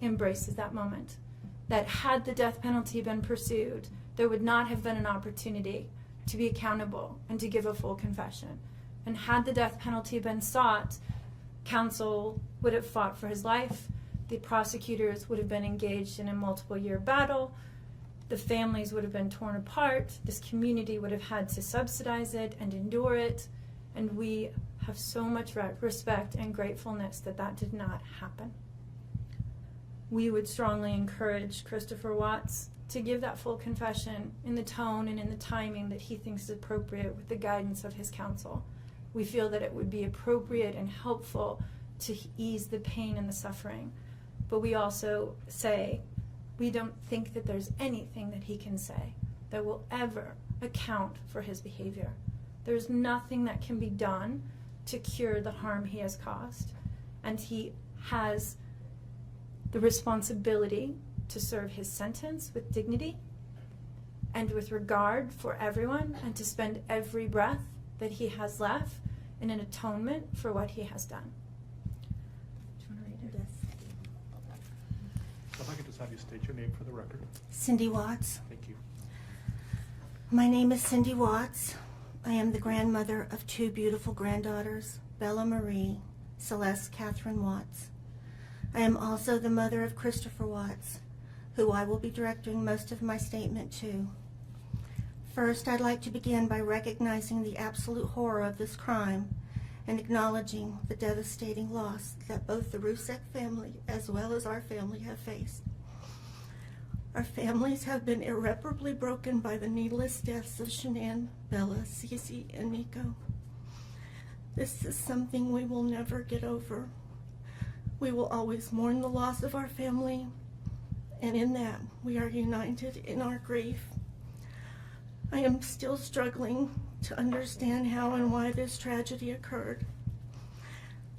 embraces that moment. That had the death penalty been pursued, there would not have been an opportunity to be accountable and to give a full confession. And had the death penalty been sought, counsel would have fought for his life, the prosecutors would have been engaged in a multiple-year battle, the families would have been torn apart, this community would have had to subsidize it and endure it, and we have so much respect and gratefulness that that did not happen. We would strongly encourage Christopher Watts to give that full confession in the tone and in the timing that he thinks is appropriate with the guidance of his counsel. We feel that it would be appropriate and helpful to ease the pain and the suffering. But we also say we don't think that there's anything that he can say that will ever account for his behavior. There's nothing that can be done to cure the harm he has caused. And he has the responsibility to serve his sentence with dignity and with regard for everyone, and to spend every breath that he has left in an atonement for what he has done. Do you want to read it? Yes. If I could just have you state your name for the record. Cindy Watts. Thank you. My name is Cindy Watts. I am the grandmother of two beautiful granddaughters, Bella Marie, Celeste Catherine Watts. I am also the mother of Christopher Watts, who I will be directing most of my statement to. First, I'd like to begin by recognizing the absolute horror of this crime and acknowledging the devastating loss that both the Rusek family as well as our family have faced. Our families have been irreparably broken by the needless deaths of Shanann, Bella, Cece, and Nico. This is something we will never get over. We will always mourn the loss of our family, and in that we are united in our grief. I am still struggling to understand how and why this tragedy occurred.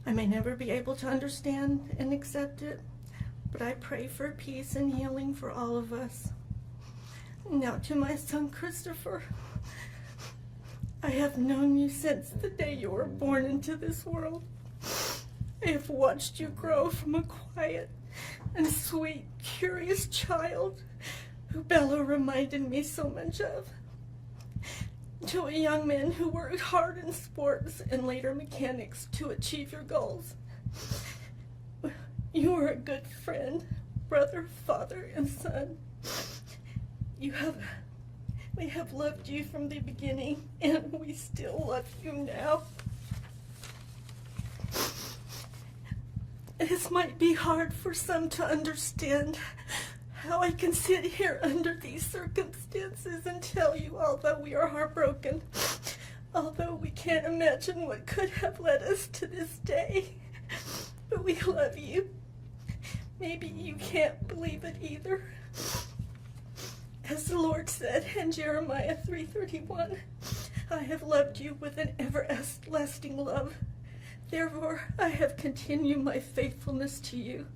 I may never be able to understand and accept it, but I pray for peace and healing for all of us. Now to my son Christopher, I have known you since the day you were born into this world. I have watched you grow from a quiet and sweet, curious child who Bella reminded me so much of, to a young man who worked hard in sports and later mechanics to achieve your goals. You are a good friend, brother, father, and son. We have loved you from the beginning, and we still love you now. This might be hard for some to understand, how I can sit here under these circumstances and tell you, although we are heartbroken, although we can't imagine what could have led us to this day, but we love you. Maybe you can't believe it either. As the Lord said in Jeremiah 3:31, I have loved you with an everlasting love. Therefore, I have continued my faithfulness to you.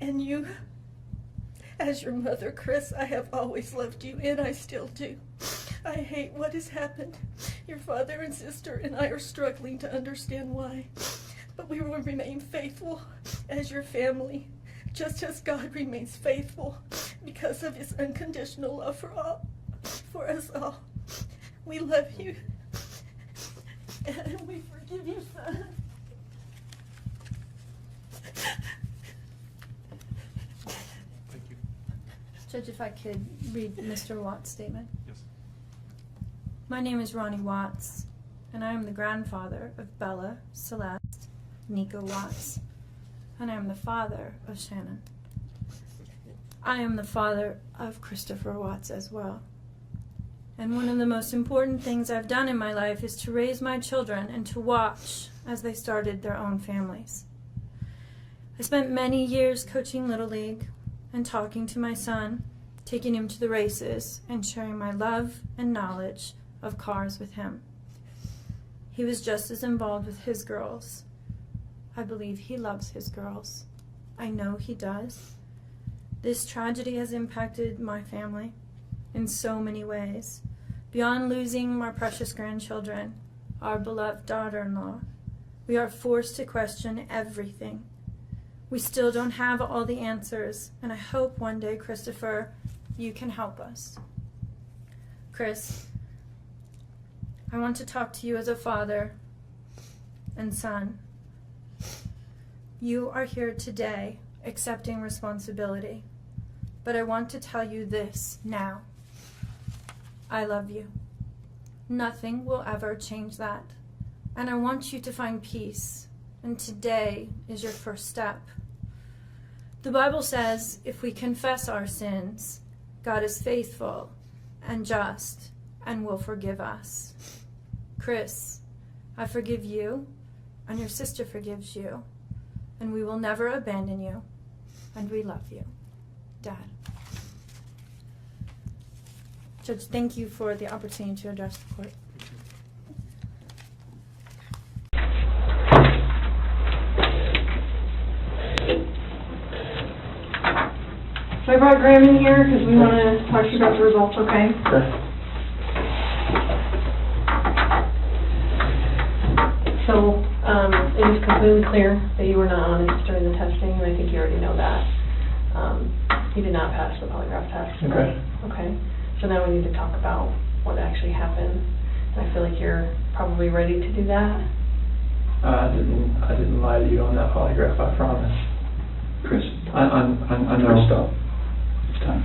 And you, as your mother, Chris, I have always loved you, and I still do. I hate what has happened. Your father and sister and I are struggling to understand why. But we will remain faithful as your family, just as God remains faithful because of his unconditional love for us all. We love you, and we forgive you, son. Thank you. Judge, if I could read Mr. Watts' statement. Yes. My name is Ronnie Watts, and I am the grandfather of Bella, Celeste, Nico Watts, and I am the father of Shanann. I am the father of Christopher Watts as well. And one of the most important things I've done in my life is to raise my children and to watch as they started their own families. I spent many years coaching Little League and talking to my son, taking him to the races, and sharing my love and knowledge of cars with him. He was just as involved with his girls. I believe he loves his girls. I know he does. This tragedy has impacted my family in so many ways. Beyond losing my precious grandchildren, our beloved daughter-in-law, we are forced to question everything. We still don't have all the answers, and I hope one day, Christopher, you can help us. Chris, I want to talk to you as a father and son. You are here today accepting responsibility, but I want to tell you this now. I love you. Nothing will ever change that, and I want you to find peace, and today is your first step. The Bible says if we confess our sins, God is faithful and just and will forgive us. Chris, I forgive you, and your sister forgives you, and we will never abandon you, and we love you. Dad. Judge, thank you for the opportunity to address the court. So I brought Graham in here because we want to talk to you about the results, okay? Sure. So it is completely clear that you were not honest during the testing, and I think you already know that. You did not pass the polygraph test. Okay. Okay. So now we need to talk about what actually happened. And I feel like you're probably ready to do that. I didn't lie to you on that polygraph, I promise. Chris, I know. Chris, stop. It's time.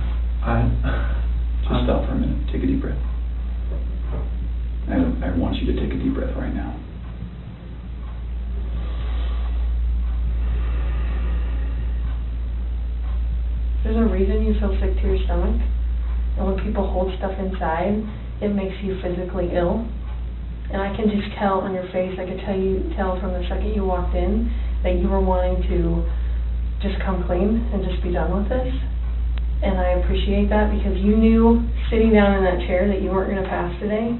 Just stop for a minute. Take a deep breath. I want you to take a deep breath right now. There's a reason you feel sick to your stomach. And when people hold stuff inside, it makes you physically ill. And I can just tell on your face, I could tell from the second you walked in that you were wanting to just come clean and just be done with this. And I appreciate that because you knew sitting down in that chair that you weren't going to pass today,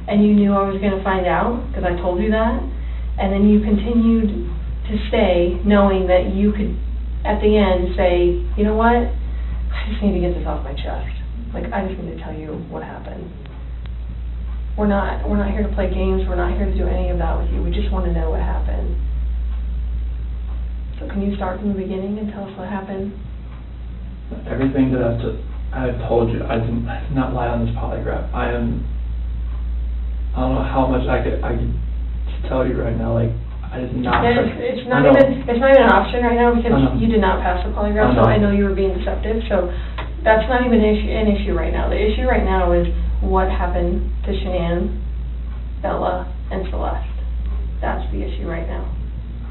and you knew I was going to find out because I told you that. And then you continued to stay knowing that you could, at the end, say, you know what, I just need to get this off my chest. Like, I just need to tell you what happened. We're not here to play games. We're not here to do any of that with you. We just want to know what happened. So can you start from the beginning and tell us what happened? Everything that I've told you, I did not lie on this polygraph. I don't know how much I could tell you right now. Like, I did not. It's not even an option right now because you did not pass the polygraph. So I know you were being deceptive. So that's not even an issue right now. The issue right now is what happened to Shanann, Bella, and Celeste. That's the issue right now.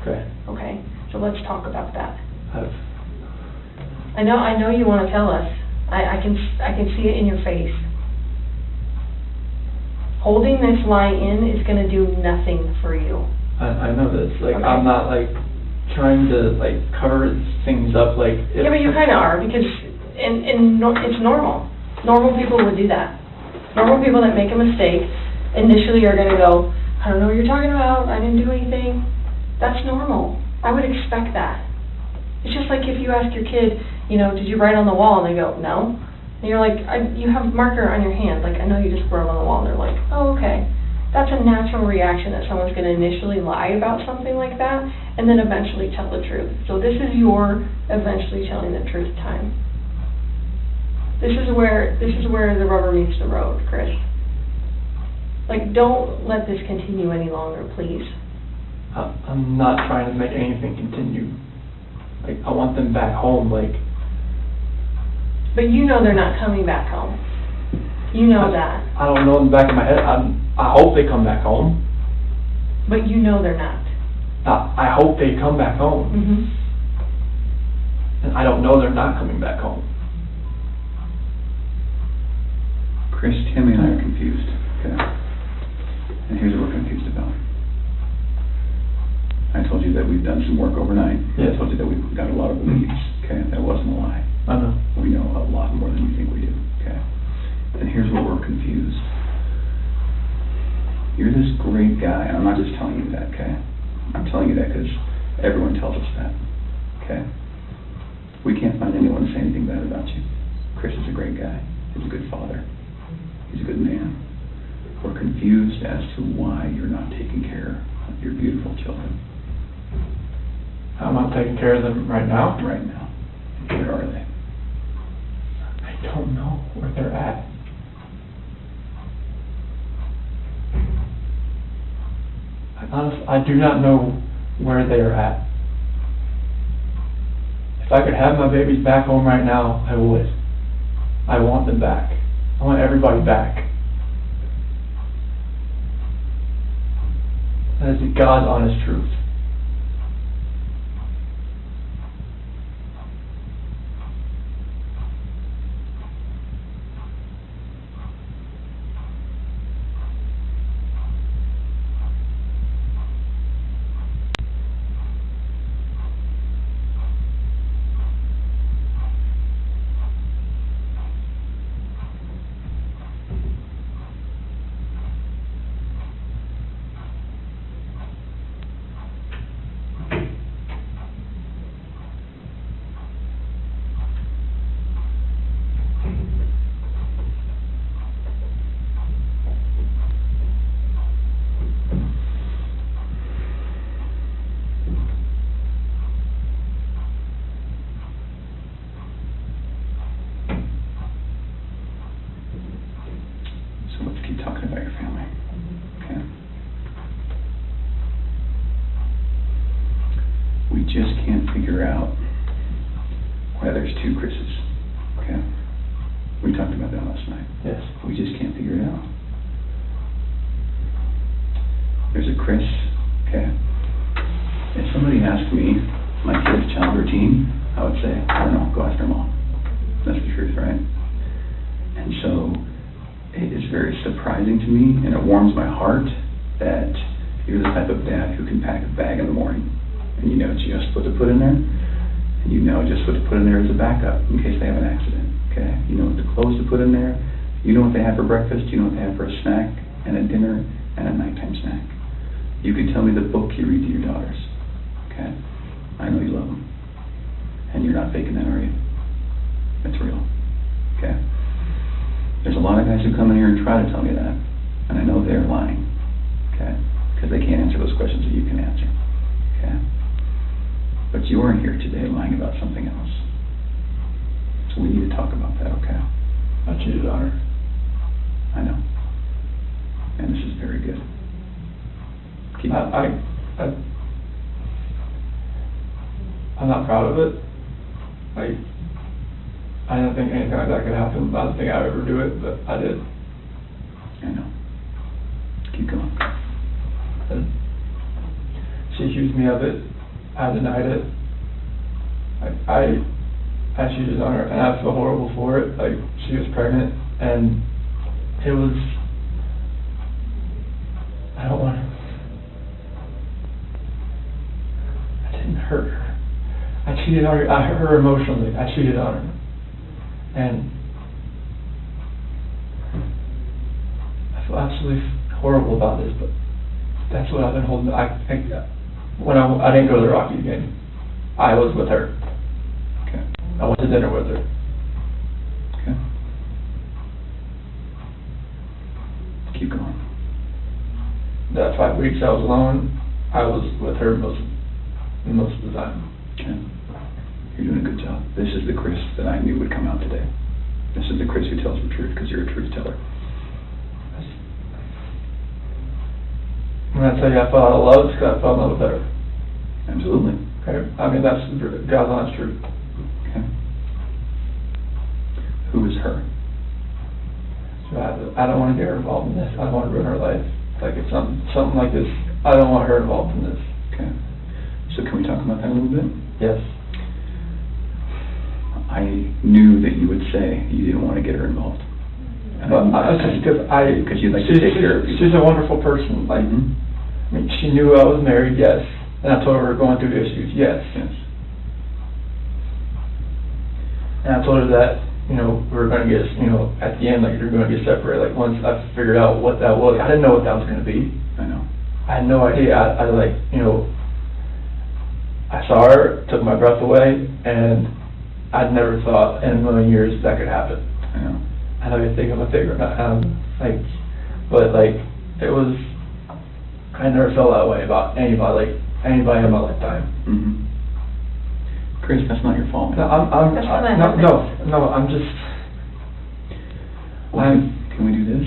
Okay. Okay. So let's talk about that. I know you want to tell us. I can see it in your face. Holding this lie in is going to do nothing for you. I know this. Like, okay. I'm not like trying to like cover things up. Like. Yeah, but you kind of are because it's normal. Normal people would do that. Normal people that make a mistake initially are going to go, I don't know what you're talking about. I didn't do anything. That's normal. I would expect that. It's just like if you ask your kid, you know, did you write on the wall? And they go, no. And you're like, you have a marker on your hand. Like, I know you just wrote on the wall. And they're like, oh, okay. That's a natural reaction that someone's going to initially lie about something like that and then eventually tell the truth. So this is your eventually telling the truth time. This is where the rubber meets the road, Chris. Like, don't let this continue any longer, please. I'm not trying to make anything continue. Like, I want them back home, like. But you know they're not coming back home. You know that. I don't know in the back of my head. I hope they come back home. But you know they're not. I hope they come back home. Mm-hmm. And I don't know they're not coming back home. Chris, Timmy and I are confused, okay? And here's what we're confused about. I told you that we've done some work overnight. Yeah. I told you that we've got a lot of beliefs, okay? That wasn't a lie. I know. We know a lot more than you think we do, okay? And here's where we're confused. You're this great guy, and I'm not just telling you that, okay? I'm telling you that because everyone tells us that, okay? We can't find anyone to say anything bad about you. Chris is a great guy. He's a good father. He's a good man. We're confused as to why you're not taking care of your beautiful children. I'm not taking care of them right now? Right now. Where are they? I don't know where they're at. Honestly, I do not know where they are at. If I could have my babies back home right now, I would. I want them back. I want everybody back. That is the God's honest truth. So let's keep talking about your family, okay? We just can't figure out why there's two Chris's, okay? We talked about that last night. Yes. We just can't figure it out. There's a Chris, okay? If somebody asked me my kid's child routine, I would say, I don't know, go after mom. That's the truth, right? And so it is very surprising to me, and it warms my heart that you're the type of dad who can pack a bag in the morning, and you know just what to put in there, and you know just what to put in there as a backup in case they have an accident, okay? You know what the clothes to put in there, you know what they have for breakfast, you know what they have for a snack, and a dinner, and a nighttime snack. You can tell me the book you read to your daughters, okay? I know you love them. And you're not faking that, are you? It's real, okay? There's a lot of guys who come in here and try to tell me that, and I know they're lying, okay? Because they can't answer those questions that you can answer, okay? But you are here today lying about something else. So we need to talk about that, okay? I cheated on her. I know. And this is very good. Keep I'm not proud of it. I didn't think anything like that could happen. I didn't think I would ever do it, but I did. I know. Keep going. And she accused me of it. I denied it. I cheated on her, and I feel horrible for it. Like, she was pregnant, and it was, I don't want to, I didn't hurt her. I cheated on her. I hurt her emotionally. I cheated on her. And I feel absolutely horrible about this, but that's what I've been holding. When I didn't go to the Rocky game, I was with her. Okay. I went to dinner with her. Okay. Keep going. That 5 weeks I was alone, I was with her most of the time. Okay. You're doing a good job. This is the Chris that I knew would come out today. This is the Chris who tells the truth because you're a truth teller. When I tell you I fell out of love, it's because I fell in love with her. Absolutely. Okay. I mean, that's God's honest truth. Okay. Who is her? So I don't want to get her involved in this. I don't want to ruin her life. Like, if something like this, I don't want her involved in this. Okay. So can we talk about that a little bit? Yes. I knew that you would say you didn't want to get her involved. Because you'd like to take care of people. She's a wonderful person. Like, I mean, she knew I was married, yes. And I told her we were going through issues, yes. Yes. And I told her that, we were going to get, at the end, like, you're going to get separated. Like, once I figured out what that was, I didn't know what that was going to be. I know. I had no idea. I saw her, took my breath away, and I'd never thought in a million years that could happen. I know. I know you think I'm a figure, but it was, I never felt that way about anybody in my lifetime. Mm-hmm. Chris, that's not your fault. No, I'm just. Well, can we do this?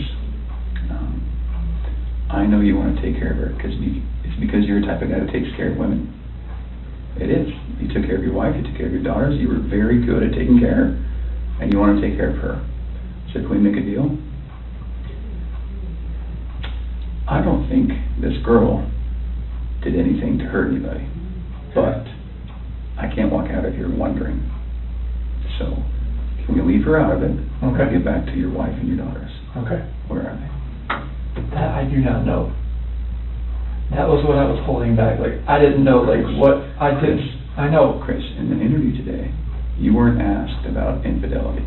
I know you want to take care of her because it's because you're the type of guy who takes care of women. It is. You took care of your wife, you took care of your daughters, you were very good at taking care, and you want to take care of her. So can we make a deal? I don't think this girl did anything to hurt anybody, but I can't walk out of here wondering. So can we leave her out of it? Okay. Get back to your wife and your daughters. Okay. Where are they? That I do not know. That was what I was holding back. Like, I didn't know, what I did. I know. Chris, in the interview today, you weren't asked about infidelity.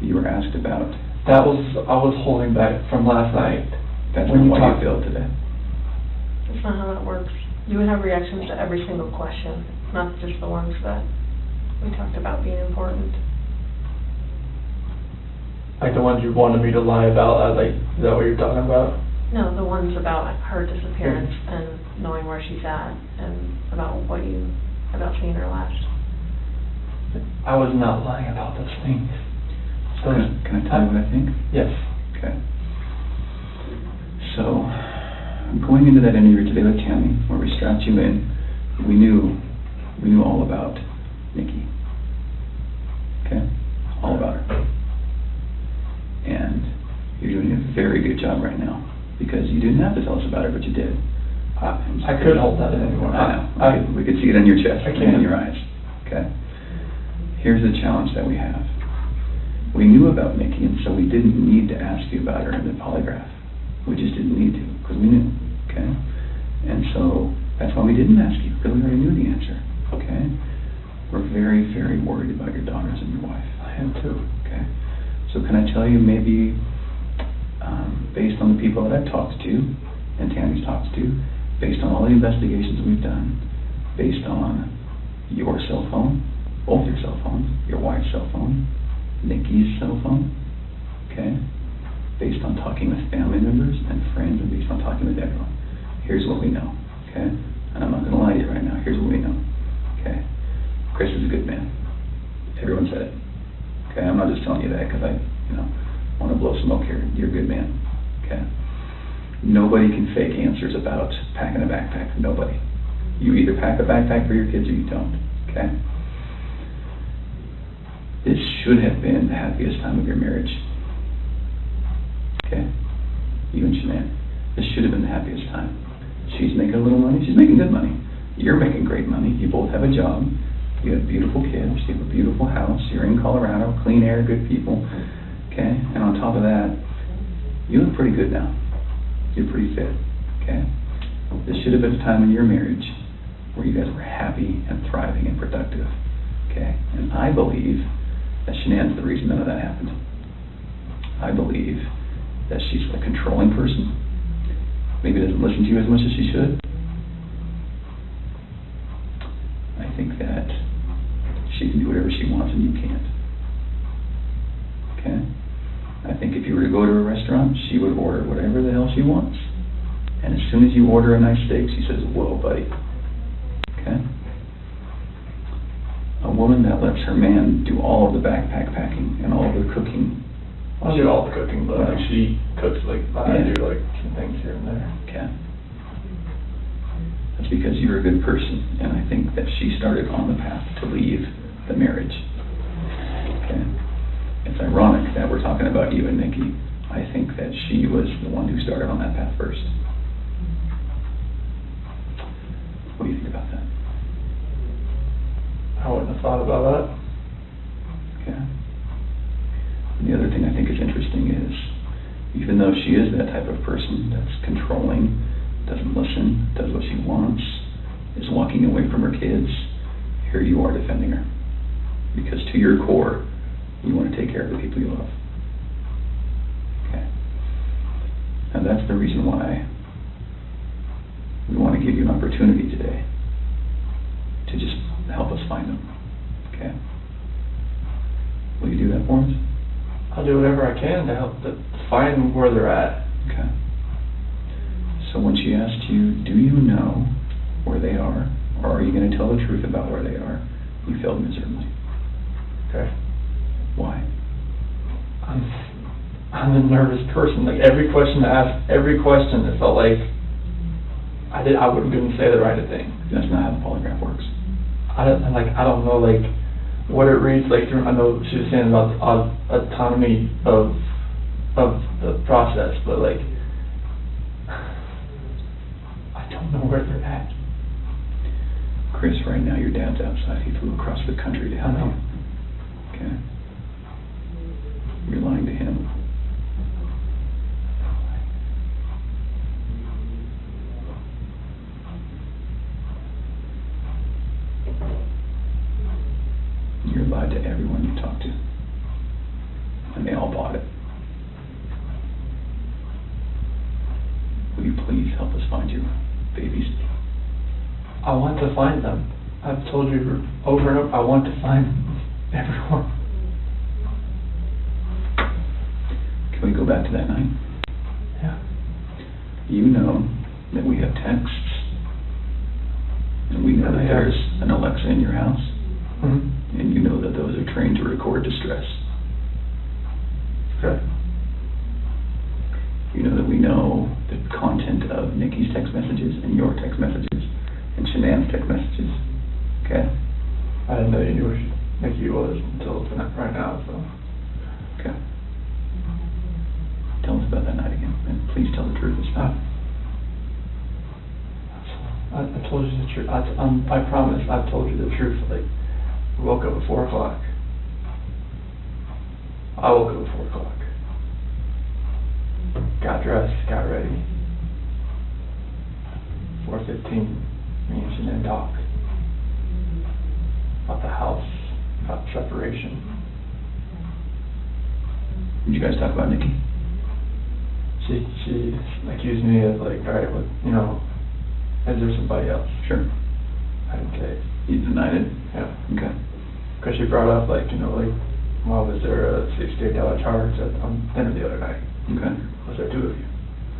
You were asked about... I was holding back from last night. That's not what you feel today. That's not how that works. You would have reactions to every single question, not just the ones that we talked about being important. Like the ones you wanted me to lie about, is that what you're talking about? No, the ones about her disappearance and knowing where she's at, and about seeing her last. I was not lying about those things. Can I tell you what I think? Yes. Okay. So, going into that interview today with Tammy, where we strapped you in, we knew all about Nikki. Okay? All about her. And you're doing a very good job right now, because you didn't have to tell us about her, but you did. I couldn't hold that in anymore. I know. We could see it on your chest and in your eyes. Okay? Here's the challenge that we have. We knew about Nikki, and so we didn't need to ask you about her in the polygraph. We just didn't need to, because we knew, okay? And so that's why we didn't ask you, because we already knew the answer, okay? We're very, very worried about your daughters and your wife. I am too, okay? So can I tell you, maybe based on the people that I've talked to, and Tammy's talked to, based on all the investigations we've done, based on your cell phone, both your cell phones, your wife's cell phone, Nikki's cell phone, okay? Based on talking with family members and friends, and based on talking with everyone, here's what we know, okay? And I'm not going to lie to you right now. Here's what we know, okay? Chris is a good man. Everyone said it, okay? I'm not just telling you that because I, want to blow smoke here. You're a good man, okay? Nobody can fake answers about packing a backpack. Nobody. You either pack a backpack for your kids or you don't, okay? This should have been the happiest time of your marriage. Okay? You and Shanann. This should have been the happiest time. She's making a little money. She's making good money. You're making great money. You both have a job. You have beautiful kids. You have a beautiful house. You're in Colorado. Clean air, good people. Okay? And on top of that, you look pretty good now. You're pretty fit. Okay? This should have been a time in your marriage where you guys were happy and thriving and productive. Okay? And I believe that Shanann's the reason none of that happened. I believe that she's a controlling person. Maybe doesn't listen to you as much as she should. I think that she can do whatever she wants and you can't. Okay? I think if you were to go to a restaurant, she would order whatever the hell she wants. And as soon as you order a nice steak, she says, whoa, buddy. Okay? A woman that lets her man do all of the backpack packing and all of the cooking. I'll do all the cooking, but she cooks I do some things here and there. Okay. That's because you're a good person, and I think that she started on the path to leave the marriage. Okay. It's ironic that we're talking about you and Nikki. I think that she was the one who started on that path first. What do you think about that? I wouldn't have thought about that. Okay. And the other thing I think is interesting is, even though she is that type of person that's controlling, doesn't listen, does what she wants, is walking away from her kids, here you are defending her. Because to your core, you want to take care of the people you love. Okay. And that's the reason why we want to give you an opportunity today to just help us find them. Okay? Will you do that for us? I'll do whatever I can to help find where they're at. Okay. So when she asked you, do you know where they are, or are you going to tell the truth about where they are, you failed miserably. Okay. Why? I'm a nervous person. Like every question I asked, every question, it felt like I wouldn't say the right thing. That's not how the polygraph works. I don't know what it reads like. I know she was saying about the autonomy of the process, but I don't know where they're at. Chris, right now your dad's outside. He flew across the country to help you. Okay. You're lying to him. You're lied to everyone you talk to. And they all bought it. Will you please help us find your babies? I want to find them. I've told you over and over, I want to find everyone. Can we go back to that night? Yeah. You know that we have texts, and we know that there's an Alexa in your house, and you know that those are trained to record distress. Okay. You know that we know the content of Nikki's text messages and your text messages and Shanann's text messages. Okay? I didn't know you knew where Nikki was until tonight, right now, so. Okay. Tell us about that night again, and please tell the truth this time. I told you the truth. I promise I've told you the truth. We woke up at 4 o'clock. I woke up at 4 o'clock. got dressed, got ready. 4:15, me and Shanann talk about the house, about separation. Did you guys talk about Nikki? She accused me of like, all right, well, you know, is there somebody else? Sure. I didn't say it. You denied it? Yeah. Okay. Because she brought up like, you know, like, well, was there a $68 charge on dinner the other night? Okay. Was there 2 of you?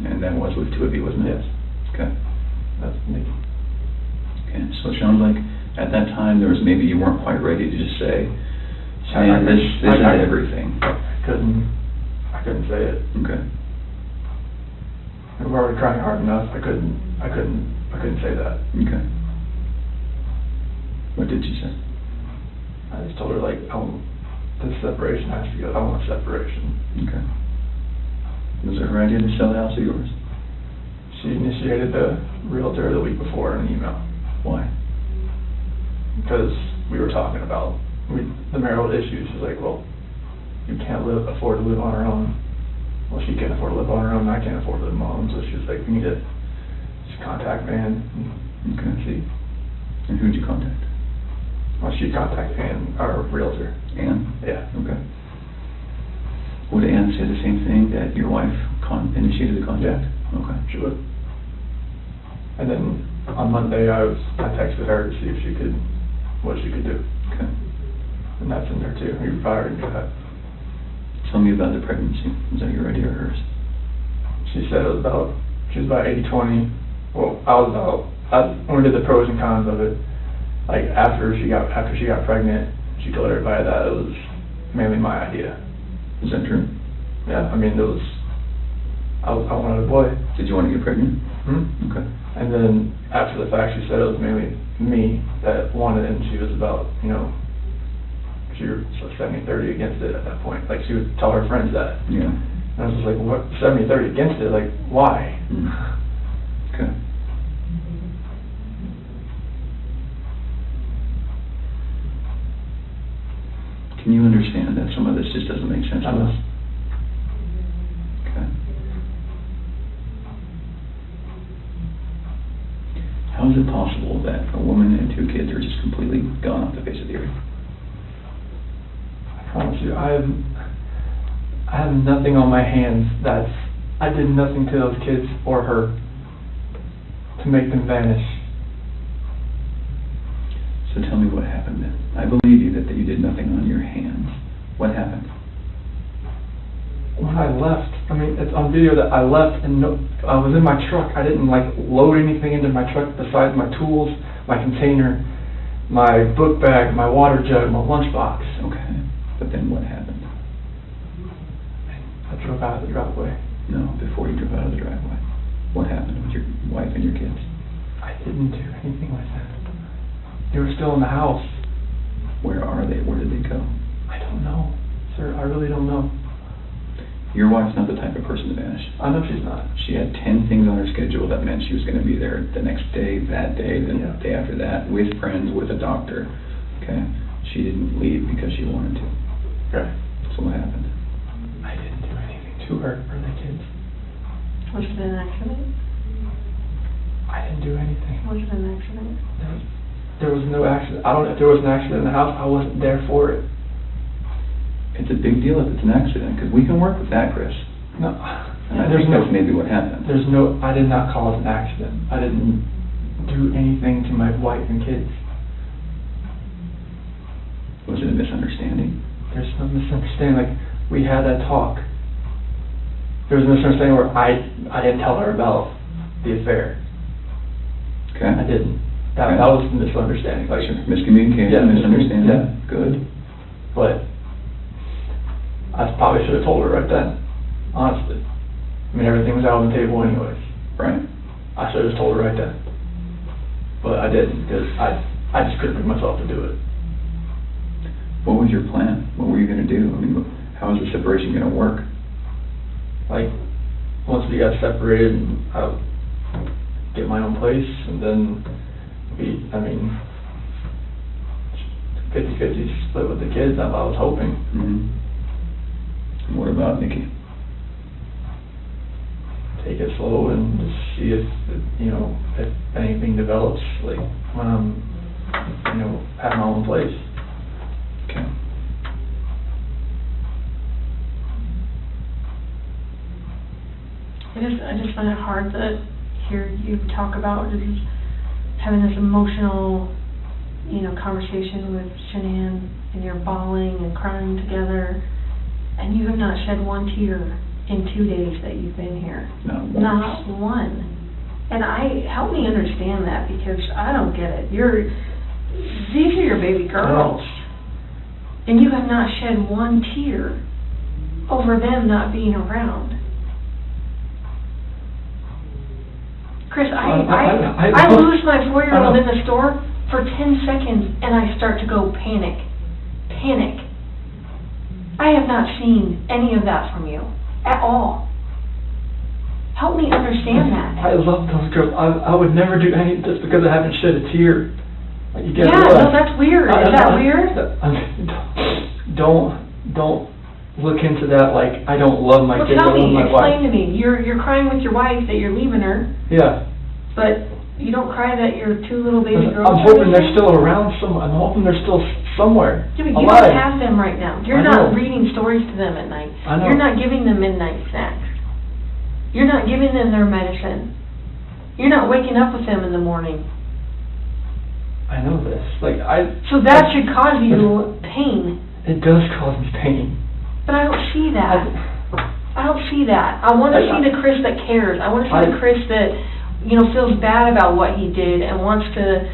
And that was with 2 of you, wasn't it? Yes. Okay. That's Nikki. Okay, so it sounds like at that time there was maybe you weren't quite ready to just say, man, this isn't everything. I couldn't say it. Okay. We were already trying hard enough. I couldn't say that. Okay. What did you say? I just told her like, this separation has to go. I want separation. Okay. Was it her idea to sell the house or yours? She initiated the realtor the week before in an email. Why? Because we were talking about the marital issues. She's like, well, you can't afford to live on her own. Well, she can't afford to live on her own, and I can't afford to live on my own. So she was like, we need to just contact Van and see. And who'd you contact? Well, she contacted Ann, our realtor. Ann? Yeah. Okay. Would Ann say the same thing, that your wife initiated the contact? Yeah. Okay. She would. And then on Monday, I texted her to see if what she could do. Okay. And that's in there too. You probably already knew that. Tell me about the pregnancy. Was that your idea or hers? She said she was about 80-20. Well, when we did the pros and cons of it, like after she got pregnant, she told everybody that it was mainly my idea. Is that true? Yeah, I mean, I wanted a boy. Did you want to get pregnant? Hmm? Okay. And then after the fact, she said it was mainly me that wanted it, and she was about, you know, she was 70-30 against it at that point. Like, she would tell her friends that. Yeah. And I was just like, what, 70-30 against it? Like, why? Okay. Can you understand that some of this just doesn't make sense to us? Okay. How is it possible that a woman and 2 kids are just completely gone off the face of the earth? I promise you, I have nothing on my hands I did nothing to those kids or her to make them vanish. So tell me what happened then. I believe you that you did nothing on your hands. What happened? When I left, I mean, it's on video that I left and I was in my truck. I didn't like load anything into my truck besides my tools, my container, my book bag, my water jug, my lunchbox. Okay. But then what happened? I drove out of the driveway. No, before you drove out of the driveway. What happened with your wife and your kids? I didn't do anything like that. They were still in the house. Where are they? Where did they go? I don't know, sir. I really don't know. Your wife's not the type of person to vanish. I know she's not. She had 10 things on her schedule that meant she was going to be there the next day, that day, the day after that, with friends, with a doctor. Okay? She didn't leave because she wanted to. Okay. So what happened? I didn't do anything to her or the kids. Was it an accident? I didn't do anything. Was it an accident? There was no accident. I don't know if there was an accident in the house. I wasn't there for it. It's a big deal if it's an accident, because we can work with that, Chris. No. And I think that's maybe what happened. I did not cause an accident. I didn't do anything to my wife and kids. Was it a misunderstanding? There's no misunderstanding. Like, we had that talk. There was a misunderstanding where I didn't tell her about the affair. Okay. I didn't. That was the misunderstanding. Like, miscommunication, misunderstanding. Yeah. Good. But I probably should have told her right then, honestly. I mean, everything was out on the table anyways. Right. I should have just told her right then. But I didn't, because I just couldn't bring myself to do it. What was your plan? What were you going to do? I mean, how is the separation going to work? Like, once we got separated, I would get my own place, and then 50-50 split with the kids, I was hoping. Mm-hmm. And what about Nikki? take it slow and just see if, you know, if anything develops, like, when I'm, you know, at my own place. Okay. I just find it hard to hear you talk about just having this emotional, you know, conversation with Shanann, and you're bawling and crying together, and you have not shed one tear in 2 days that you've been here. Not one. And help me understand that, because I don't get it. These are your baby girls, and you have not shed one tear over them not being around. Chris, I lose my 4-year-old in the store for 10 seconds, and I start to go panic. I have not seen any of that from you at all. Help me understand that. I love those girls. I would never do anything just because I haven't shed a tear. Like, you Yeah, no, that's weird. Is that weird? Don't look into that like I don't love my kids. Tell I love me, my explain wife. to me. You're crying with your wife that you're leaving her, Yeah. but you don't cry that your 2 little baby girls I'm hoping they're still around somewhere. I'm hoping they're still somewhere. Yeah, but you alive. don't have them right now. You're I not know. reading stories to them at night. I know. You're not giving them midnight snacks. You're not giving them their medicine. You're not waking up with them in the morning. I know this. So that should cause you pain. It does cause me pain. But I don't see that. I don't see that. I want to see the Chris that cares. I want to see the Chris that, you know, feels bad about what he did and wants to,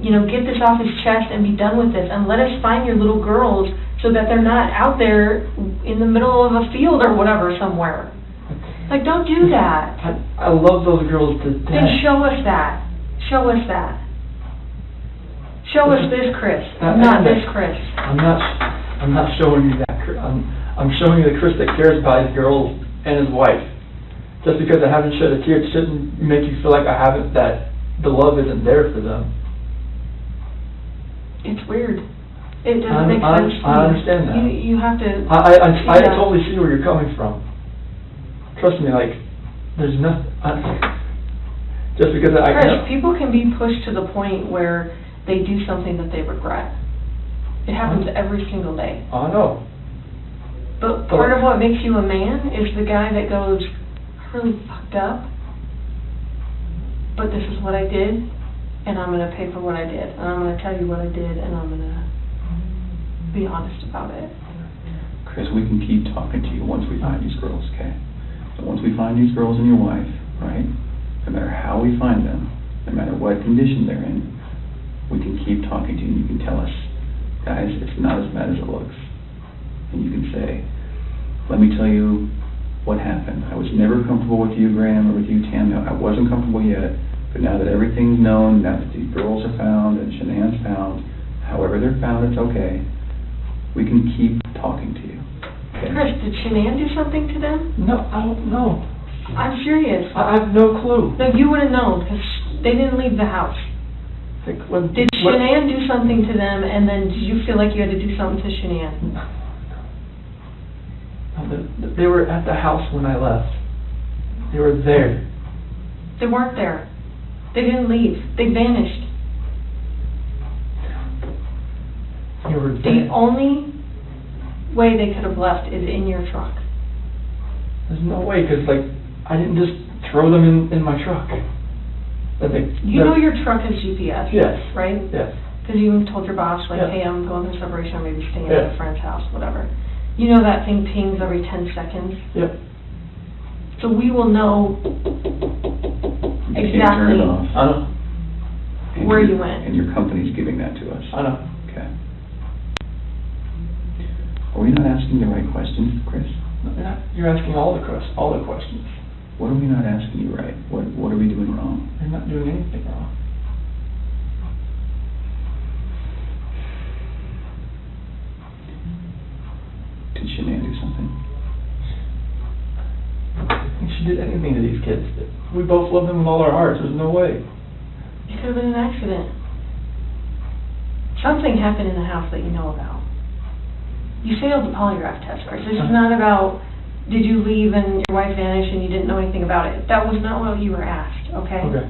you know, get this off his chest and be done with this. And let us find your little girls so that they're not out there in the middle of a field or whatever somewhere. Like, don't do that. I love those girls to death. Then show us that. Show us that. Show us this Chris, not this Chris. I'm not showing you that. I'm showing you the Chris that cares about his girls and his wife. Just because I haven't shed a tear, it shouldn't make you feel like that the love isn't there for them. It's weird. It doesn't make sense to me. I understand that. You have to. I totally see where you're coming from. Trust me, like, there's nothing. Just because Chris, people can be pushed to the point where they do something that they regret. It happens every single day. I know. But part of what makes you a man is the guy that goes, I really fucked up, but this is what I did, and I'm going to pay for what I did, and I'm going to tell you what I did, and I'm going to be honest about it. Chris, we can keep talking to you once we find these girls, okay? So once we find these girls and your wife, right, no matter how we find them, no matter what condition they're in, we can keep talking to you and you can tell us, guys, it's not as bad as it looks. And you can say, let me tell you what happened. I was never comfortable with you, Graham, or with you, Tam. No, I wasn't comfortable yet, but now that everything's known, now that these girls are found and Shanann's found, however they're found, it's okay. We can keep talking to you. Okay? Chris, did Shanann do something to them? No, I don't know. I'm serious. I have no clue. No, you would have known, because they didn't leave the house. Did Shanann do something to them, and then did you feel like you had to do something to Shanann? No, they were at the house when I left. They were there. They weren't there. They didn't leave. They vanished. They were The there. only way they could have left is in your truck. There's no way, because, like, I didn't just throw them in my truck. You know your truck has GPS, Yes. right? Yes. Because you told your boss, like, Yeah. hey, I'm going through separation, I'm maybe staying Yeah. at a friend's house, whatever. You know that thing pings every 10 seconds? Yep. So we will know You can't turn it off. I know. where you went. And your company's giving that to us. I know. Okay. Are we not asking the right questions, Chris? No, you're asking all the questions. What are we not asking you right? What are we doing wrong? You're not doing anything wrong. Did Shanann do something? I think she did anything to these kids. We both love them with all our hearts. There's no way. It could have been an accident. Something happened in the house that you know about. You failed the polygraph test, Chris. This is not about did you leave and your wife vanished and you didn't know anything about it? That was not what you were asked, okay? Okay.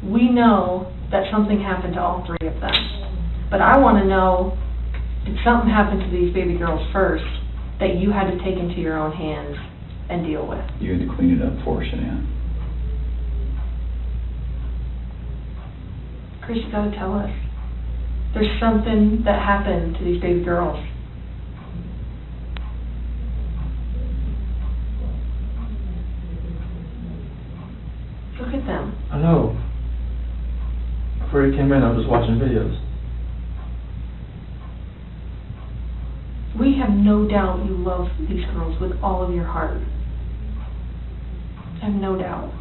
We know that something happened to all three of them. But I want to know, did something happen to these baby girls first that you had to take into your own hands and deal with? You had to clean it up for Shanann. Chris, you gotta tell us. There's something that happened to these baby girls. Look at them. I know. Before you came in, I was watching videos. We have no doubt you love these girls with all of your heart. I have no doubt.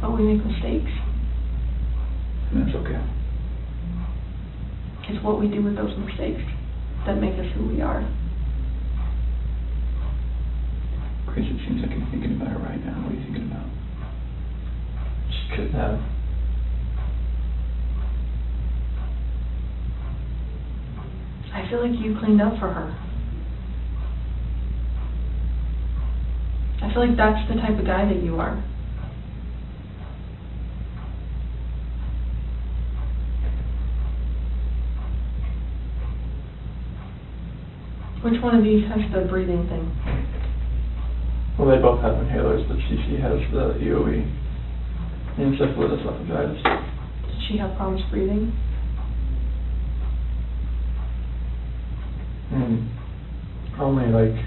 But we make mistakes. And that's okay. It's what we do with those mistakes that make us who we are. Chris, it seems like you're thinking about it right now. What are you thinking about? She couldn't have. I feel like you cleaned up for her. I feel like that's the type of guy that you are. Which one of these has the breathing thing? Well, they both have inhalers, but Cece has the EOE. Encephalitis esophagitis. Did she have problems breathing? Only like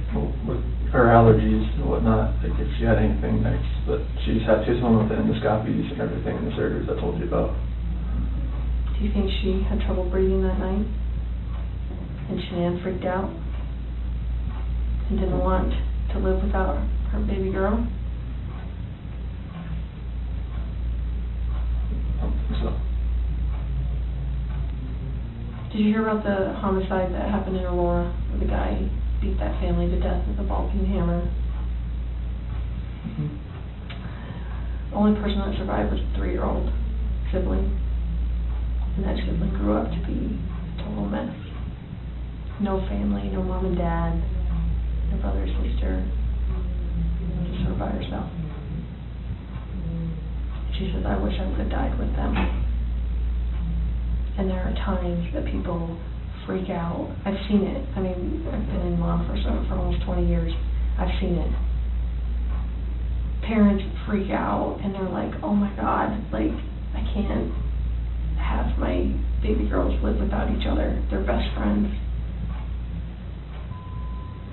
with her allergies and whatnot, like if she had anything next, but she's one with the endoscopies and everything and the surgeries I told you about. Do you think she had trouble breathing that night? And Shanann freaked out? And didn't want to live without her baby girl? I don't think so. Did you hear about the homicide that happened in Aurora, where the guy beat that family to death with a ball-peen hammer? The only person that survived was a 3-year-old sibling. And that sibling grew up to be a total mess. No family, no mom and dad, no brother or sister, just her by herself. She says, I wish I would have died with them. And there are times that people freak out. I've seen it. I mean, I've been in law for almost 20 years. I've seen it. Parents freak out and they're like, oh my God, like, I can't have my baby girls live without each other. They're best friends.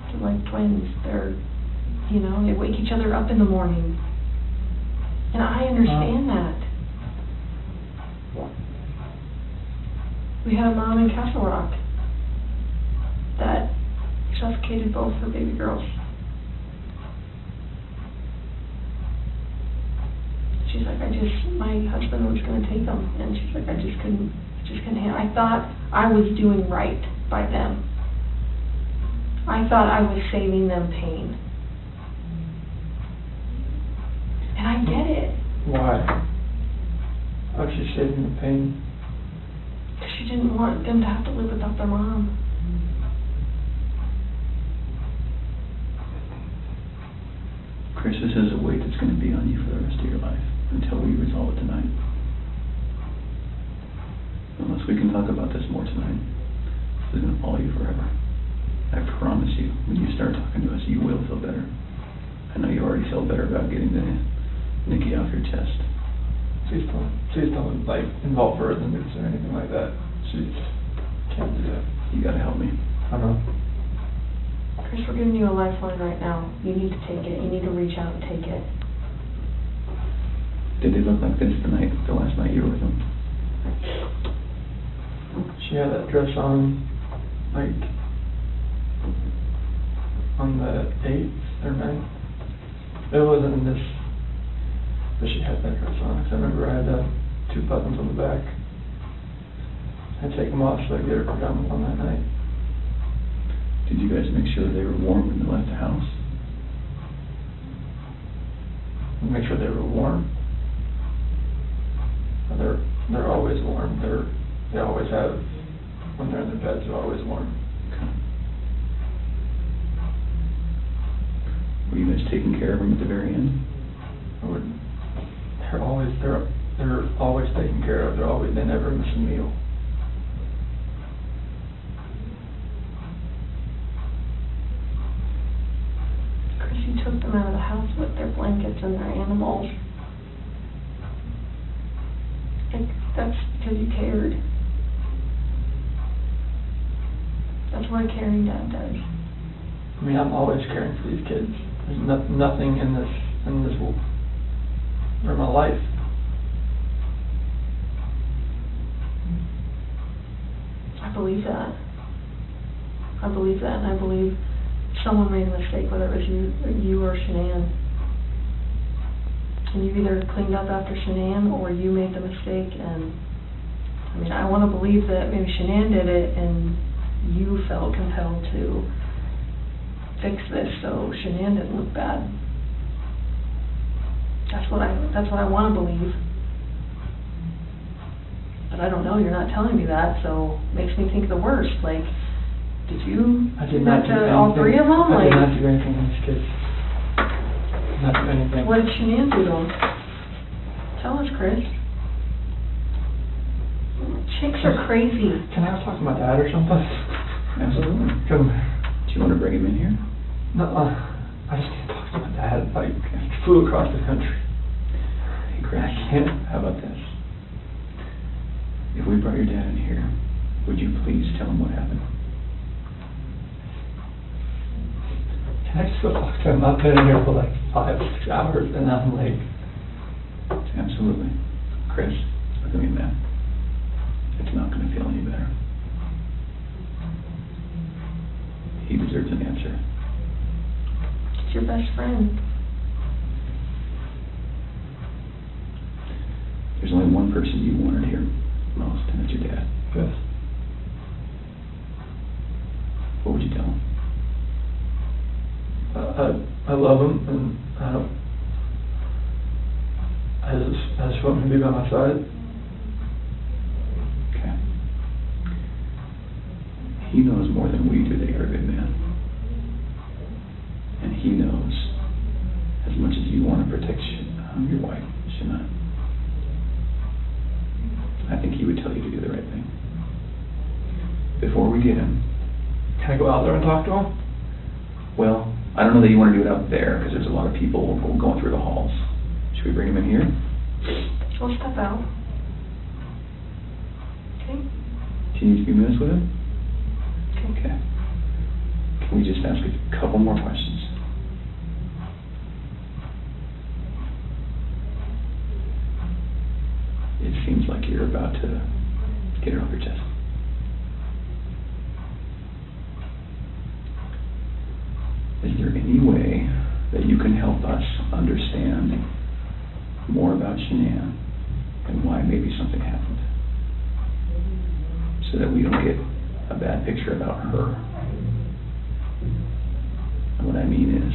They're like twins. They're, you know, they wake each other up in the morning. And I understand that. We had a mom in Castle Rock that suffocated both her baby girls. She's like, my husband was going to take them, and she's like, I just couldn't handle. I thought I was doing right by them. I thought I was saving them pain. And I get it. Why? How's she saving the pain? She didn't want them to have to live without their mom. Chris, this is a weight that's going to be on you for the rest of your life until we resolve it tonight. Unless we can talk about this more tonight, this is going to follow you forever. I promise you, when you start talking to us, you will feel better. I know you already feel better about getting the Nikki off your chest. Please don't like involve her in the news or anything like that. She can't do that. You gotta help me. I know. Chris, we're giving you a lifeline right now. You need to take it. You need to reach out and take it. Did they look like this the last night you were with them? She had that dress on, like, on the 8th or 9th. It wasn't in this, but she had that dress on. Cause I remember I had 2 buttons on the back. I'd take them off so I could get her pajamas on that night. Did you guys make sure they were warm when they left the house? Make sure they were warm. They're always warm. They always have, when they're in their beds, they're always warm. Okay. just taking care of them at the very end? They're always taken care of. They never miss a meal. Chris, you took them out of the house with their blankets and their animals. Like, that's because you cared. That's what a caring dad does. I mean, I'm always caring for these kids. There's nothing in this or my life. I believe that. I believe that, and I believe someone made a mistake, whether it was you or Shanann. And you either cleaned up after Shanann or you made the mistake. And I mean, I want to believe that maybe Shanann did it and you felt compelled to fix this so Shanann didn't look bad. That's what I want to believe. But I don't know, you're not telling me that, so it makes me think the worst. Like, did you do that to all three of them? I did not do anything to these kids. Not do anything. What did Shanann do to them? Tell us, Chris. Chicks are crazy. Can I talk to my dad or something? Absolutely. Do you want to bring him in here? No, I just need to talk to my dad. Like, I flew across the country. Hey, Chris, I can't. How about this? If we brought your dad in here, would you please tell him what happened? Can I just go talk to him? I've been in here for like 5 or 6 hours and I'm late. Absolutely. Chris, look at me, man. It's not going to feel any better. He deserves an answer. It's your best friend. There's only one person you wanted here most, and it's your dad. Yes. What would you tell him? I love him, and I just want him to be by my side. Okay. He knows more than we do that you're a good man. And he knows as much as you want to protect your wife, Shanann. I think he would tell you to do the right thing. Before we get him... Can I go out there and talk to him? Well, I don't know that you want to do it out there, because there's a lot of people going through the halls. Should we bring him in here? We'll step out. Okay? Can you a few minutes with him? Okay. Can we just ask a couple more questions? It seems like you're about to get it off your chest. Is there any way that you can help us understand more about Shanann and why maybe something happened, so that we don't get a bad picture about her? And what I mean is,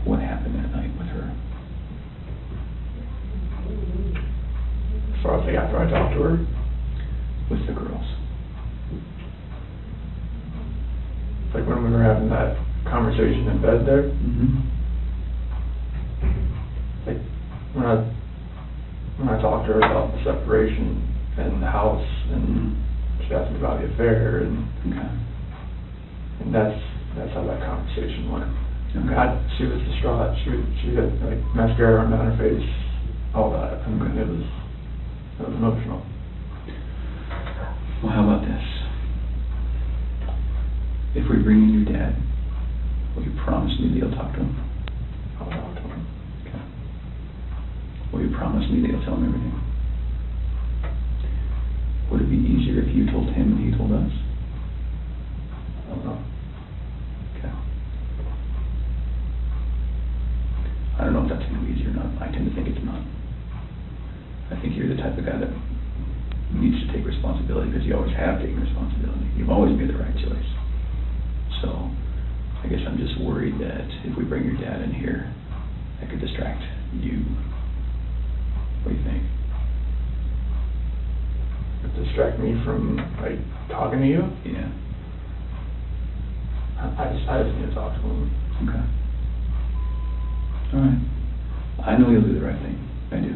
what happened that night with her? As far as like after I talked to her? With the girls. Like when we were having that conversation in bed there? Mm-hmm. Like when I talked to her about the separation and the house, and she asked me about the affair, and and that's how that conversation went. Okay. She was distraught. She had like mascara running down her face, all that. I mean, it was emotional. Well, how about this? If we bring in your dad, will you promise me that you'll talk to him? I'll talk to him. Okay. Will you promise me that you'll tell him everything? Would it be easier if you told him and he told us? I don't know. Okay. I don't know if that's going to be easier or not. I tend to think it's not. I think you're the type of guy that needs to take responsibility, because you always have taken responsibility. You've always made the right choice. So, I guess I'm just worried that if we bring your dad in here, that could distract you. What do you think? Distract me from like talking to you? Yeah. I just need to talk to him. Okay. All right. I know you'll do the right thing. I do.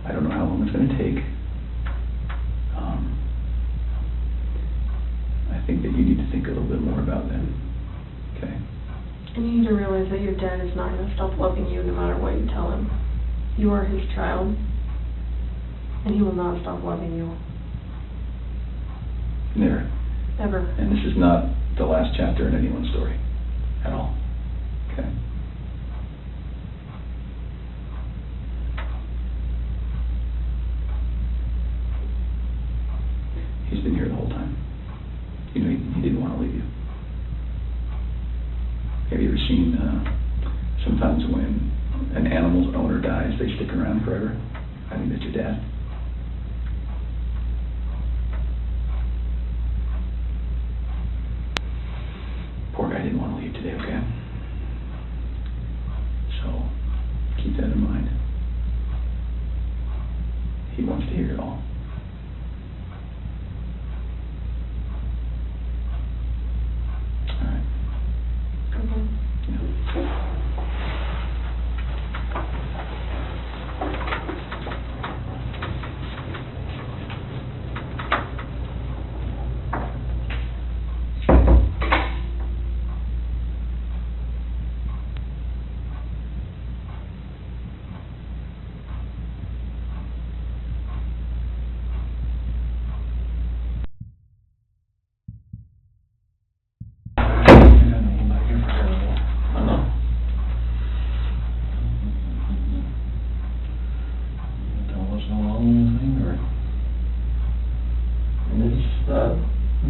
I don't know how long it's going to take. I think that you need to think a little bit more about that. Okay? And you need to realize that your dad is not going to stop loving you no matter what you tell him. You are his child, and he will not stop loving you. Never. Ever. And this is not the last chapter in anyone's story. At all. Okay? He's been here the whole time. You know, he didn't want to leave you. Have you ever seen, sometimes when an animal's owner dies, they stick around forever? I think that's your dad. Poor guy didn't want to leave today, okay? So, keep that in mind. He wants to hear it all.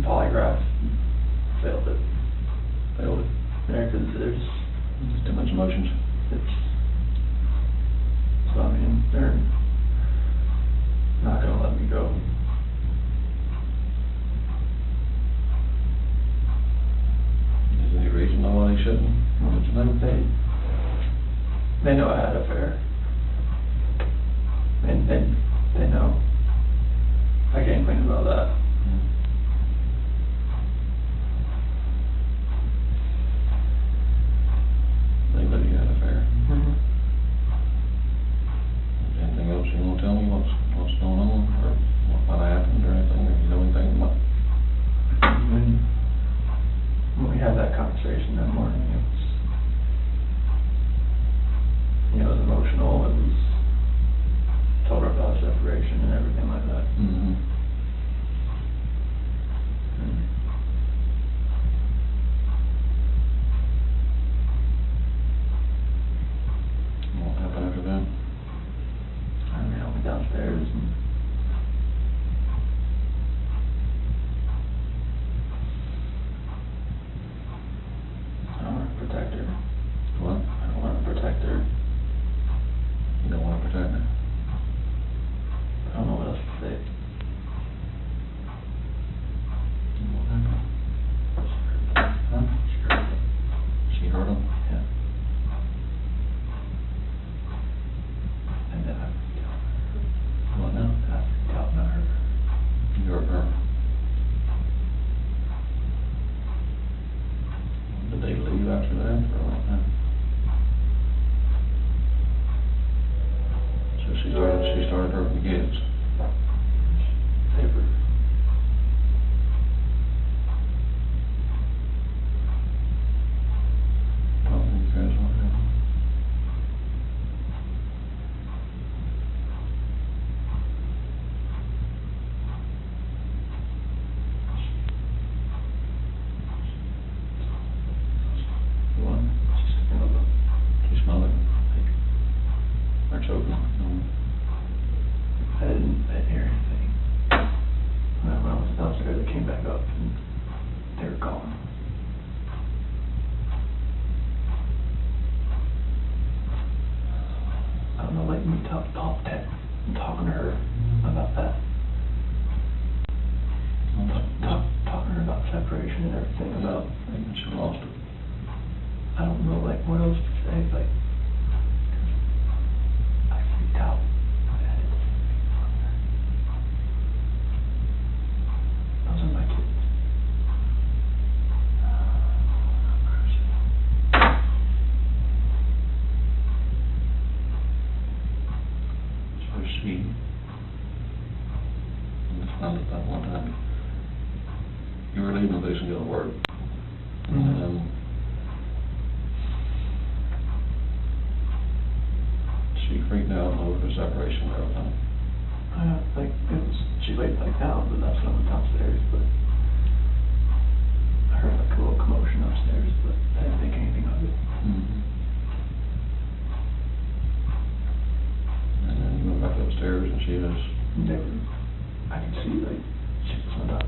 Polygraph failed it. Yeah, because there's too much emotions. So I mean, they're not gonna let me go. Is there any reason why they shouldn't? They know I had an affair. And they know. I can't complain about that. They know you had an affair. Anything else you want to tell me? What's going on, or what happened, or anything? Or you know anything about? When we had that conversation that morning, it was emotional. It was told her about separation and everything like that. Mm-hmm. What happened after that? I mean, I went downstairs and I don't want to protect her. What? I don't want to protect her. You don't want to protect her? I don't know what else to say. What happened? Huh? She hurt him? Yeah. And then I freaked out. What now? I freaked out and I hurt her. You hurt her? Did they leave after that, or what? So she started hurting the kids. Paper. Oh, you guys want to? What? She smelled it. Or choking. No. I didn't hear anything. When I was downstairs, I came back up and they were gone. I don't know, like me talking to her about that. Talking to her about separation and everything, about And she lost it. I don't know, like, what else to say, like, I freaked out. I had it. Those are my kids. and go to work. And she freaked out over the separation and everything. Like, she laid back down, but that's when I went downstairs, but I heard like a little commotion upstairs, but I didn't think anything of it. And then we went back upstairs and she was Never, I could see, like, she just went up.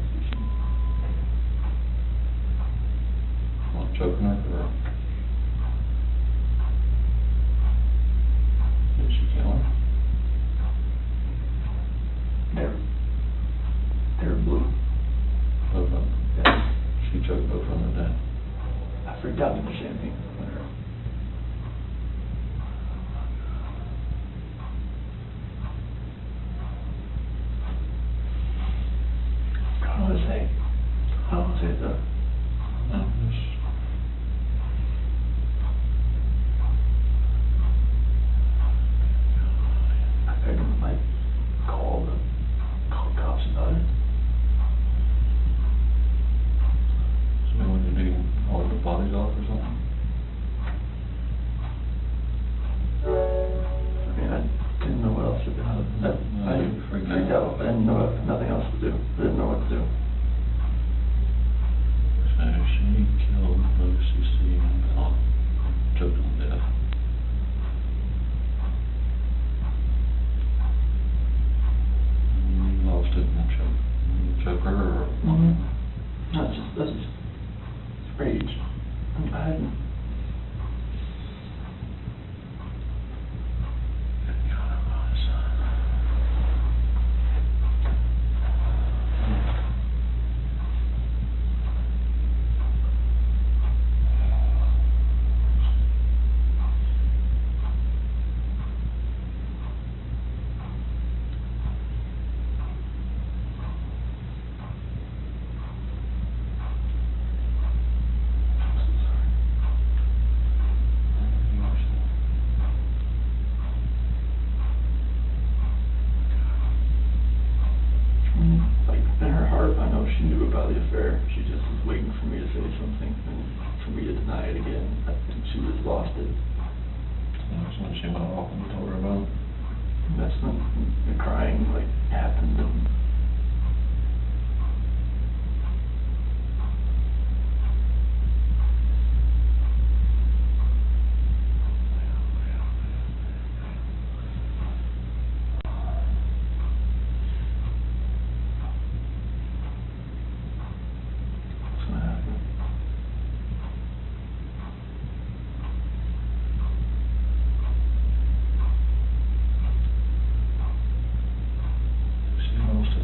choking her, or did she kill her? They're blue. Both of them? Yeah. She choked both of them to death. I freaked out in the champagne. How was it though? I couldn't like call cops about it. So when did you haul the bodies off or something? I mean, I didn't know what else to do. I freaked out. I didn't know nothing else to do. I didn't know what to do. So she killed Lucy C. and Bella, choked them to death. You lost it and choke her or? That's just rage. I hadn't. She knew about the affair. She just was waiting for me to say something and for me to deny it again. I think she was lost it. That's when she went off and told her about it. And that's when the crying like happened. And She almost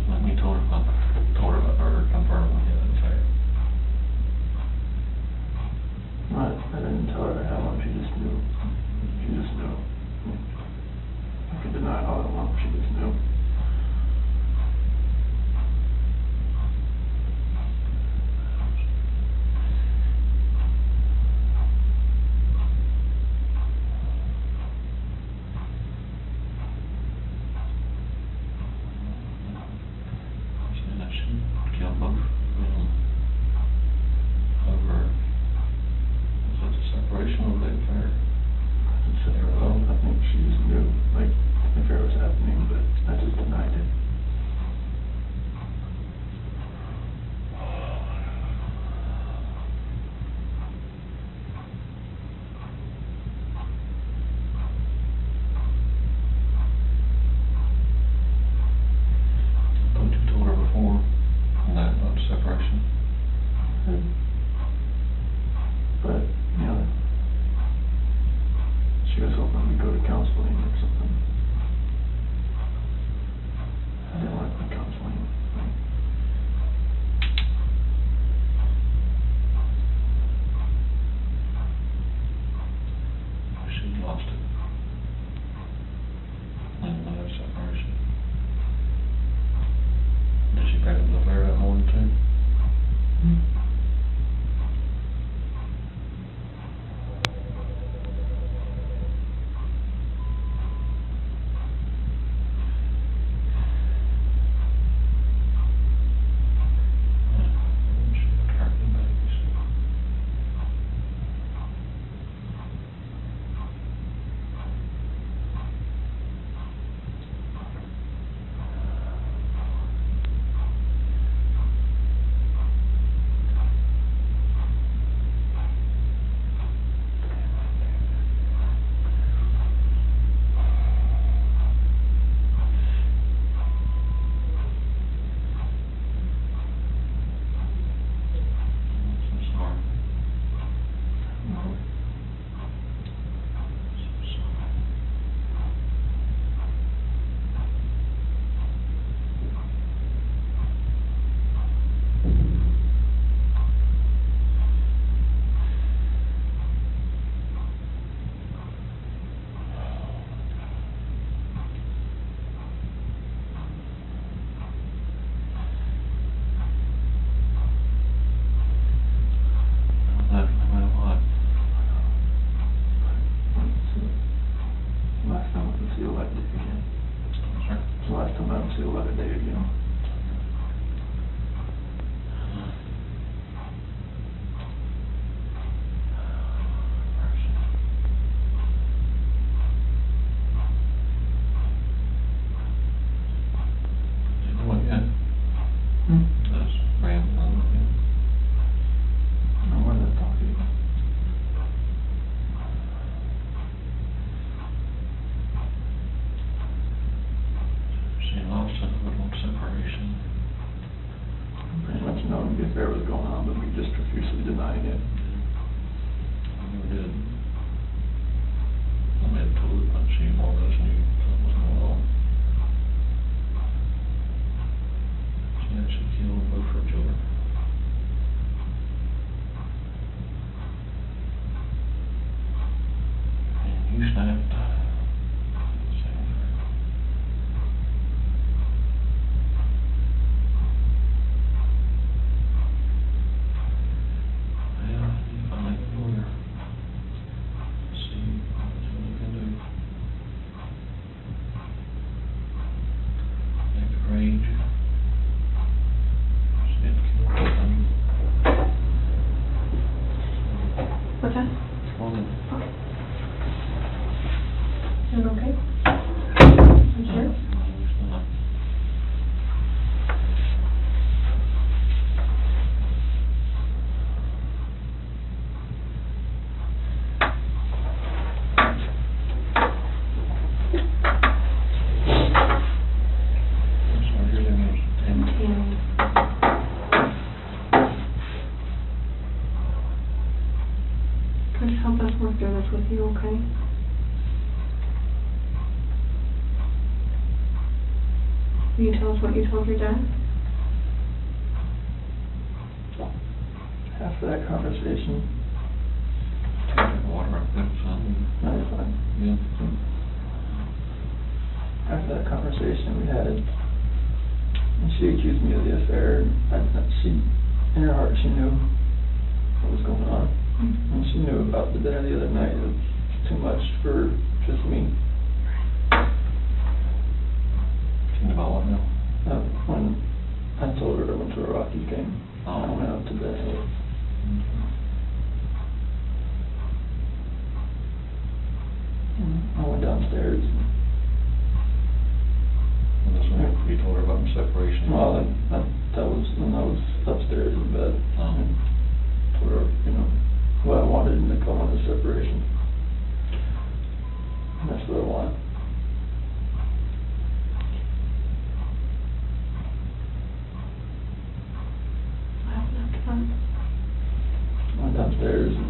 fiercely denying it. I never did. I made a total about seeing all this and something was going on. She actually killed both her children. And you snapped. What's that? Doing okay? You sure? Just help us work through this with you, okay? Will you tell us what you told your dad? After that conversation, Water up there, son. no, you're fine. Yeah. After that conversation we had, and she accused me of the affair, and she, in her heart, she knew what was going on. And she knew about the dinner the other night. It was too much for just me. She knew about what now? When I told her I went to a Rockies game, I went out to bed. I went downstairs. And that's when you told her about the separation? Well, that was when I was upstairs in bed. And told her, what I wanted and to come on a separation. And that's what I want. What happened after that? Went downstairs and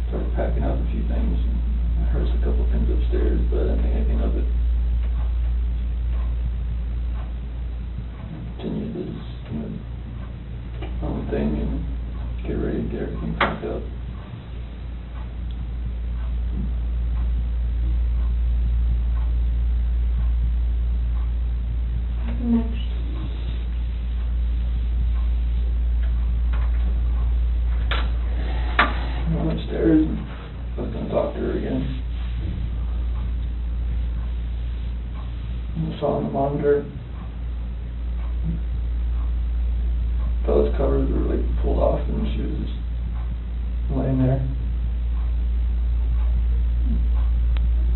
started packing up a few things. And I heard a couple things upstairs, but I didn't think anything of it. I continued to just, my own thing and get ready to get everything packed up. What happened next? I went upstairs and I was going to talk to her again. And I saw on the monitor, Bella's covers were like pulled off and she was just laying there.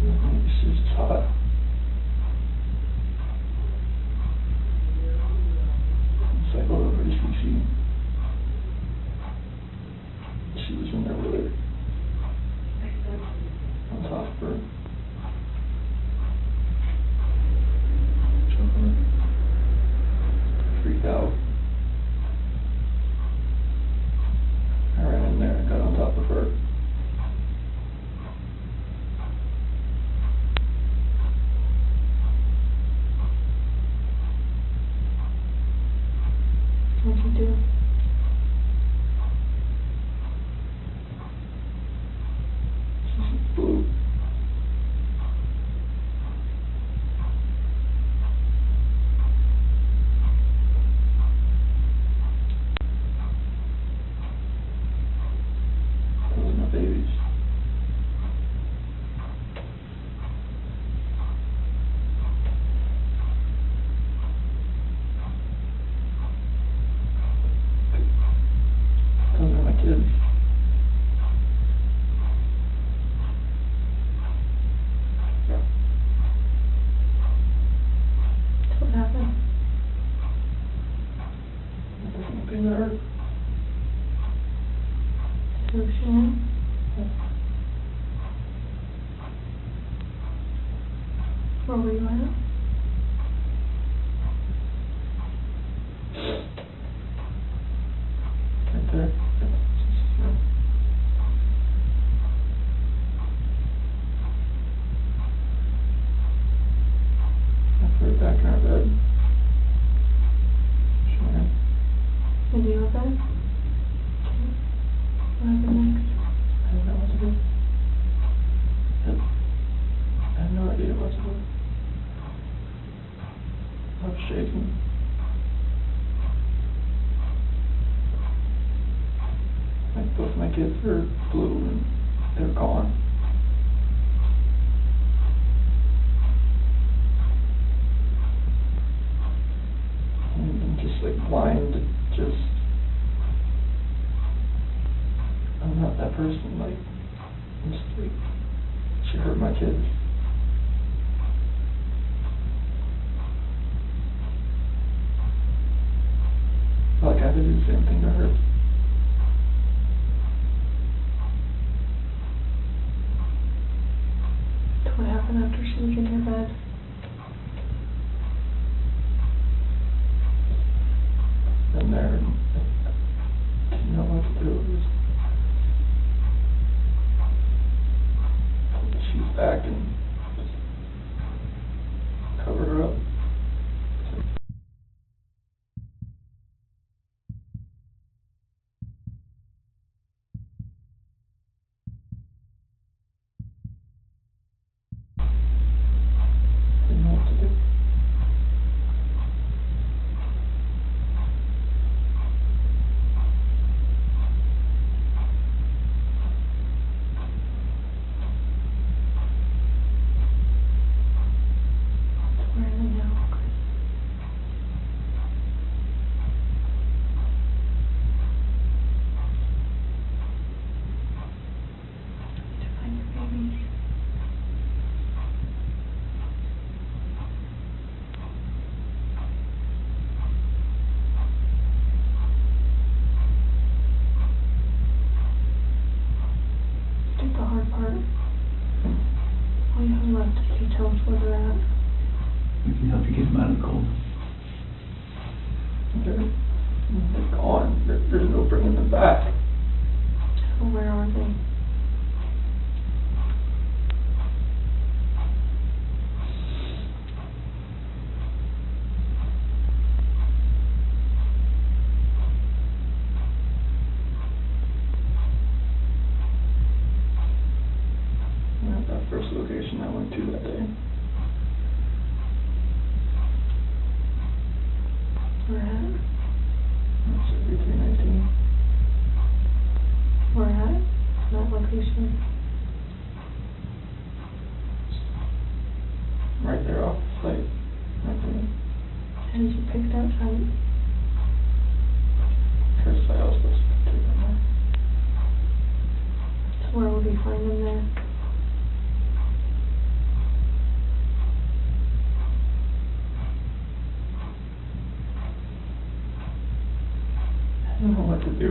She was just hot. Cycled over to CC. She was in there with her. On top of her. Freaked out. I ran in there and got on top of her. What'd you do? She blew. Those are my babies. Those are my kids. So what happened? Nothing that hurt. So Shanann? Where were you at? right there. I put it back in our bed. Shanann. Is he okay? Okay. What happened next? I don't know what to do. I have no idea what to do. I'm shaking. Like both my kids are blue and they're gone. And I'm just like blind, just, I'm not that person, like, I'm just like, she hurt my kids. Like I had to do the same thing to her. What happened after she was in your bed? And there, I didn't know what to do. It was, she's back and just covered her up. Didn't know what to do. Where are they now? To find your babies. Did the hard part. All you have left is to tell us where they're at. We can help you get them out of the cold. They're gone. There's no bringing them back. Well, where are they? At that first location I went to that day. Where at? That's 3319. Where at? That location. Right there off the site. Right there. How did you pick that site? First site I was supposed to take them there. So where would we find them there? I didn't know what to do.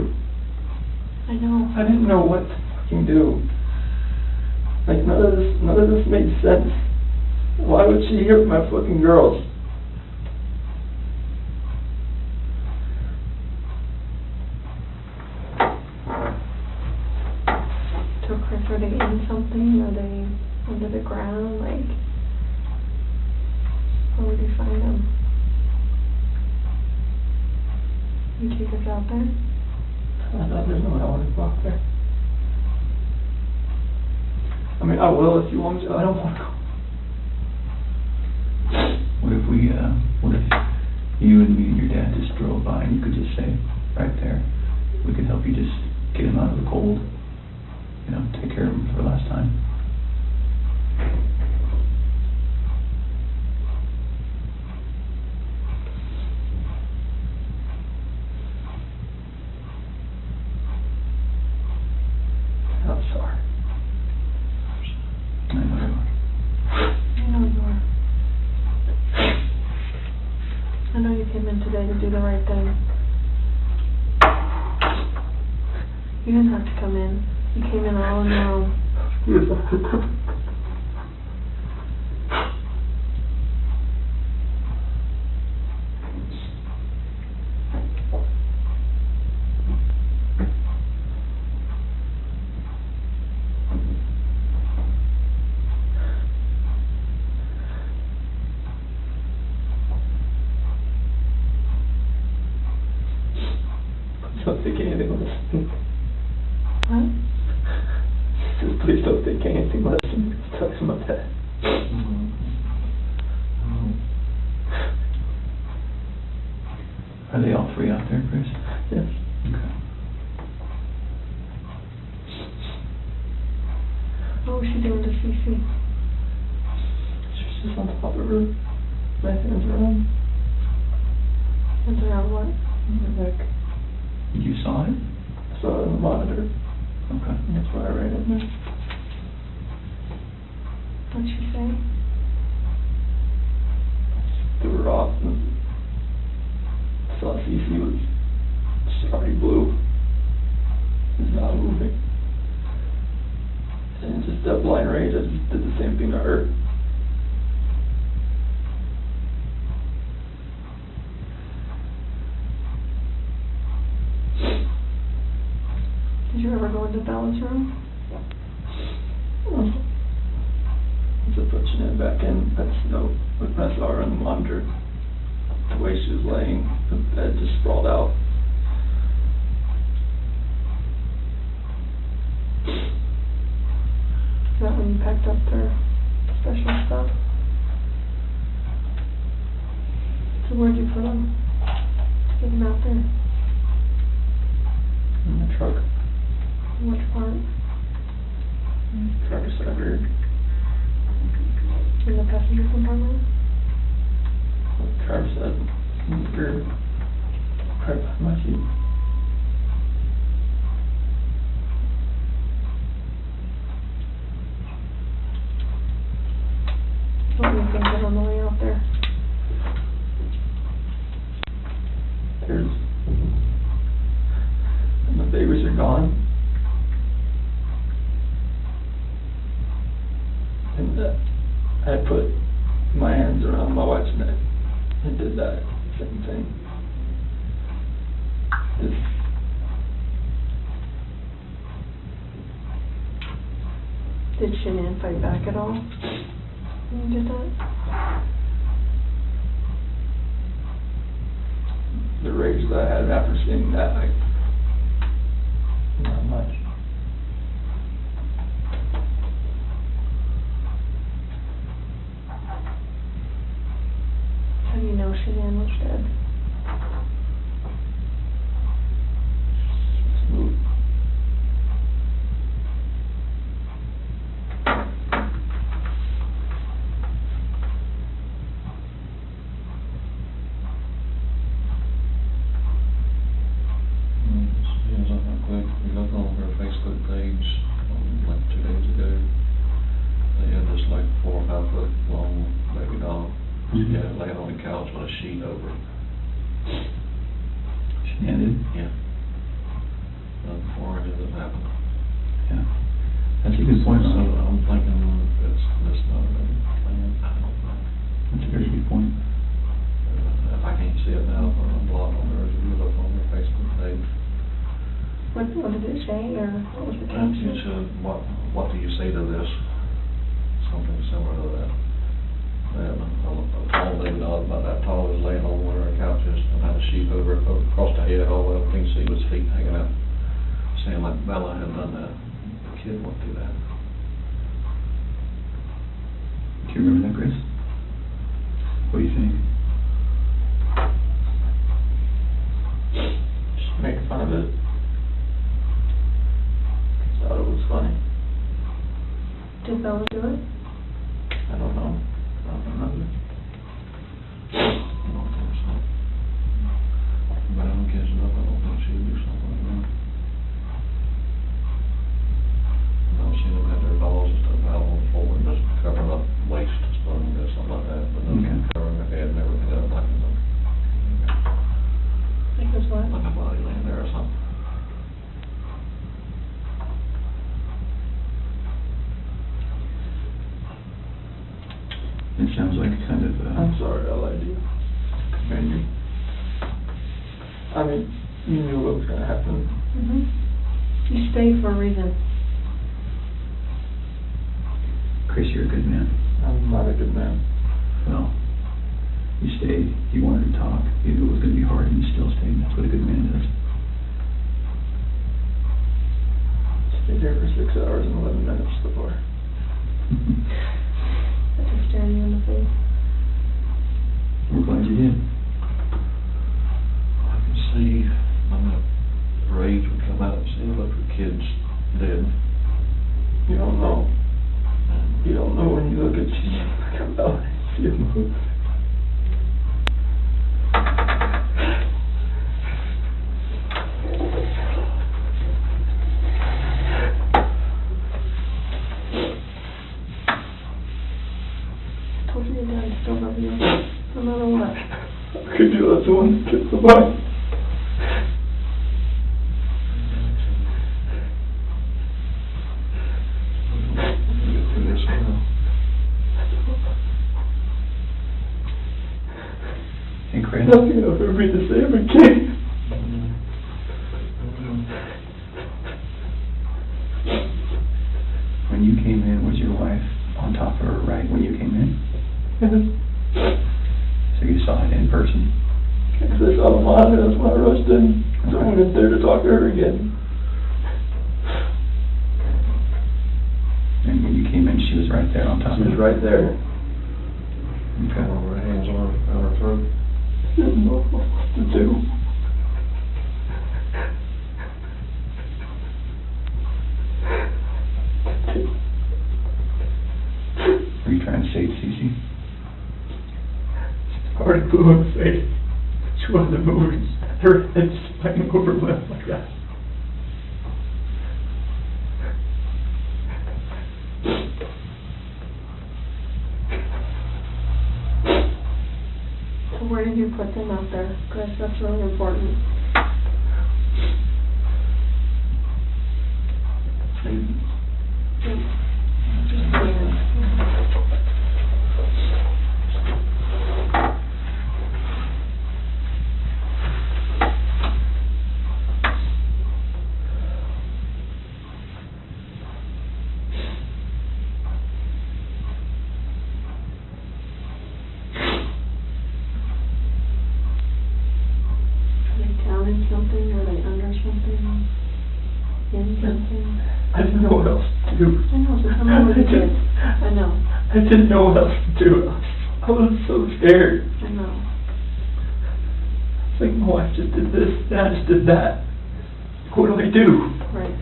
I know. I didn't know what to fucking do. Like none of this made sense. Why would she hurt my fucking girls? So Chris, are they in something? Are they under the ground? Like, where would you find them? You take us out there? There's no way I want to go out there. I mean, I will if you want me to. I don't want to go. What if you and me and your dad just drove by and you could just say, right there, we could help you just get him out of the cold, you know, take care of him for the last time. I'm sorry. I know you are. I know you are. I know you came in today to do the right thing. You didn't have to come in. You came in all on your own. don't take anything less than me. What? She says, please don't take anything less than me. Tell him about that. Are they all three out there, Chris? Yes. Okay. What was she doing to Cece? She's just on top of her. My hands around. Hands around what? My neck. You saw it? I saw it on the monitor. Okay. That's why I ran in there. What'd she say? Threw her off and saw Cece was just already blue. It's not moving. And just that blind rage, I just did the same thing to her. Did you ever go into Bella's room? Just put Shanann back in. That's no. When I saw her on the monitor, the way she was laying, the bed just sprawled out. Is that when you packed up their special stuff? So where'd you put them? Get them out there. In the truck. Which part? Driver's side rear. In the passenger compartment? Driver's side rear. Right behind my seat. What do you think of on the way out there? There's, and the babies are gone. And I put my hands around my wife's neck and did that same thing. Did Shanann fight back at all when you did that? The rage that I had after seeing that, not much. How do you know Shanann was dead? Smooth. Seems like a quick, we look on her Facebook page, like 2 days ago. They had this like 4 or 5 foot long baby doll. Yeah, laying on the couch with a sheet over it. Shanann did? Yeah. Before any of this happened. Yeah. That's a good point. So I'm thinking it's not a plan. I don't know. That's a very good point. If I can't see it now, I'm blocked on there. If you look on their Facebook page. What did it say, or what was the It caption? said, what do you say to this? Something similar to that. And a tall baby doll about that tall was laying on one of our couches and had a sheet over it, across the head, all the way up. You can see his feet hanging out. Saying like Bella had done that. The kid went through that. Do you remember that, Chris? What do you think? Just make fun of it. Thought it was funny. Did Bella do it? I don't know. I don't remember. I don't think so. But I don't catch it up. I don't think she would do something like that. I've seen them have their dolls and stuff out on the floor and just covering up waist and stuff and something like that. But then covering their head and everything else like that. Like was what? Like a body laying there or something. It sounds like kind of. I'm sorry, I lied to you. Commend you. I mean, you knew what was going to happen. You stayed for a reason. Chris, you're a good man. I'm not a good man. Well, you stayed. You wanted to talk. You knew it was going to be hard, and you still stayed. That's what a good man does. hours and 11 minutes so far. Just staring you in the face. We're glad you did. I can see, I'm gonna rage would come out and see if her kid's dead. You don't know. You don't know when you look at she's come out and see it move. I told you your dad still love you, no matter what. How could you let someone kill somebody? Hey, Chris. Nothing will ever be the same again. When you came in, was your wife on top of her right when you came in? So you saw it in person? Because I saw the monitor, that's when I rushed in. So I went in there to talk to her again. And when you came in, she was right there on top of She was right there. Okay. Her hands on her throat. She didn't know what to do. Were you trying to save Cece? Hard blew in the face. She wasn't moving. Her head just banging over left like that. So where did you put them out there, Chris? That's really important. Just down in something, or they under something, in something. I didn't know what else to do. I know, so tell me what you did. I know. I didn't know what else to do. I was so scared. I know. It's like my wife just did this, and I just did that. What do I do? Right.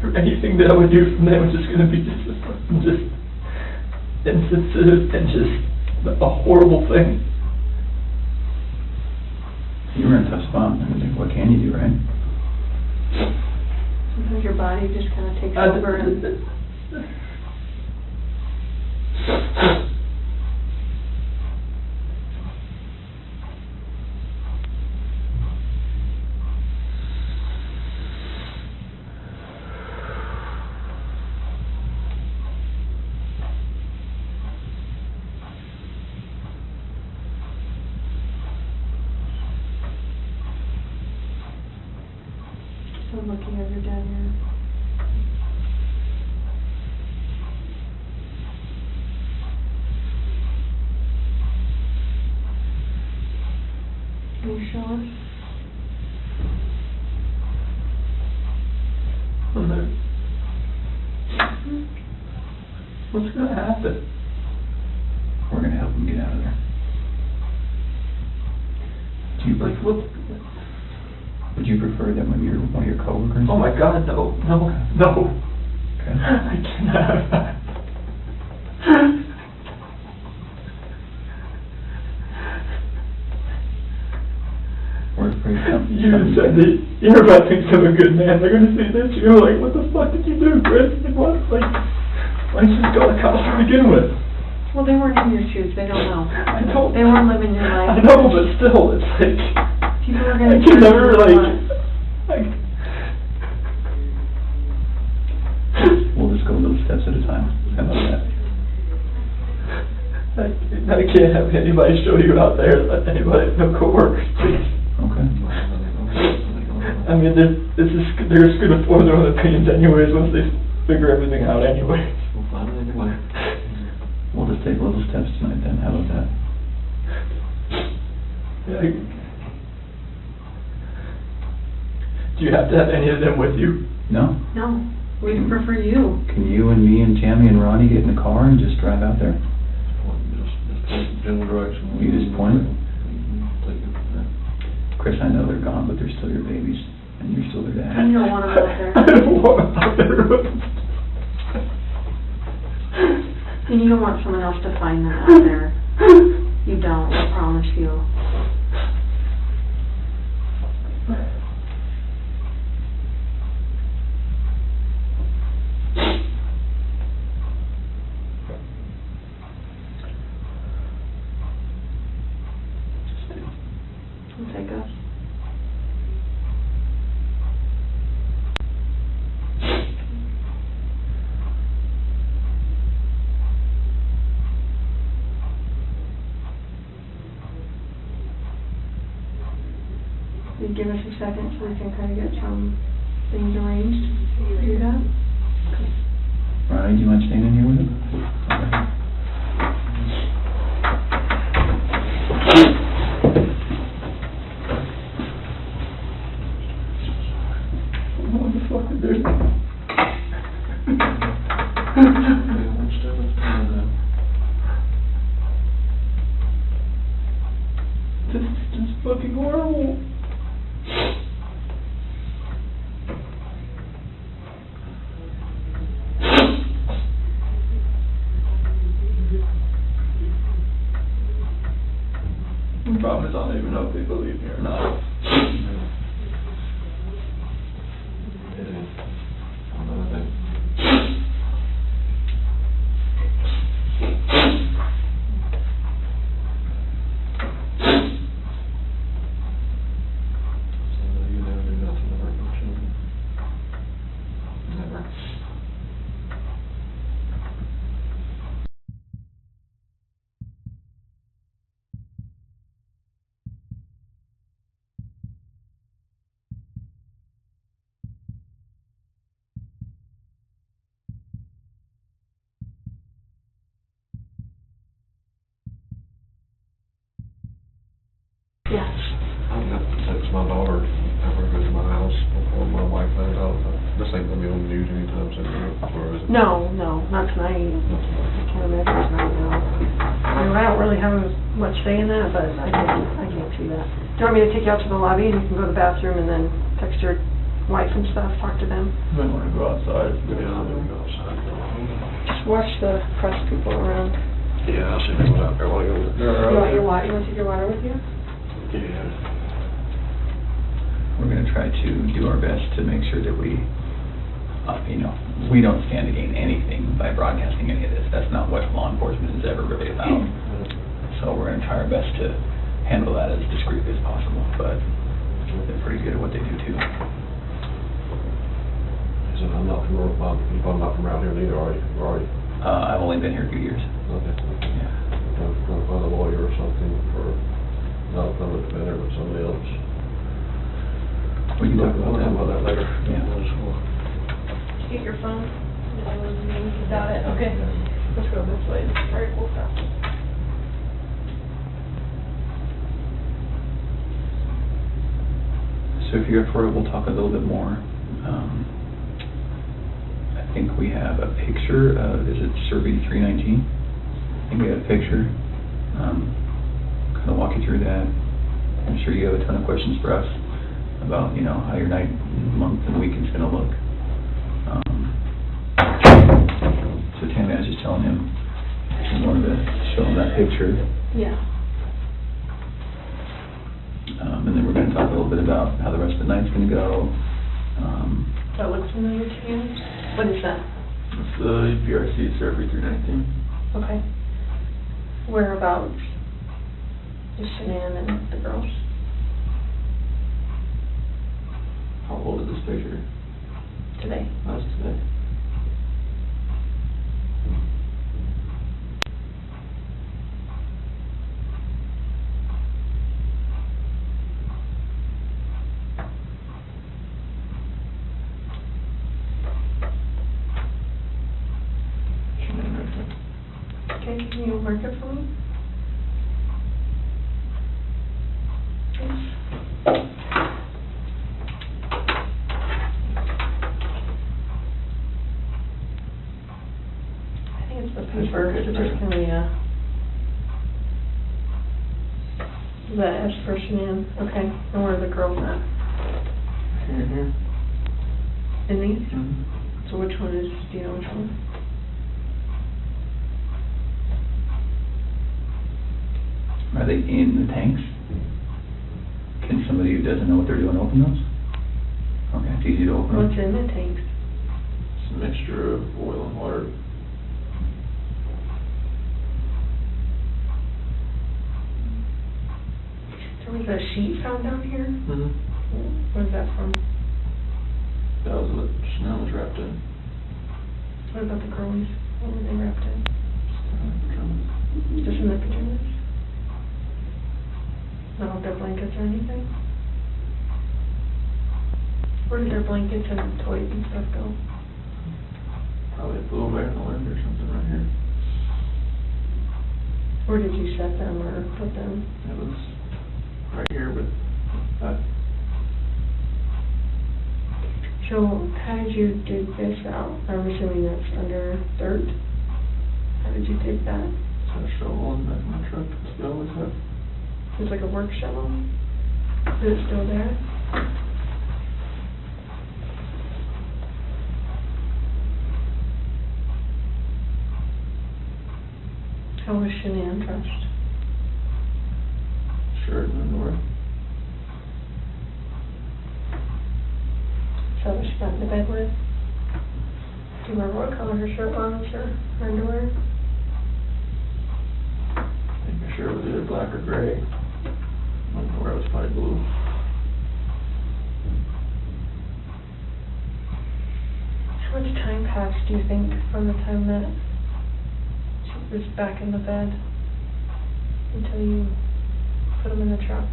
Or anything that I would do from them was just going to be just insensitive and just a horrible thing. You were in a tough spot. I mean, what can you do, right? Sometimes your body just kind of takes over and... I'm looking at your dad here. Can you show us? What's going to happen? We're going to help him get out of there. Do you Like, what? Would you prefer that one of your coworkers? Oh my God, no. Okay. I cannot have that. You said that everybody thinks I'm a good man. They're going to see this. You're like, what the fuck did you do, Chris? Like, what? Like, why didn't you just go to college to begin with? Well, they weren't in your shoes. They don't know. I know. They weren't living your life. I know, but still, it's like... People are going to... I can never, like... We'll just go little steps at a time. How about that? I can't have anybody show you out there, let anybody, no coworkers, please. Okay. I mean, they're just going to form their own opinions anyways once they figure everything out anyway. We'll find it anyway. We'll just take little steps tonight then. How about that? Yeah, do you have to have any of them with you? No? No, we prefer you. Can you and me and Tammy and Ronnie get in the car and just drive out there? Just general direction. You just point it? Take it from there. Chris, I know they're gone, but they're still your babies, and you're still their dad. You don't want them out there. I don't want them out there. And you don't want someone else to find them out there. You don't, I promise you. You'll take us. You give us a second so we can kind of get some things arranged. You do that? Ronnie, do you mind staying in here with him? What the fuck is this? One step at a time then. This is just fucking horrible. The problem is I don't even know if they believe me or not. It is. Another thing. So you never do nothing to hurt your children. Never. Yes. I'm gonna text my daughter after I go to my house before my wife finds out. This ain't gonna be on the news anytime soon, or is it? No, not tonight. I can't imagine tonight, no. I mean, I don't really have much say in that, but I can't see that. Do you want me to take you out to the lobby and you can go to the bathroom and then text your wife and stuff, talk to them? You might want to go outside. Yeah, I'm gonna go outside. Just watch the press people around. Yeah, I'll see if anyone's out there while you're You want your water? You want to take your water with you? Yeah. We're going to try to do our best to make sure that we, we don't stand to gain anything by broadcasting any of this. That's not what law enforcement is ever really about. So we're going to try our best to handle that as discreetly as possible, but they're pretty good at what they do too. So I'm not from around here neither, are you? I've only been here a few years. Okay. Yeah. I'm going to find a lawyer or something for, not a public defender, but somebody else. We can talk about that later. Yeah. Get your phone. You got it? Okay. Let's go this way. All right, we'll stop. So if you're up for it, we'll talk a little bit more. I think we have a picture of, is it Survey 319? I think we have a picture. Kind of walk you through that. I'm sure you have a ton of questions for us about, how your night, month, and week is going to look. So Tammy, I was just telling him, I wanted to show him that picture. Yeah. And then we're going to talk a little bit about how the rest of the night's going to go. That looks familiar to you? What is that? It's the PRC Survey 319. Okay. Whereabouts is Shanann and the girls? How old is this picture? Today. That's today. Okay, can you mark it for me? The first, it's just kind of, yeah. Is that S for Shanann? Okay, and where are the girls at? Here. In these? Mm-hmm. So which one is, do you know which one? Are they in the tanks? Can somebody who doesn't know what they're doing open those? Okay, it's easy to open them. What's in the tanks? It's a mixture of oil and water. There was a sheet found down here? Mm-hmm. Where's that from? That was what Shanann was wrapped in. What about the girlies? What were they wrapped in? Just in their pajamas? Not with their blankets or anything? Where did their blankets and toys and stuff go? Probably blew away in the wind or something right here. Where did you set them or put them? It was right here, but So, how did you dig this out? I'm assuming that's under dirt. How did you dig that? It's a shovel in the back of my truck. That's what I always have. It's like a work shovel? Is it still there? How was Shanann dressed? Shirt and underwear. So what she got into bed with? Do you remember what color her shirt was or her underwear? I think her shirt was either black or gray. Underwear was probably blue. How much time passed, do you think, from the time that she was back in the bed until you put them in the truck?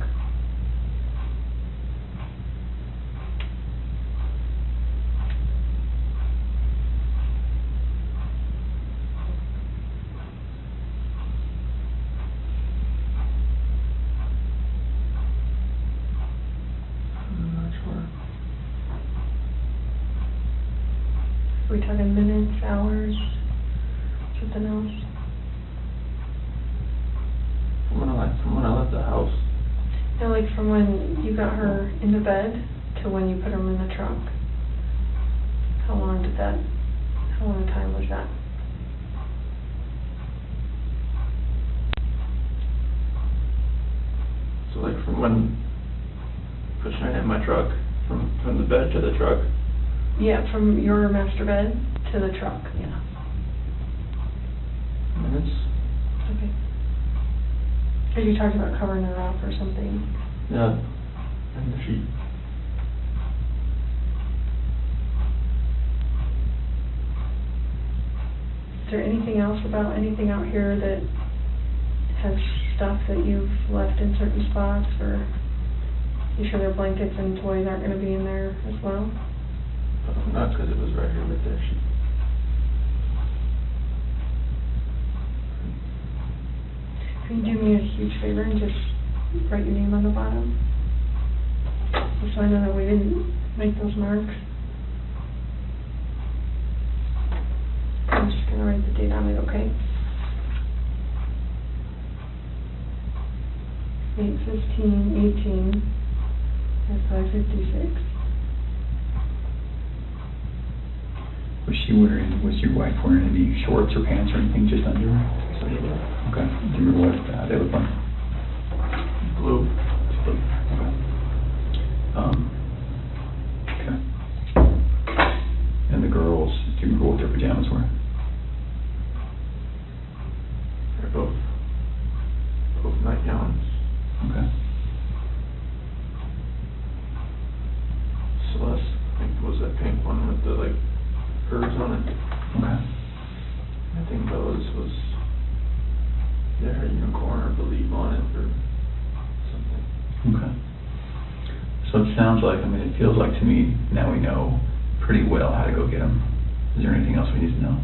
Are we talking minutes, hours, something else? From when I left the house. No, like from when you got her into bed to when you put them in the trunk. How long a time was that? So like from when pushing her in my truck, from the bed to the truck. Yeah, from your master bed to the truck, yeah. Minutes. Okay. Because you talked about covering her up or something. Yeah. And the sheet. Is there anything else about anything out here that has stuff that you've left in certain spots, or you sure their blankets and toys aren't going to be in there as well? Not because it was right here with their sheet. Can you do me a huge favor and just write your name on the bottom? Just so I know that we didn't make those marks. I'm just going to write the date on it, okay? 8/15/18 at 5:56. Was your wife wearing any shorts or pants or anything, just under? Okay. Do you remember what they look like? Blue. Okay. Okay. And the girls, do you remember what their pajamas were? They're both nightgowns. Okay. Celeste, I think, was that pink one with the like curves on it. Okay. I think Bella's was their unicorn or believe on it or something. Okay. So it sounds like, it feels like to me, now we know pretty well how to go get them. Is there anything else we need to know?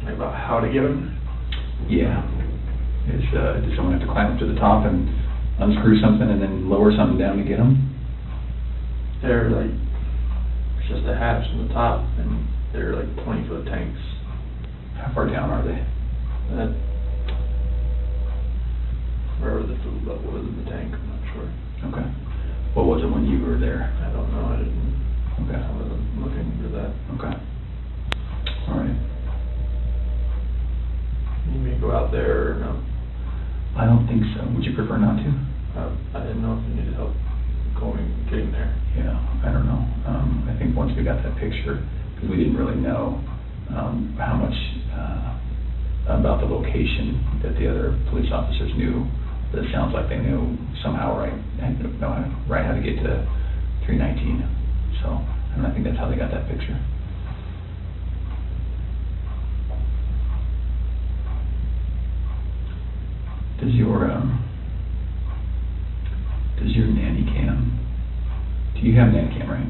About how to get them? Yeah. Does someone have to climb up to the top and unscrew something and then lower something down to get them? They're like, it's just a hatch on the top, and they're like 20-foot tanks. How far down are they? Wherever the food level is in the tank, I'm not sure. Okay. What was it when you were there? I don't know, Okay. I wasn't looking for that. Okay. All right. You may go out there or no? I don't think so. Would you prefer not to? I didn't know if you needed help getting there. Yeah, I don't know. I think once we got that picture, because we didn't really know how much about the location that the other police officers knew, but it sounds like they knew somehow right how to get to 319. So, and I think that's how they got that picture. Does your nanny cam? Do you have a nanny cam, right?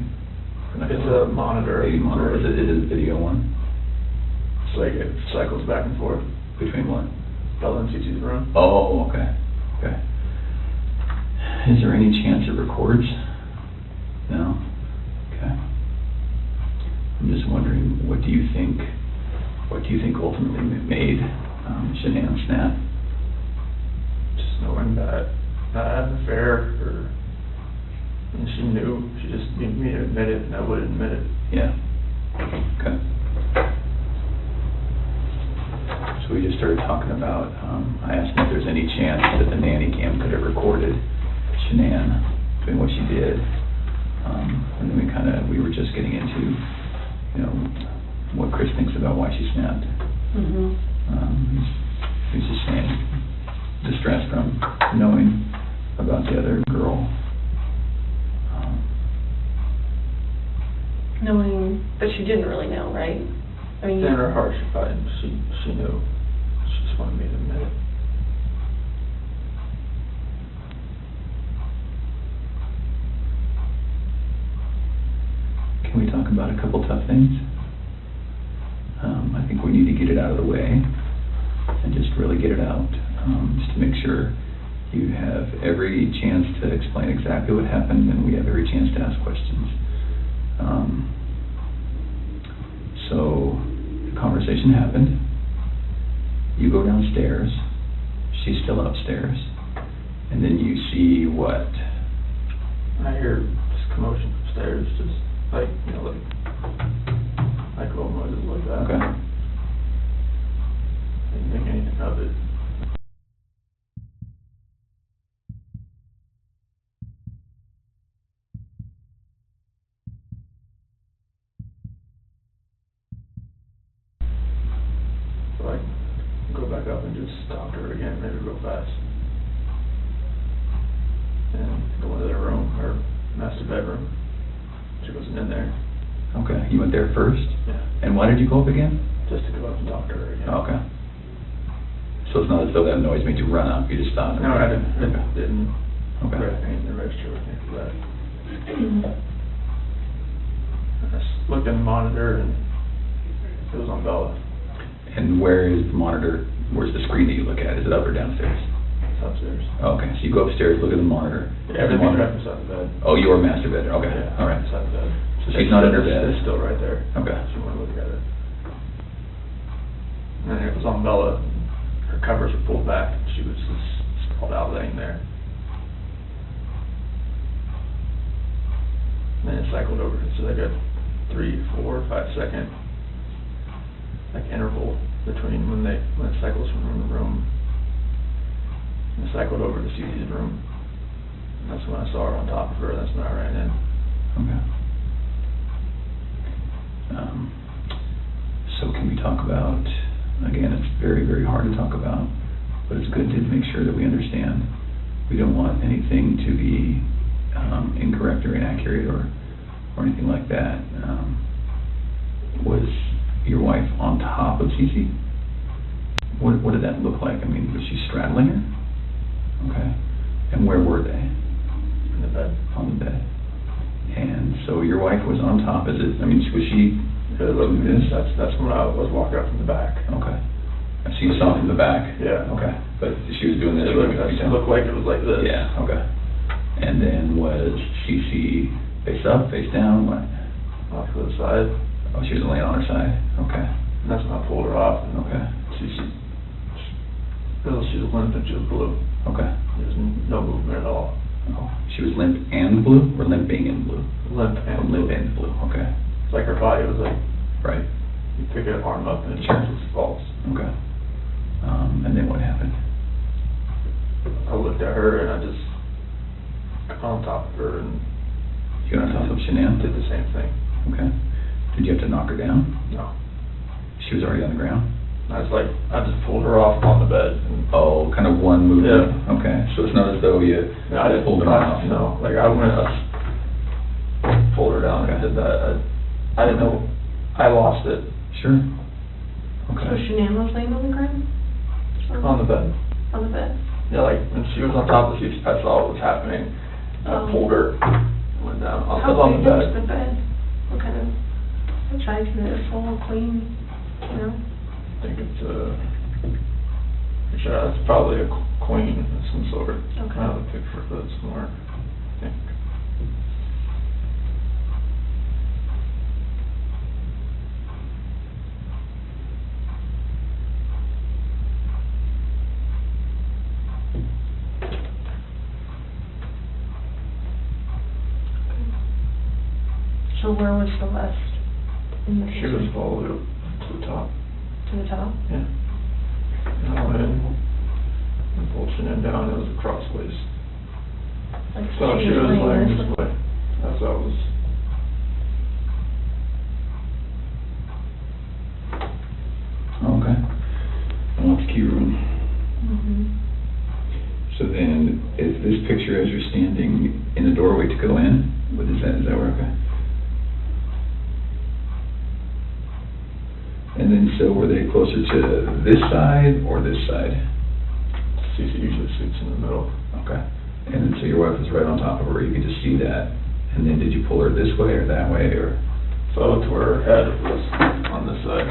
It's a monitor. Baby monitor. Is it a video one? It's like it cycles back and forth. Between what? Bella and Cece's room. Oh, okay. Okay. Is there any chance it records? No? Okay. I'm just wondering, what do you think ultimately made Shanann snap? Just knowing that I had an affair, and she knew. She just needed me to admit it, and I would admit it. Yeah. Okay. So we just started talking about, I asked him if there's any chance that the nanny cam could have recorded Shanann doing what she did. And then we were just getting into, what Chris thinks about why she snapped. He's just saying, distressed from knowing about the other girl. Knowing that she didn't really know, right? I mean, In her heart, she knew. She just wanted me to admit it. Can we talk about a couple tough things? I think we need to get it out of the way and just really get it out, just to make sure you have every chance to explain exactly what happened and we have every chance to ask questions. So the conversation happened. You go downstairs. She's still upstairs. And then you see what? I hear just commotion upstairs, just like little noises like that. Okay. Didn't think anything of it. So I go back up and just talk to her again, maybe real fast. And go into their room, her master bedroom. She wasn't in there. Okay, you went there first? Yeah. And why did you go up again? Just to go up and talk to her again. Oh, okay. So it's not as though that noise made you run up, you just stopped? No, I didn't. Okay. Didn't. Okay. Anything to register with me for that. I just looked in the monitor and it was on Bella. And where is the monitor? Where's the screen that you look at? Is it up or downstairs? It's upstairs. Okay, so you go upstairs, look at the monitor. Yeah, everything's right beside the bed. Oh, your master bed. Okay, Yeah, all right. beside the bed. So she's not in her bed. It's still right there. Okay. If you want to look at it. And it was on Bella. Her covers were pulled back. She was just sprawled out laying there. And then it cycled over. So they got 3, 4, 5 second interval between when it cycles from room to room. And it cycled over to Cece's room. And that's when I saw her on top of her. That's when I ran in. Okay. So can we talk about, again, it's very, very hard to talk about, but it's good to make sure that we understand. We don't want anything to be incorrect or inaccurate or anything like that. Was your wife on top of Cece? What did that look like? I mean, was she straddling her? Okay. And where were they? In the bed. On the bed. And so your wife was on top. Was she? That's when I was walking up from the back. Okay. So you saw from the back? Yeah. Okay. But she was doing this? It looked like it was like this. Yeah, okay. And then was she face up, face down, what? Off to the side. Oh, she was laying on her side, okay. And that's when I pulled her off. And okay. She was limp and she was blue. Okay. There was no movement at all. Oh, she was limp and blue, or limping and blue? Limp and limp and blue, okay. It's like her body was like, right. You pick her arm up and sure. it just falls. Okay. And then what happened? I looked at her and I just got on top of her and you got on top of Shanann? Did the same thing. Okay. Did you have to knock her down? No. She was already on the ground? I just pulled her off on the bed. And oh, kind of one movement? Yeah. Okay. So it's not as though you pulled her off? No. Like I went up, pulled her down and did that. I didn't know. I lost it. Sure. Okay. So Shanann was laying on the ground? On the bed. On the bed? Yeah, like when she was on top of the seat, I saw what was happening. I pulled her, went down on the bed. How big was the bed? What kind of size is it? Full, clean, you know? I think it's it's probably a queen of some sort. Okay. I have a picture of it somewhere, I think. So where was Celeste in the She was all the way up to the top. To the top? Yeah. And I went in and pulled Shanann down, it was crossways. Like So she was laying this way, as I was. Okay. And that's the key room. Mm-hmm. So then, is this picture as you're standing in the doorway to go in? What is that where, okay? And then, so were they closer to this side or this side? She usually sits in the middle. Okay. And then, so your wife was right on top of her, you could just see that. And then did you pull her this way or that way, or? So to where her head was on this side.